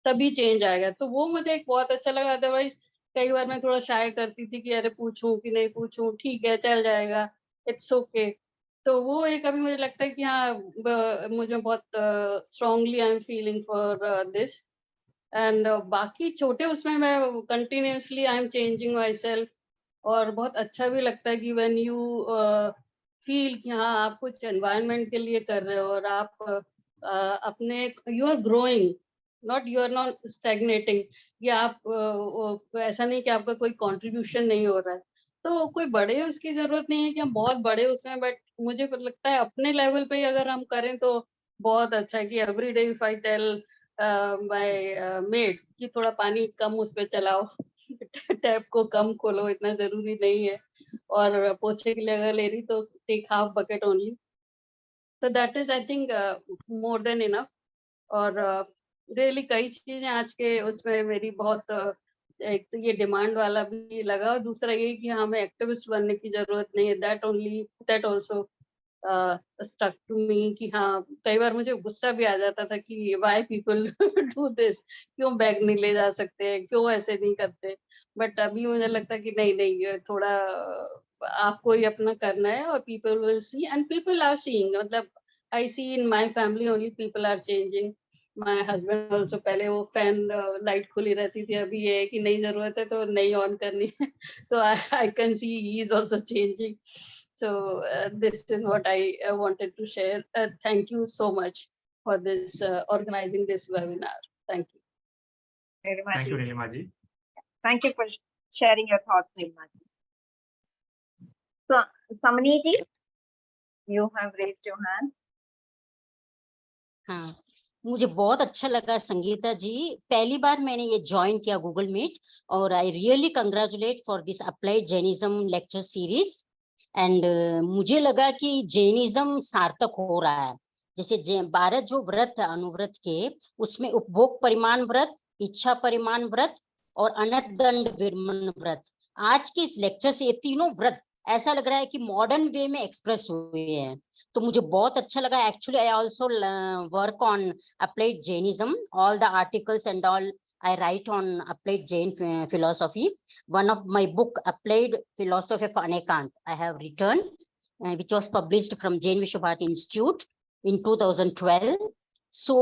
तभी चेंज आएगा। तो वो मुझे एक बहुत अच्छा लगा। अदरवाइज कई बार मैं थोड़ा शाय करती थी कि अरे पूछूं कि नहीं पूछूं, ठीक है चल जाएगा, इट्स ओके। तो वो एक अभी मुझे लगता है कि हाँ मुझे बहुत strongly I am feeling for this. And बाकी छोटे उसमें मैं continuously I am changing my self, और बहुत अच्छा भी लगता है कि व्हेन यू फील कि हाँ आप कुछ एनवायरनमेंट के लिए कर रहे हो, और आप अपने you are growing, not you are not stagnating, या आप ऐसा नहीं कि आपका कोई कंट्रीब्यूशन नहीं हो रहा है। तो कोई बड़े उसकी जरूरत नहीं है कि हम बहुत बड़े उसमें, बट मुझे लगता है अपने लेवल पे अगर हम करें तो बहुत अच्छा है। कि every day if I tell my maid कि थोड़ा पानी कम उस पे चलाओ, टैप को कम खोलो, इतना जरूरी नहीं है, और पोछे के लिए अगर ले रही तो टेक हाफ बकेट ओनली। तो that is I think more than enough. और रियली कई चीजें आज के उसमें मेरी बहुत एक तो ये डिमांड वाला भी लगा, और दूसरा ये कि हमें एक्टिविस्ट बनने की जरूरत नहीं है। That also stuck to me कि हाँ कई बार मुझे गुस्सा भी आ जाता था कि व्हाई पीपल डू दिस, क्यों बैग नहीं ले जा सकते, क्यों ऐसे नहीं करते। बट अभी मुझे लगता है कि नहीं नहीं ये थोड़ा आपको ही अपना करना है, और people will see and people are seeing. मतलब I see in my family only people are changing. My husband also, पहले वो फैन लाइट खुली रहती थी, अभी ये है कि नहीं जरूरत है तो नहीं ऑन करनी है। So I can see he is also changing. So this is what I wanted to share. Thank you so much for this organizing this webinar. Thank you. Nilima Thank ji. you, Nilima ji. Thank you for sharing your thoughts, Nilima ji. So, Samani ji, you have raised your hand. हाँ, मुझे बहुत अच्छा लगा संगीता जी, पहली बार मैंने ये join किया Google meet, और I really congratulate for this applied Jainism lecture series. And मुझे लगा कि जैनिज्म सार्थक हो रहा है। जैसे 12 जो व्रत है अनुव्रत के, उसमें उपभोग परिमाण व्रत, इच्छा परिमाण व्रत और अनदंड विरमण व्रत, आज के इस लेक्चर से ये तीनों व्रत ऐसा लग रहा है कि मॉडर्न वे में एक्सप्रेस हुए हैं। तो मुझे बहुत अच्छा लगा। Actually I also work on applied Jainism, all the articles and all I write on applied Jain philosophy. One of my book, Applied Philosophy of Anekant, I have written, which was published from Jain Vishwabharati Institute in 2012. So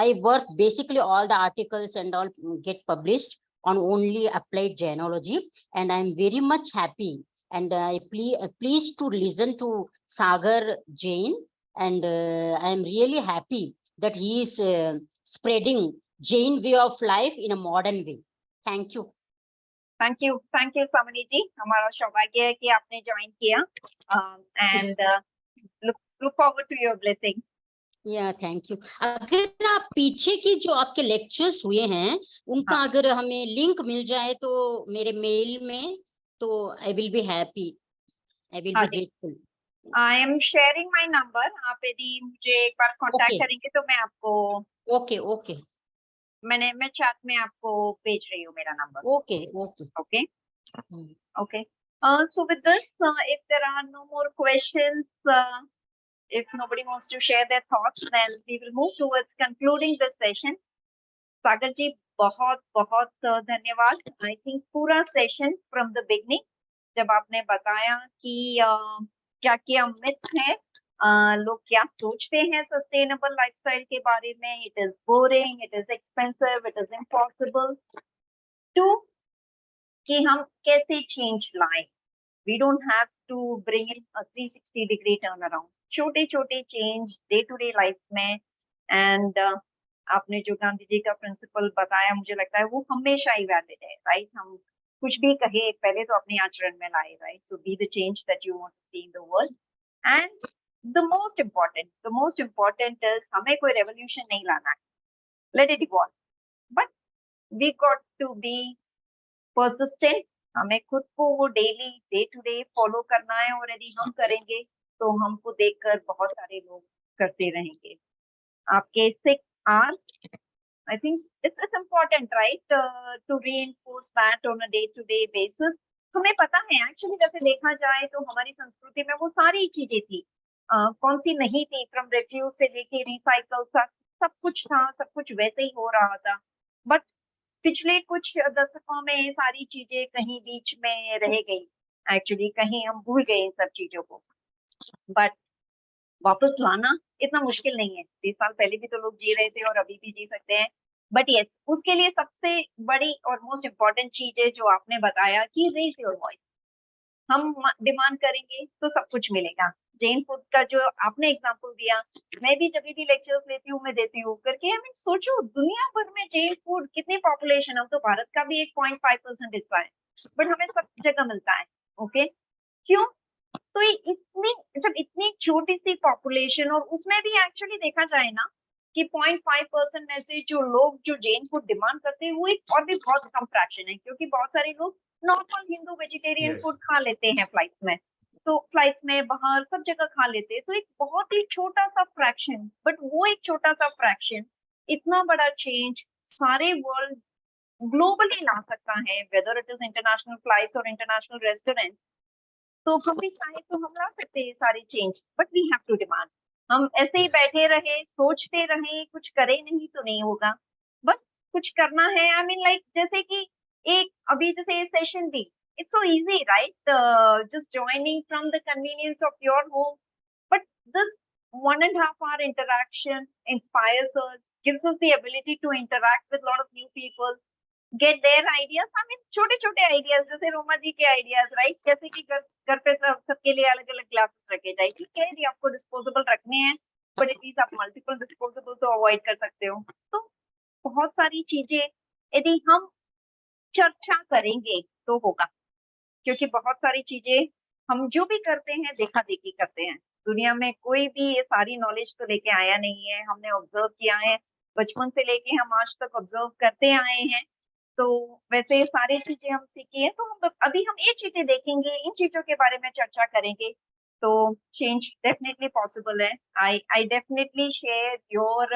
I work basically all the articles and all get published on only applied Jainology, and I'm very much happy. And I pleased to listen to Sagar Jain, and I'm really happy that he is spreading Jain way of life in a modern way. Thank you. Thank you, Samani ji. हमारा सौभाग्य है कि आपने join किया, and look forward to your blessing. Yeah, thank you. अगर आप पीछे की जो आपके लेक्चर्स हुए हैं उनका अगर हमें लिंक मिल जाए तो मेरे मेल में, तो I will be happy. I will हाँ be जी। grateful. I am sharing my number. आप यदि मुझे एक बार कांटेक्ट Okay. करेंगे तो मैं आपको Okay, okay, मैं चैट में आपको भेज रही हूँ मेरा number. okay, okay. Okay Hmm. Okay so with this if there are no more questions, if nobody wants to share their thoughts, then we will move towards concluding this session. सागर जी बहुत बहुत धन्यवाद। I think पूरा session from the beginning जब आपने बताया कि क्या क्या मिथ्स हैं, लोग क्या सोचते हैं सस्टेनेबल लाइफस्टाइल के बारे में, it is boring, it is expensive, it is impossible, too कि हम कैसे चेंज लाएं। We don't have to bring in a 360 degree turn around, छोटे छोटे change day to day life में। एंड आपने जो गांधी जी का प्रिंसिपल बताया, मुझे लगता है वो हमेशा ही वैलिड है, राइट? हम कुछ भी कहे पहले तो अपने आचरण में लाए, right? So be the change that you want to see in the world. And the most important is हमें कोई रेवोल्यूशन नहीं लाना है, let it evolve, but we got to be persistent. हमें खुद को वो daily day to day follow करना है, और यदि हम करेंगे तो हमको देखकर बहुत सारे लोग करते रहेंगे। आपके 6 hours, I think it's important, right, to reinforce that on a day-to-day basis. हमें पता है एक्चुअली, जैसे देखा जाए तो हमारी संस्कृति में वो सारी चीजें थी, कौन सी नहीं थी? फ्रॉम रिफ्यूज से लेके रिसाइकल तक सब कुछ था, सब कुछ वैसे ही हो रहा था। बट पिछले कुछ दशकों में ये सारी चीजें कहीं बीच में रह गई, एक्चुअली कहीं हम भूल गए इन सब चीजों को। बट वापस लाना इतना मुश्किल नहीं है। 20 साल पहले भी तो लोग जी रहे थे और अभी भी जी सकते हैं। बट यस, उसके लिए सबसे बड़ी और मोस्ट इम्पोर्टेंट चीज है जो आपने बताया कि रेज योर वॉइस। हम डिमांड करेंगे तो सब कुछ मिलेगा। जैन फूड का जो आपने एग्जांपल दिया, मैं भी जब भी लेक्चर्स लेती हूँ मैं देती हूँ करके, आई मीन सोचो दुनिया भर में जैन फूड कितनी पॉपुलेशन है, हम तो भारत का भी 1.5% हिस्सा है, बट हमें सब जगह मिलता है। ओके, क्यों? तो ये इतनी छोटी सी पॉपुलेशन, और उसमें भी एक्चुअली देखा जाए ना कि 0.5% में से जो लोग जो जैन फूड डिमांड करते हैं वो एक और भी बहुत कम फ्रैक्शन है, क्योंकि बहुत सारे लोग normal Hindu vegetarian Yes. Food खा लेते हैं फ्लाइट्स में, तो फ्लाइट्स में बाहर सब जगह खा लेते हैं। तो एक बहुत ही छोटा सा फ्रैक्शन, बट वो एक छोटा सा फ्रैक्शन इतना बड़ा चेंज सारे वर्ल्ड ग्लोबली ला सकता है, whether it is international flights और इंटरनेशनल रेस्टोरेंट। तो हम भी चाहे तो हम ला सकते हैं सारी change, but we have to demand. हम ऐसे ही Yes. बैठे रहे, सोचते रहे, कुछ करे नहीं तो नहीं होगा। बस कुछ करना है। आई मीन लाइक जैसे कि एक अभी जैसे ये सेशन भी, it's so easy, right? Just joining from the convenience of your home, but this 1.5 hour interaction inspires us, gives us the ability to interact with a lot of new people, get their ideas. I mean छोटे छोटे ideas, जैसे रोमा जी के ideas, right? जैसे कि घर पे सबके लिए अलग अलग ग्लासेस रखे जाए, ठीक है? यदि आपको डिस्पोजेबल रखने हैं, बट एटलीस्ट आप मल्टीपल डिस्पोजेबल तो अवॉइड कर सकते हो। तो बहुत सारी चीजें यदि हम चर्चा करेंगे तो होगा, क्योंकि बहुत सारी चीजें हम जो भी करते हैं देखा देखी करते हैं। दुनिया में कोई भी ये सारी नॉलेज तो लेके आया नहीं है, हमने ऑब्जर्व किया है, बचपन से लेके हम आज तक ऑब्जर्व करते आए हैं। तो वैसे सारी चीजें हम सीखी है, तो हम अभी हम ये चीजें देखेंगे, इन चीजों के बारे में चर्चा करेंगे, तो चेंज डेफिनेटली पॉसिबल है। I definitely share your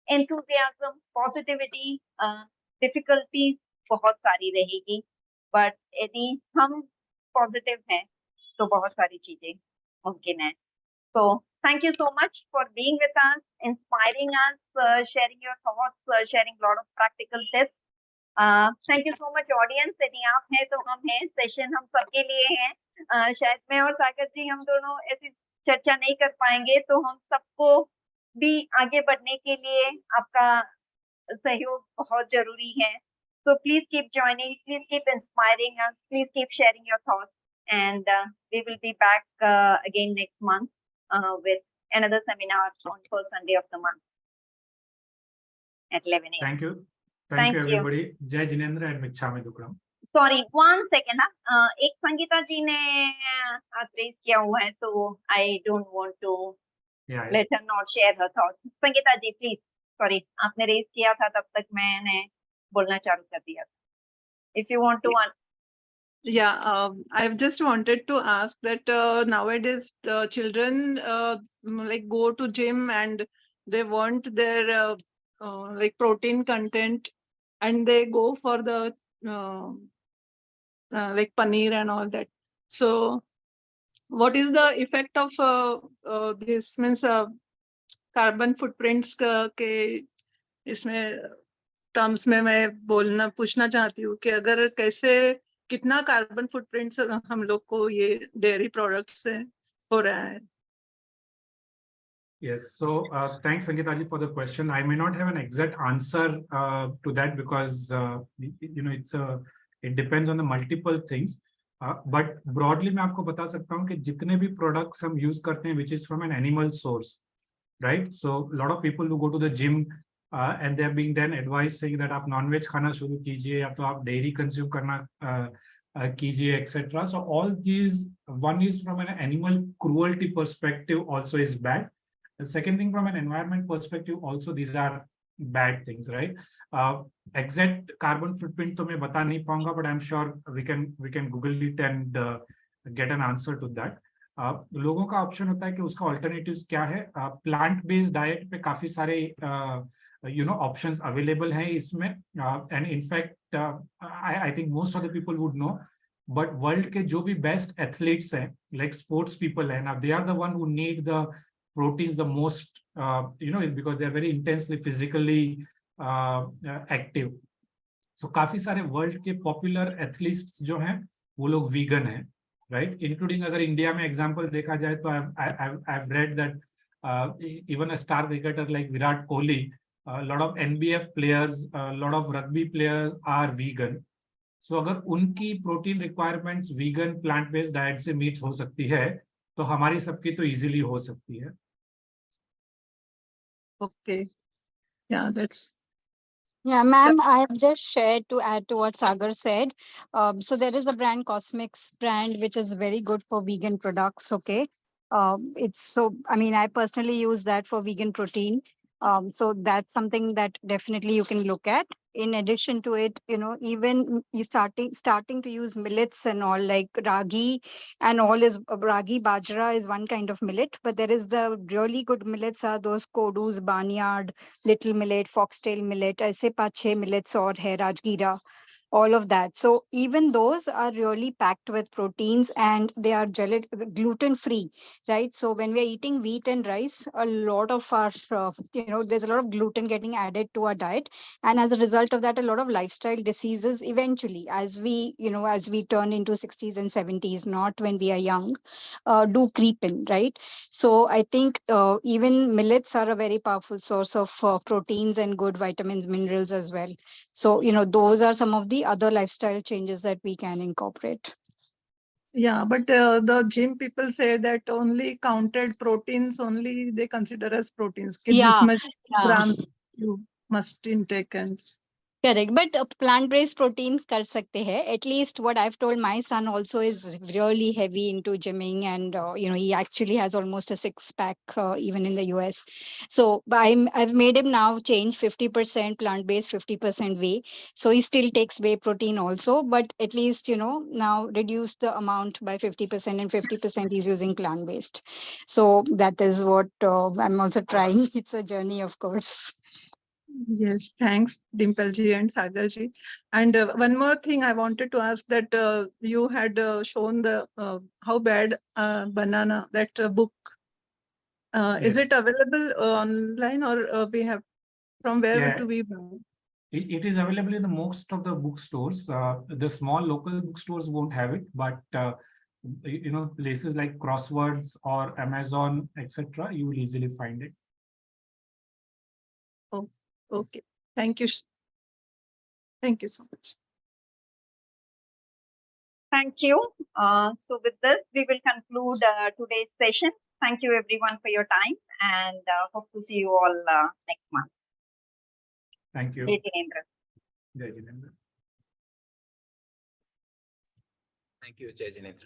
enthusiasm, positivity. Difficulties बहुत सारी रहेगी, बट यदि हम पॉजिटिव हैं तो बहुत सारी चीजें मुमकिन है। So thank you so much for being with us, inspiring us, sharing your thoughts, sharing a lot of practical tips. Thank you so much audience. यदि आप हैं तो हम हैं, सेशन हम सबके लिए हैं। शायद मैं और सागर जी हम दोनों ऐसी चर्चा नहीं कर पाएंगे, तो हम सबको भी आगे बढ़ने के लिए आपका सहयोग बहुत जरूरी है। So please keep joining, please keep inspiring us, please keep sharing your thoughts, and we will be back again next month with another seminar on first Sunday of the month at 11 a.m. Thank you. Thank Thank you you. everybody. Jai Jinendra and Michhami Dukram. Sorry, 1 second. एक संगीता जी ने हाथ raise किया हुआ है, तो I don't want to Yeah. let her not share her thoughts. Sangeeta ji please, sorry, आपने raise किया था तब तक मैंने बोलना चालू कर दिया। If you want to Yeah, I've just wanted to ask that nowadays children like go to gym and they want their like protein content, and they go for the like paneer and all that. So what is the effect of this means carbon footprints के इसमें terms में मैं बोलना पूछना चाहती हूँ कि अगर कैसे कितना कार्बन फुटप्रिंट्स हम लोग को ये डेयरी प्रोडक्ट्स से हो रहा है. Yes, so thanks Sangeeta ji for the question. I may not have an exact answer to that because it depends on the multiple things. But broadly मैं आपको बता सकता हूँ कि जितने भी products हम use करते हैं which is from an animal source, right? So a lot of people who go to the gym and they are being then advised saying that आप non-veg खाना शुरू कीजिए या तो आप dairy consume करना कीजिए etc. So all these, one is from an animal cruelty perspective also is bad. The second thing, from an environment perspective, also these are bad things, right? Exact carbon footprint तो मैं बता नहीं पाऊंगा, but I'm sure we can Google it and get an answer to that. लोगों का option होता है कि उसका alternatives क्या है. Plant based diet पे काफी सारे options available हैं इसमें, and in fact I think most of the people would know, but world के जो भी best athletes हैं, like sports people हैं, now they are the one who need the proteins the most, because they are very intensely physically active. So काफी सारे world के popular athletes जो हैं वो लोग वीगन हैं, right? Including अगर इंडिया में एग्जांपल देखा जाए तो I've read that even a star cricketer like Virat Kohli, a lot of NBF players, a lot of rugby players are vegan. So अगर उनकी protein requirements vegan plant based diet से meet हो सकती है तो हमारी सबकी तो इजीली हो सकती है. Okay, yeah, that's. Yeah, ma'am, I have just shared to add to what Sagar said. So there is a brand, Cosmix brand, which is very good for vegan products. Okay. I personally use that for vegan protein. So that's something that definitely you can look at. In addition to it, even you starting to use millets and all, like ragi and all is ragi bajra is one kind of millet, but there is the really good millets are those kodus, barnyard, little millet, foxtail millet, ऐसे 5-6 millets और है rajgira, all of that. So even those are really packed with proteins and they are gluten free, right? So when we're eating wheat and rice, a lot of our, there's a lot of gluten getting added to our diet. And as a result of that, a lot of lifestyle diseases eventually, as we turn into 60s and 70s, not when we are young, do creep in, right? So I think even millets are a very powerful source of proteins and good vitamins, minerals as well. So, those are some of the other lifestyle changes that we can incorporate. Yeah, but the gym people say that only counted proteins only they consider as proteins. This much grams you must intake and. Correct, but plant-based protein kar sakte hai. At least what I've told my son also is really heavy into gymming, and he actually has almost a 6-pack even in the US. So I've made him now change 50% plant-based, 50% whey. So he still takes whey protein also, but at least now reduce the amount by 50% and 50% he's using plant-based. So that is what I'm also trying. It's a journey, of course. Yes, thanks, Dimple ji and Sagar ji. And one more thing I wanted to ask, that you had shown the How Bad Banana, that book. Is it available online, or we have, from where do we buy? It is available in the most of the bookstores. The small local bookstores won't have it, but places like Crosswords or Amazon, etc., you will easily find it. Oh, okay. Thank you. Thank you so much. Thank you. So with this, we will conclude today's session. Thank you everyone for your time, and hope to see you all next month. Thank you. Jai Jinendra. Jai Jinendra. Thank you, Jai Jinendra.